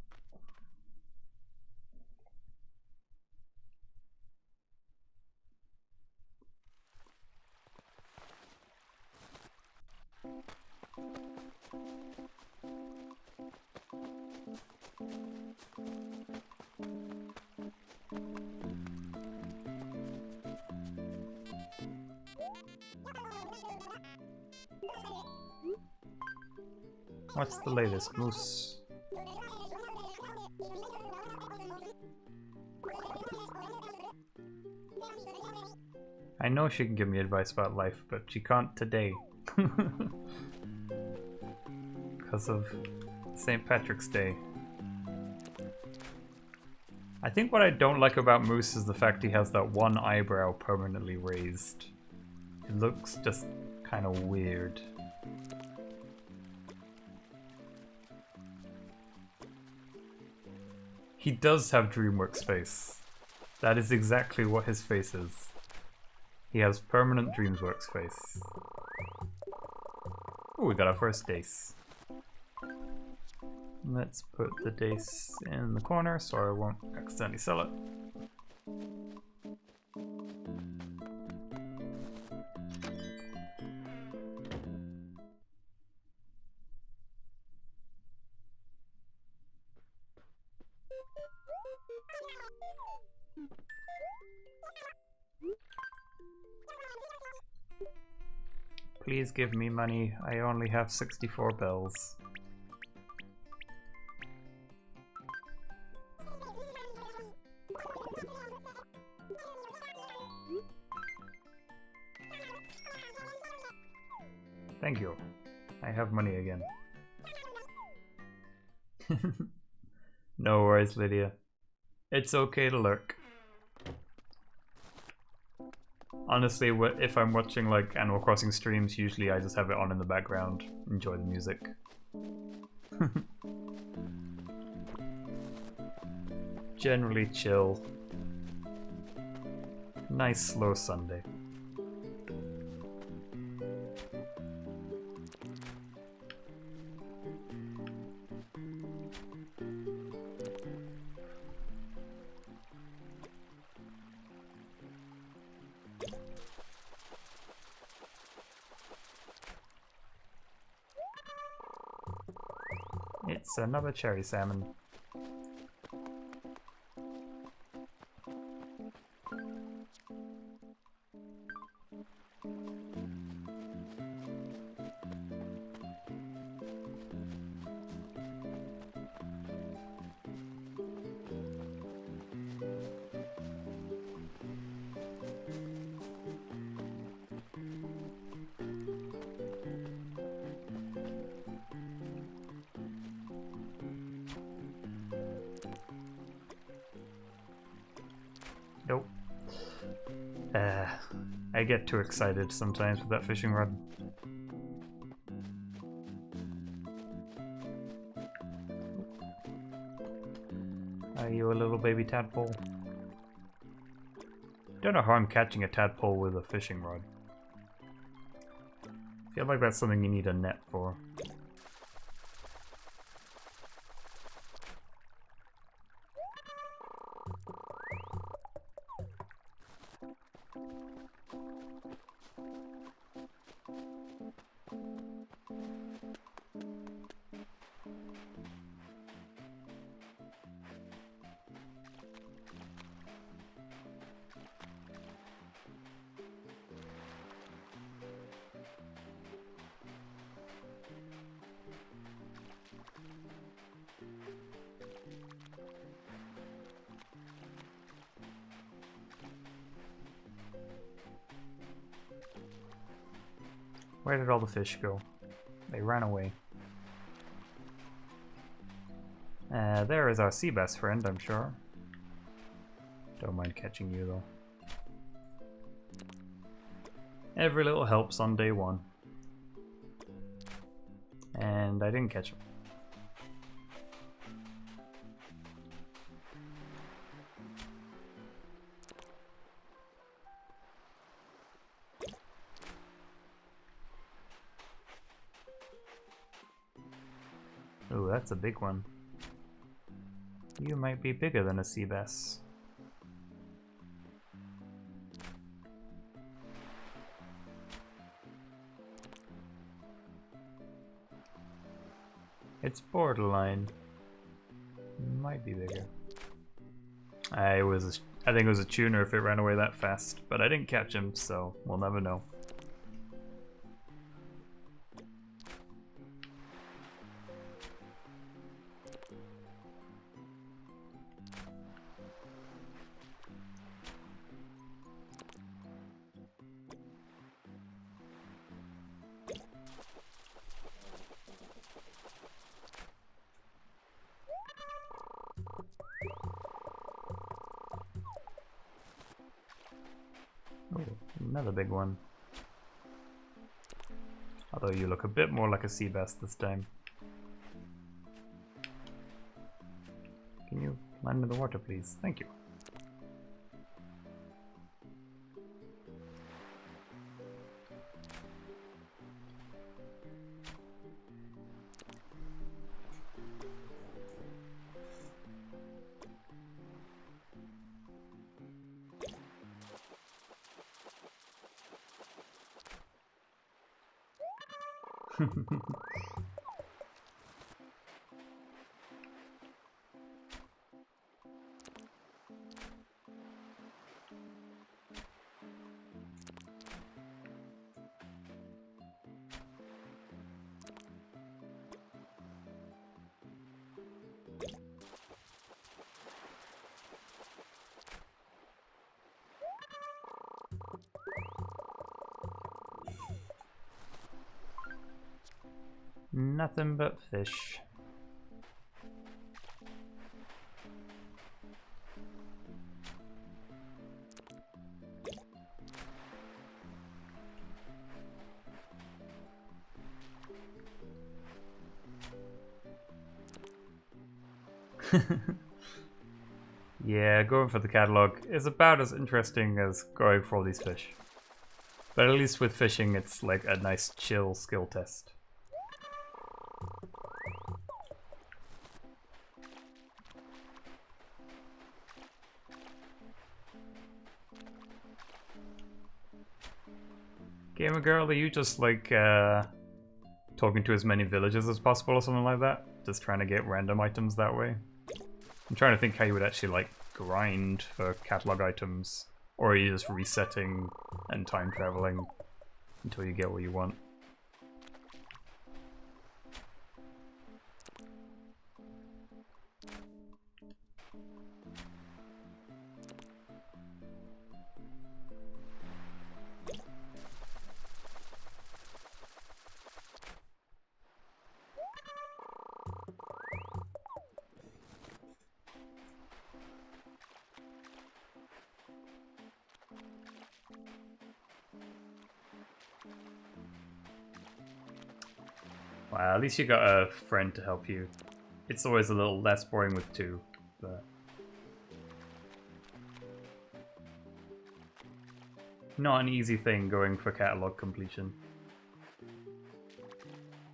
What's the latest, Moose? I know she can give me advice about life, but she can't today. Because of St. Patrick's Day. I think what I don't like about Moose is the fact he has that one eyebrow permanently raised. It looks just kind of weird. He does have DreamWorks face. That is exactly what his face is. He has permanent DreamWorks face. Oh, we got our first dace. Let's put the dace in the corner so I won't accidentally sell it. Please give me money. I only have 64 bells. Thank you. I have money again. No worries, Lydia. It's okay to lurk. Honestly, if I'm watching like Animal Crossing streams, usually I just have it on in the background, enjoy the music. Generally chill. Nice slow Sunday. It's another cherry salmon. Nope. I get too excited sometimes with that fishing rod. Are you a little baby tadpole? Don't know how I'm catching a tadpole with a fishing rod. I feel like that's something you need a net for. Where did all the fish go? They ran away. There is our sea bass friend, I'm sure. Don't mind catching you though. Every little helps on day one. And I didn't catch him. Ooh, that's a big one. You might be bigger than a sea bass. It's borderline. Might be bigger. I think it was a tuner if it ran away that fast, but I didn't catch him, so we'll never know. Oh, another big one. Although you look a bit more like a sea bass this time. Can you land in the water, please? Thank you. Nothing but fish. Yeah, going for the catalog is about as interesting as going for all these fish. But at least with fishing, it's like a nice chill skill test. Gamer girl, are you just like talking to as many villagers as possible or something like that? Just trying to get random items that way? I'm trying to think how you would actually like grind for catalog items. Or are you just resetting and time traveling until you get what you want? Wow, at least you got a friend to help you. It's always a little less boring with two, but... not an easy thing going for catalog completion.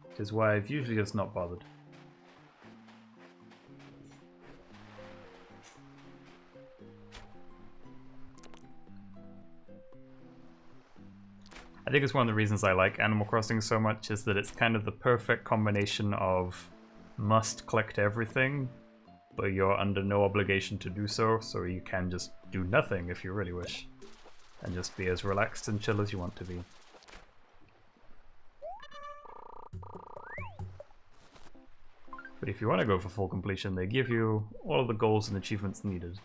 Which is why I've usually just not bothered. I think it's one of the reasons I like Animal Crossing so much, is that it's kind of the perfect combination of must collect everything, but you're under no obligation to do so, so you can just do nothing if you really wish, and just be as relaxed and chill as you want to be. But if you want to go for full completion, they give you all of the goals and achievements needed.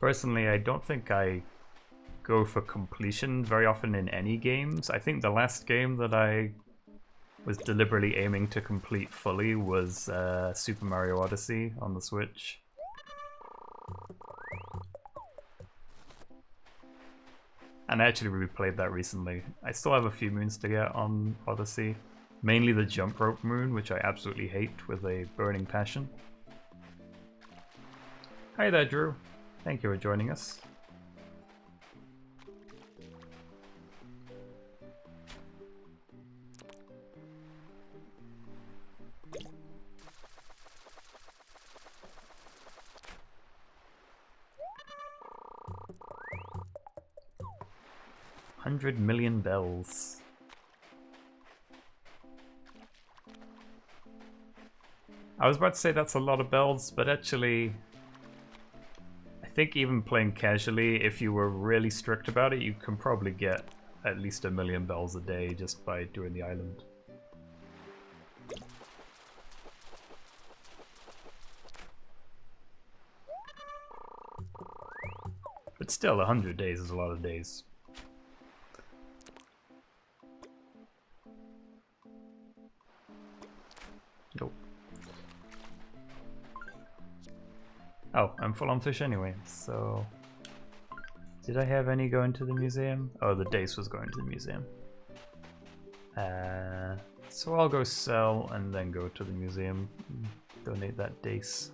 Personally, I don't think I go for completion very often in any games. I think the last game that I was deliberately aiming to complete fully was Super Mario Odyssey on the Switch. And I actually replayed that recently. I still have a few moons to get on Odyssey. Mainly the jump rope moon, which I absolutely hate with a burning passion. Hi there, Drew. Thank you for joining us. $100 million bells. I was about to say that's a lot of bells, but actually I think even playing casually, if you were really strict about it, you can probably get at least 1 million bells a day just by doing the island. But still, 100 days is a lot of days. Nope. Oh, I'm full on fish anyway, so... Did I have any going to the museum? Oh, the dace was going to the museum. So I'll go sell and then go to the museum. Donate that dace.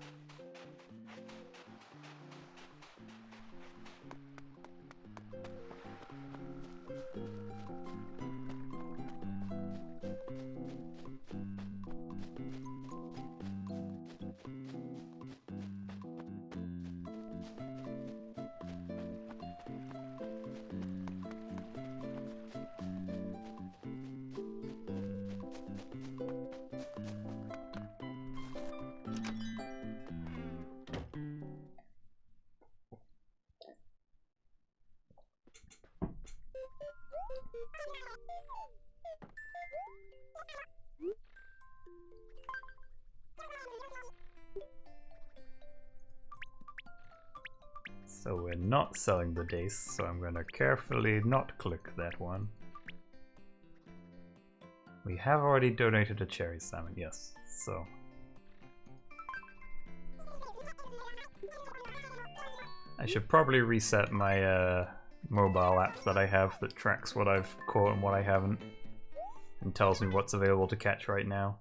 So we're not selling the dace, so I'm going to carefully not click that one. We have already donated a cherry salmon, yes, so... I should probably reset my mobile app that I have that tracks what I've caught and what I haven't, and tells me what's available to catch right now.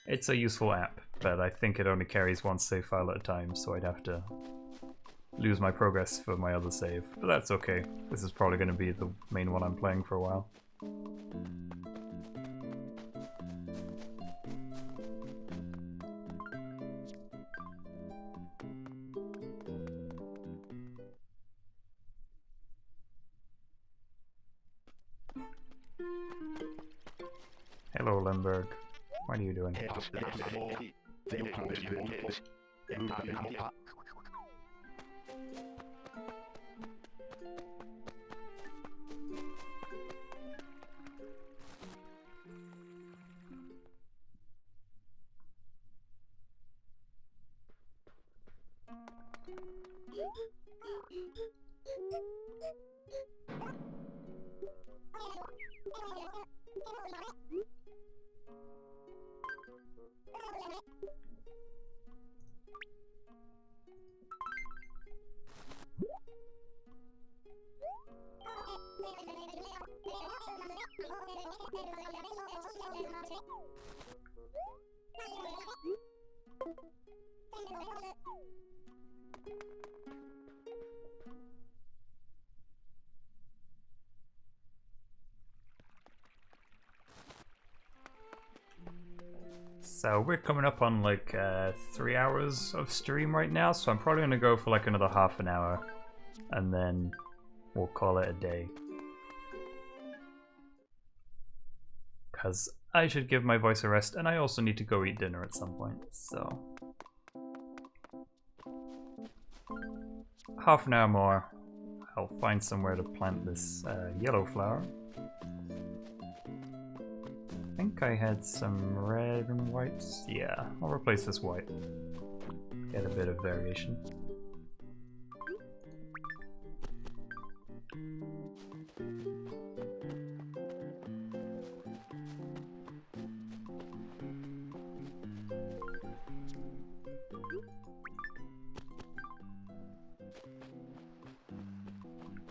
It's a useful app, but I think it only carries one save file at a time, so I'd have to lose my progress for my other save. But that's okay. This is probably going to be the main one I'm playing for a while. Hello, Lemberg. What are you doing? So we're coming up on like 3 hours of stream right now, so I'm probably going to go for like another half an hour and then we'll call it a day. Because I should give my voice a rest and I also need to go eat dinner at some point, so... Half an hour more, I'll find somewhere to plant this yellow flower. I think I had some red and whites. Yeah, I'll replace this white. Get a bit of variation.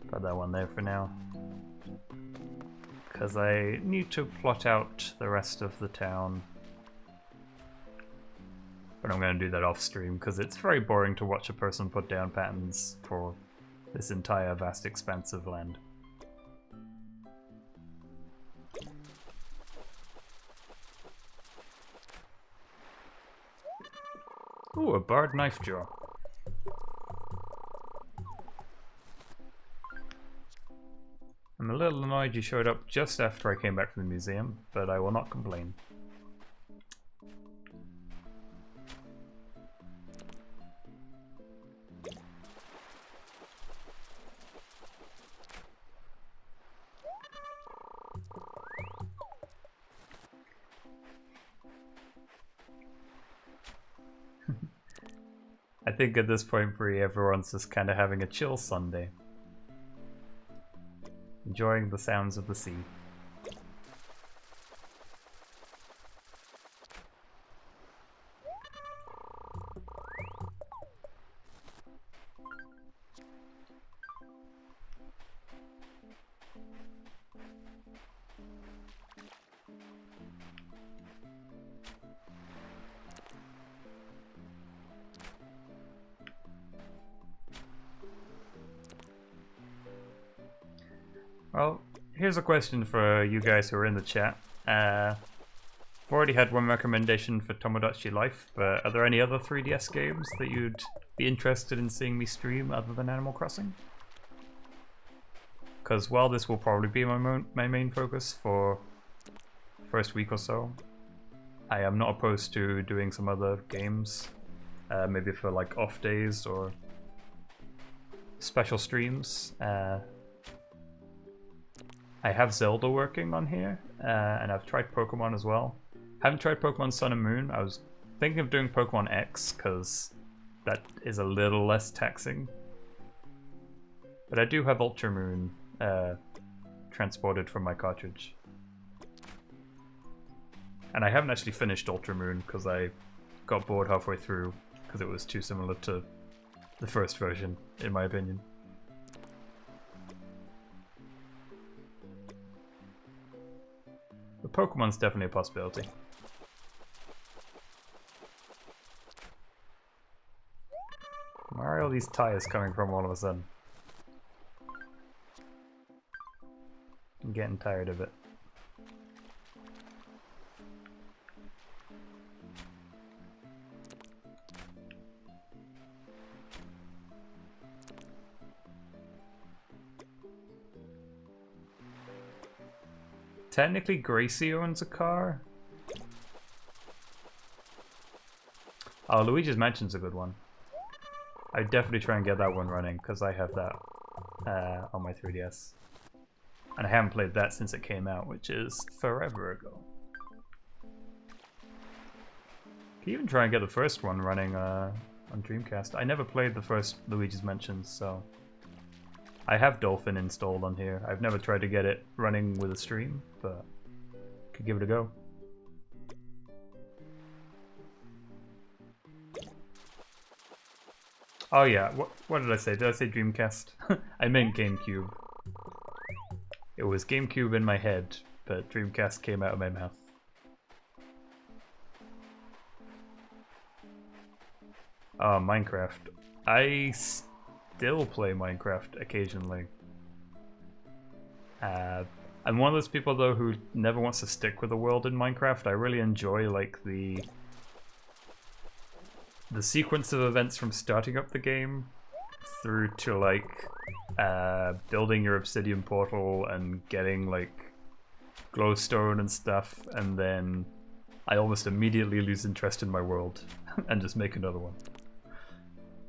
Put that one there for now. Because I need to plot out the rest of the town. But I'm going to do that off stream because it's very boring to watch a person put down patterns for this entire vast expanse of land. Ooh, a barred knife jaw. I'm a little annoyed you showed up just after I came back from the museum, but I will not complain. I think at this point, Bree, everyone's just kind of having a chill Sunday. Enjoying the sounds of the sea. Well, here's a question for you guys who are in the chat. I've already had one recommendation for Tomodachi Life, but are there any other 3DS games that you'd be interested in seeing me stream other than Animal Crossing? Because while this will probably be my main focus for the first week or so, I am not opposed to doing some other games, maybe for like off days or special streams. I have Zelda working on here, and I've tried Pokemon as well. Haven't tried Pokemon Sun and Moon. I was thinking of doing Pokemon X, because that is a little less taxing. But I do have Ultra Moon transported from my cartridge. And I haven't actually finished Ultra Moon, because I got bored halfway through, because it was too similar to the first version, in my opinion. The Pokemon's definitely a possibility. Where are all these tires coming from all of a sudden? I'm getting tired of it. Technically, Gracie owns a car. Oh, Luigi's Mansion's a good one. I'd definitely try and get that one running, because I have that on my 3DS. And I haven't played that since it came out, which is forever ago. Can you even try and get the first one running on Dreamcast? I never played the first Luigi's Mansion, so... I have Dolphin installed on here. I've never tried to get it running with a stream, but could give it a go. Oh yeah, what did I say? Did I say Dreamcast? I meant GameCube. It was GameCube in my head, but Dreamcast came out of my mouth. Minecraft. I still play Minecraft occasionally. I'm one of those people though who never wants to stick with the world in Minecraft. I really enjoy like the sequence of events from starting up the game through to like building your obsidian portal and getting like glowstone and stuff, and then I almost immediately lose interest in my world and just make another one.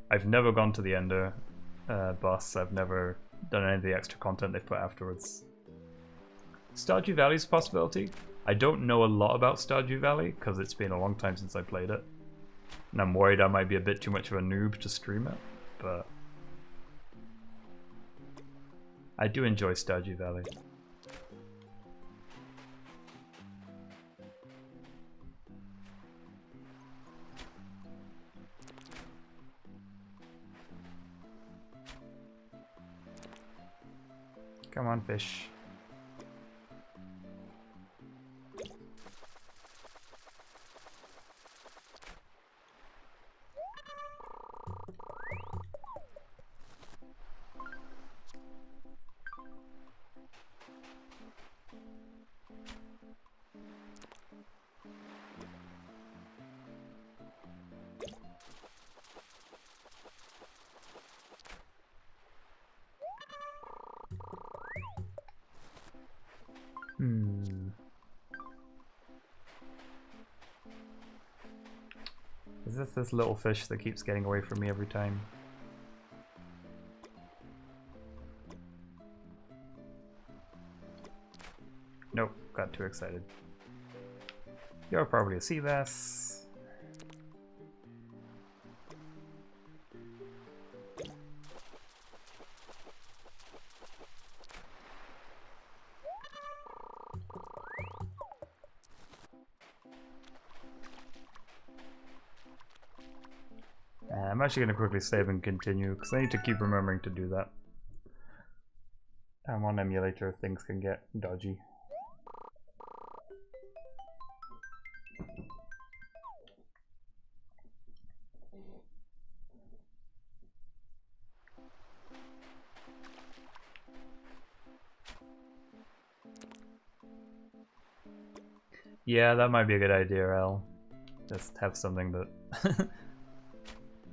I've never gone to the Ender boss. I've never done any of the extra content they've put afterwards. Stardew Valley's a possibility. I don't know a lot about Stardew Valley because it's been a long time since I played it. And I'm worried I might be a bit too much of a noob to stream it, but I do enjoy Stardew Valley. Come on, fish. Is this little fish that keeps getting away from me every time? Nope, got too excited. You're probably a sea bass. I'm actually going to quickly save and continue because I need to keep remembering to do that. I'm on emulator, things can get dodgy. Yeah, that might be a good idea, Al. Just have something that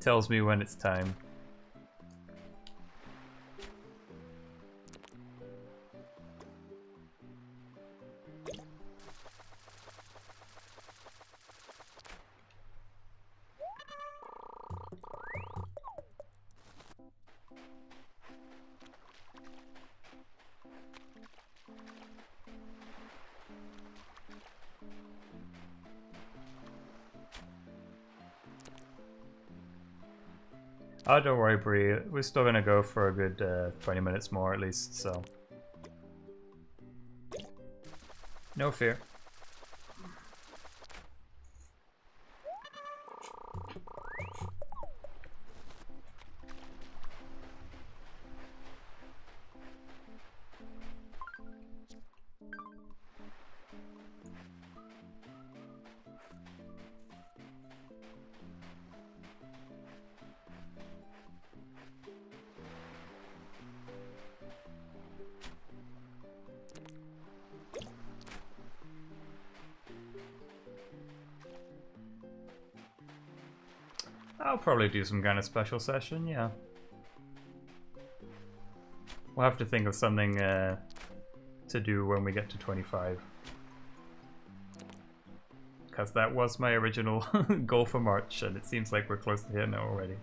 tells me when it's time. Oh, don't worry, Bree. We're still gonna go for a good 20 minutes more at least, so. No fear. I'll probably do some kind of special session, yeah. We'll have to think of something to do when we get to 25. Because that was my original goal for March, and it seems like we're close to hitting it already.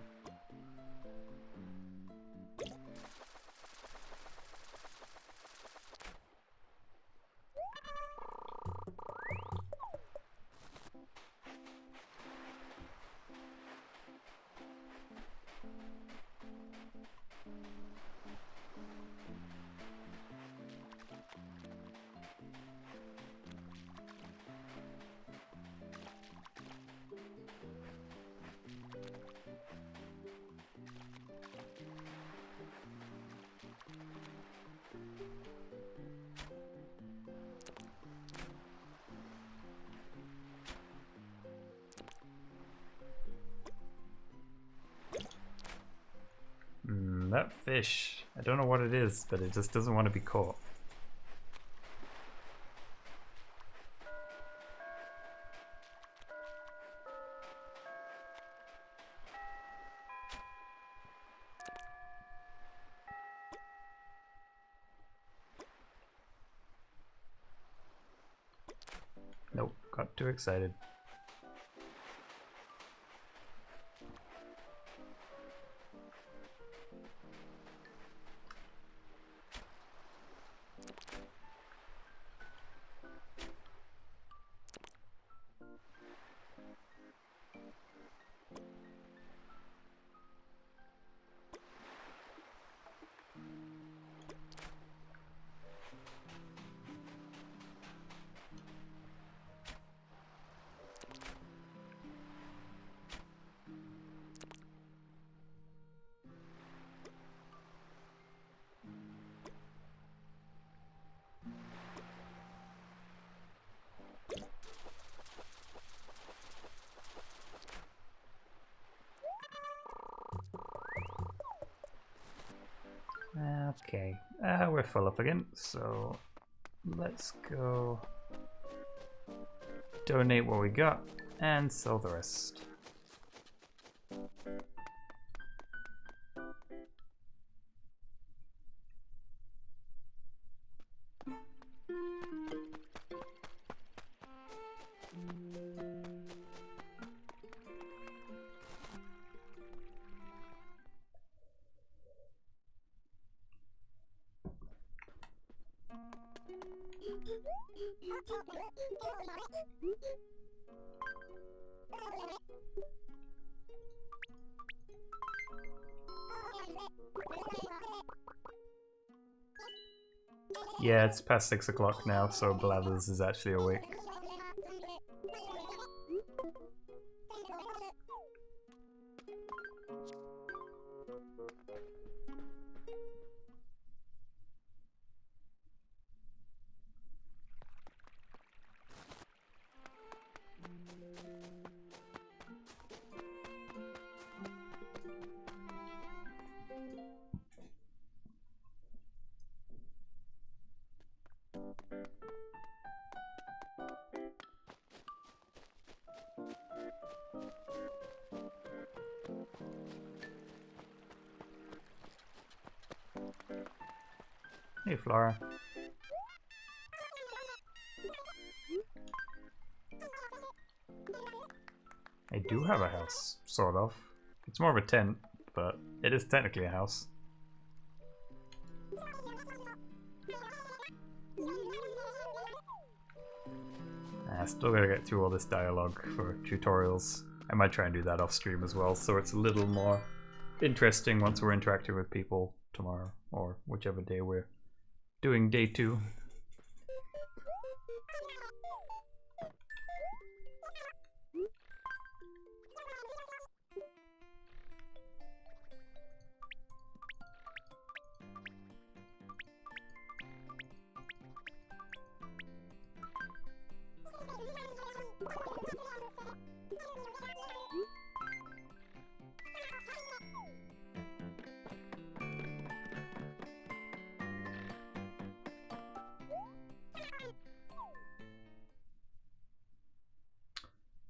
That fish, I don't know what it is, but it just doesn't want to be caught. Nope, got too excited. Okay, we're full up again, so let's go donate what we got and sell the rest. Yeah, it's past 6 o'clock now, so Blathers is actually awake. Hey, Flora. I do have a house, sort of. It's more of a tent, but it is technically a house. Still gotta get through all this dialogue for tutorials. I might try and do that off stream as well, so it's a little more interesting once we're interacting with people tomorrow, or whichever day we're doing day 2.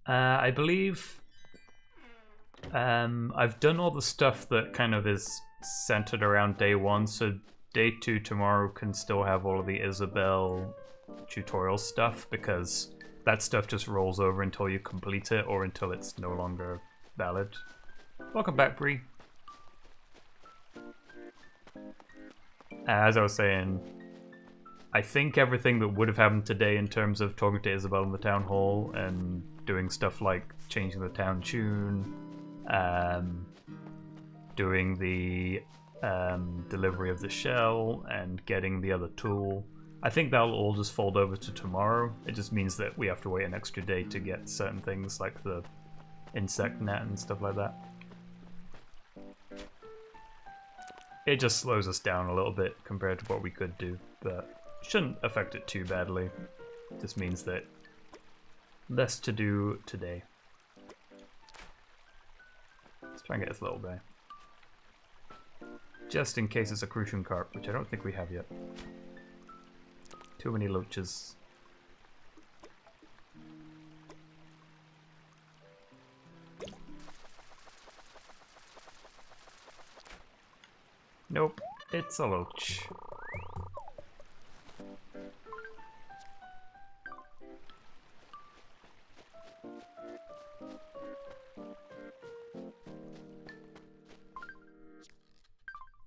I believe I've done all the stuff that kind of is centered around day 1, so day 2 tomorrow can still have all of the Isabelle tutorial stuff, because that stuff just rolls over until you complete it or until it's no longer valid. Welcome back, Bree. As I was saying, I think everything that would have happened today in terms of talking to Isabelle in the town hall and doing stuff like changing the town tune, doing the delivery of the shell, and getting the other tool, I think that'll all just fold over to tomorrow. It just means that we have to wait an extra day to get certain things like the insect net and stuff like that. It just slows us down a little bit compared to what we could do, but shouldn't affect it too badly. It just means that less to do today. Let's try and get this little guy. Just in case it's a crucian carp, which I don't think we have yet. Too many loaches. Nope, it's a loach.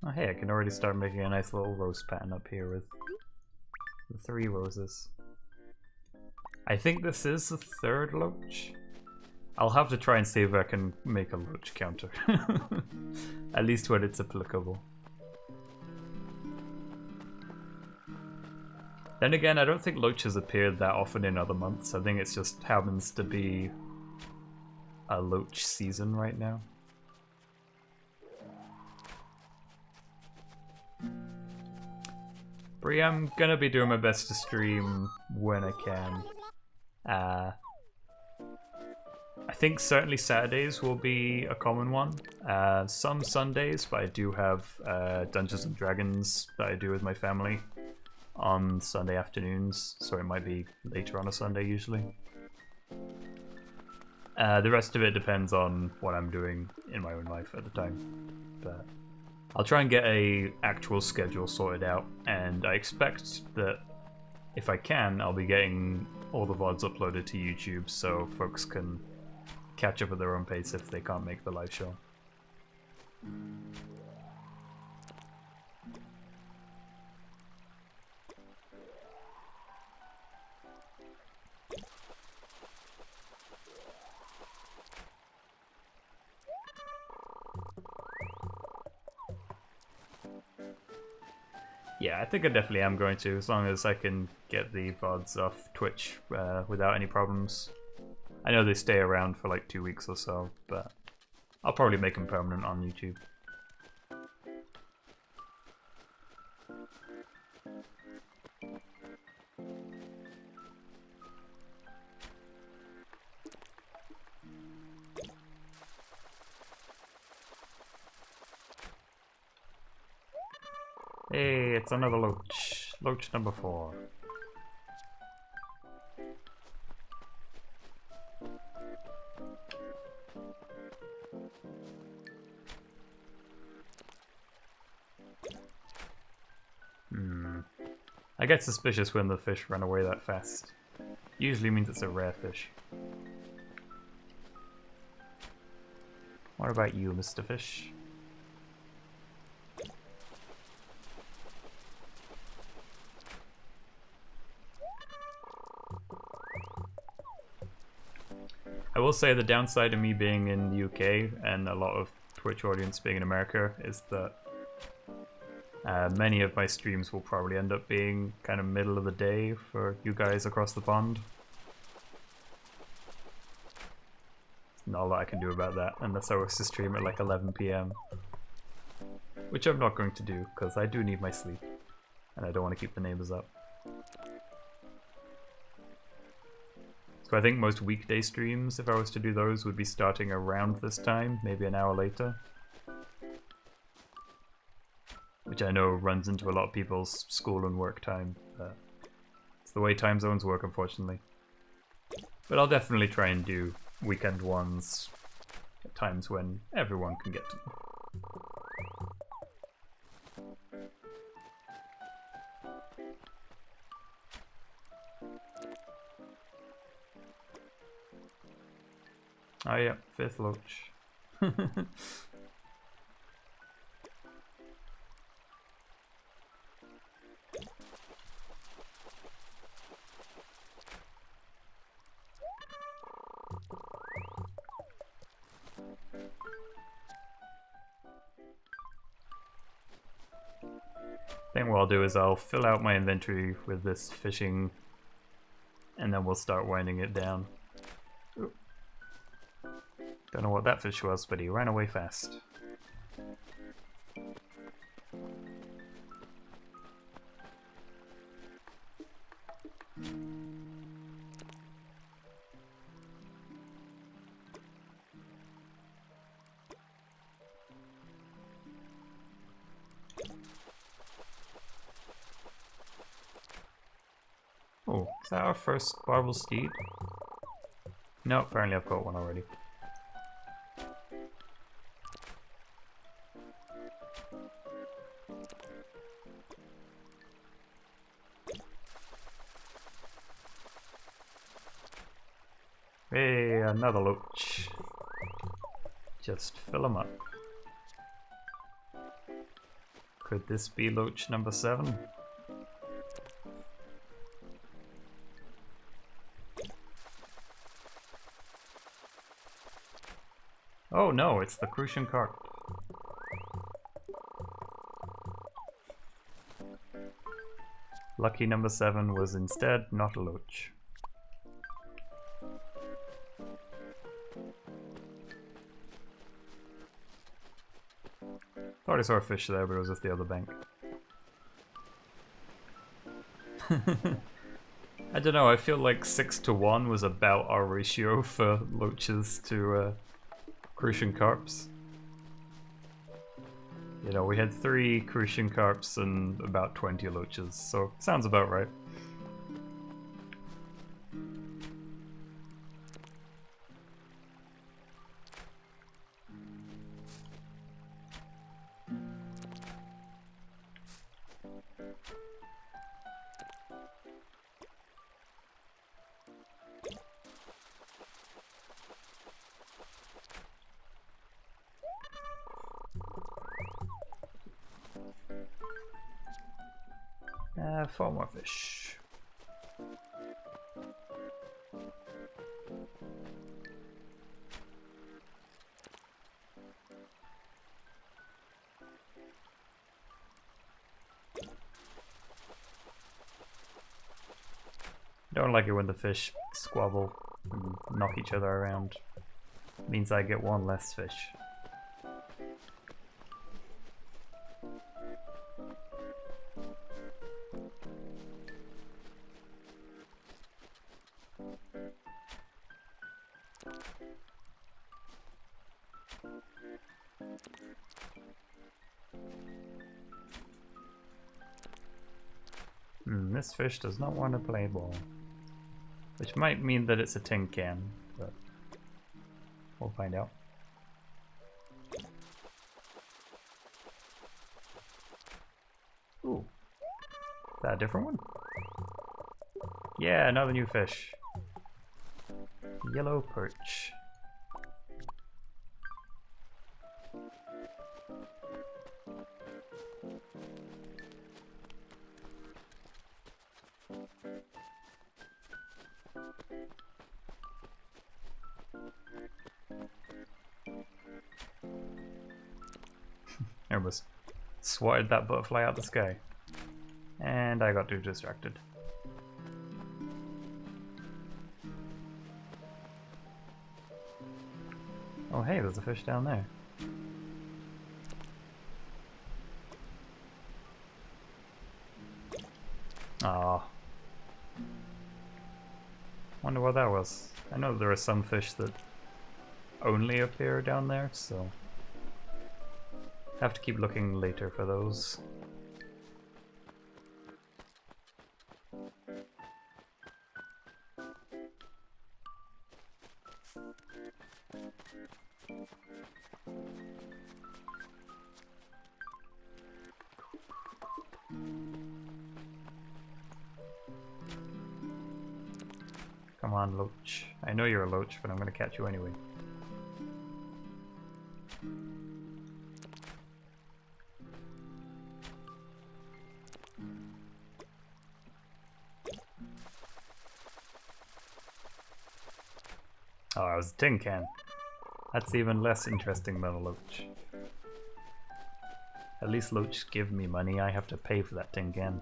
Oh hey, I can already start making a nice little rose pattern up here with the 3 roses. I think this is the 3rd loach. I'll have to try and see if I can make a loach counter. At least when it's applicable. Then again, I don't think loaches appeared that often in other months. I think it just happens to be a loach season right now. Bree, I'm gonna be doing my best to stream when I can. I think certainly Saturdays will be a common one. Some Sundays, but I do have Dungeons and Dragons that I do with my family on Sunday afternoons, so it might be later on a Sunday usually. The rest of it depends on what I'm doing in my own life at the time, but I'll try and get a actual schedule sorted out, and I expect that if I can, I'll be getting all the VODs uploaded to YouTube so folks can catch up at their own pace if they can't make the live show. Yeah, I think I definitely am going to, as long as I can get the VODs off Twitch without any problems. I know they stay around for like 2 weeks or so, but I'll probably make them permanent on YouTube. Hey, it's another loach. Loach number 4. I get suspicious when the fish run away that fast. Usually means it's a rare fish. What about you, Mr. Fish? I will say the downside of me being in the UK and a lot of Twitch audience being in America is that many of my streams will probably end up being kind of middle of the day for you guys across the pond. Not a lot I can do about that unless I was to stream at like 11 PM. Which I'm not going to do because I do need my sleep and I don't want to keep the neighbors up. So I think most weekday streams, if I was to do those, would be starting around this time, maybe an hour later. Which I know runs into a lot of people's school and work time. It's the way time zones work, unfortunately. But I'll definitely try and do weekend ones at times when everyone can get to them. Oh yeah, 5th loach. I think what I'll do is I'll fill out my inventory with this fishing and then we'll start winding it down. Ooh. Don't know what that fish was, but he ran away fast. Oh, is that our first barbel steed? No, apparently I've got one already. Hey, another loach. Just fill them up. Could this be loach number 7? Oh no, it's the crucian carp. Lucky number 7 was instead not a loach. Thought I saw a fish there, but it was just the other bank. I don't know, I feel like 6-to-1 was about our ratio for loaches to crucian carps. You know, we had 3 crucian carps and about 20 loaches, so sounds about right. Four more fish. Don't like it when the fish squabble and knock each other around. It means I get one less fish. This fish does not want to play ball. Which might mean that it's a tin can, but we'll find out. Ooh. Is that a different one? Yeah, another new fish. Yellow perch. I almost swatted that butterfly out the sky. And I got too distracted. Oh hey, there's a fish down there. Ah. Wonder what that was. I know there are some fish that only appear down there, so have to keep looking later for those. Come on, loach. I know you're a loach, but I'm gonna catch you anyway. Oh, it was a tin can. That's even less interesting than a loach. At least loach give me money, I have to pay for that tin can.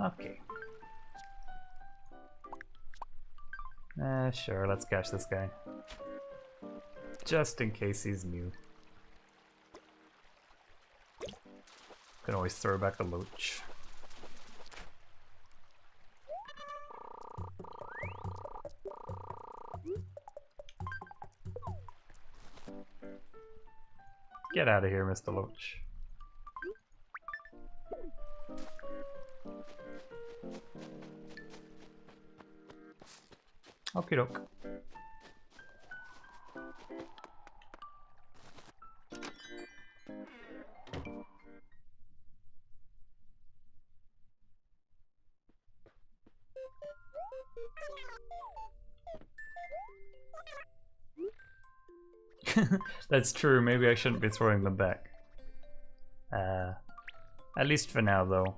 Okay. Sure, let's catch this guy. Just in case he's new. Can always throw back a loach. Get out of here, Mr. Loach. Okie doke. That's true, maybe I shouldn't be throwing them back. At least for now, though.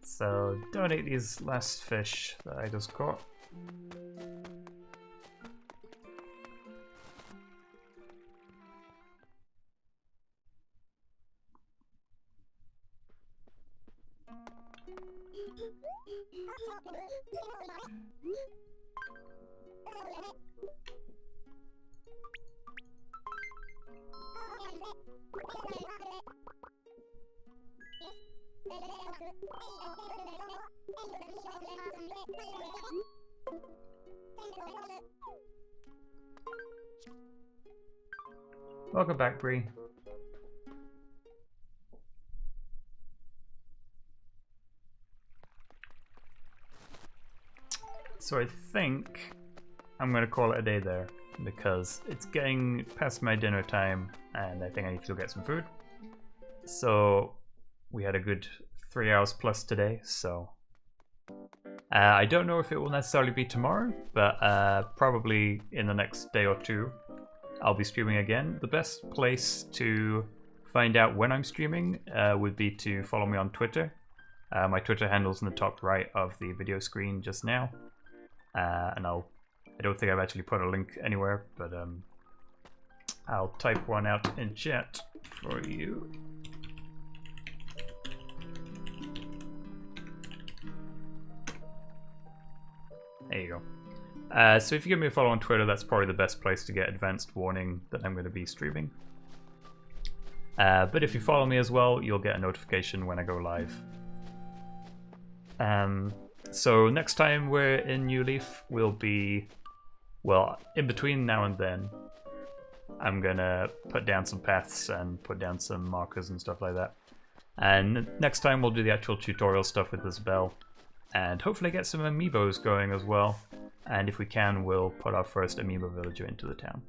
So, donate these last fish that I just caught. Welcome back, Bree. So I think I'm gonna call it a day there because it's getting past my dinner time and I think I need to go get some food. So we had a good 3 hours plus today, so I don't know if it will necessarily be tomorrow, but probably in the next day or two I'll be streaming again. The best place to find out when I'm streaming would be to follow me on Twitter. My Twitter handle's in the top right of the video screen just now, and I don't think I've actually put a link anywhere, but I'll type one out in chat for you. There you go. So if you give me a follow on Twitter, that's probably the best place to get advanced warning that I'm going to be streaming. But if you follow me as well, you'll get a notification when I go live. So next time we're in New Leaf, we'll be, well, in between now and then, I'm gonna put down some paths and put down some markers and stuff like that. And next time we'll do the actual tutorial stuff with this bell, and hopefully get some amiibos going as well. And if we can, we'll put our first amiibo villager into the town.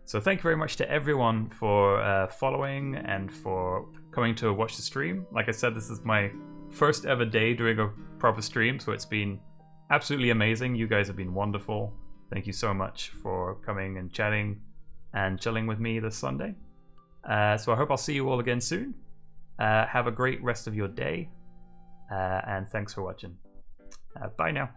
So thank you very much to everyone for following and for coming to watch the stream. Like I said, this is my first ever day doing a proper stream, so it's been absolutely amazing. You guys have been wonderful. Thank you so much for coming and chatting and chilling with me this Sunday. So I hope I'll see you all again soon. Have a great rest of your day, and thanks for watching. Bye now.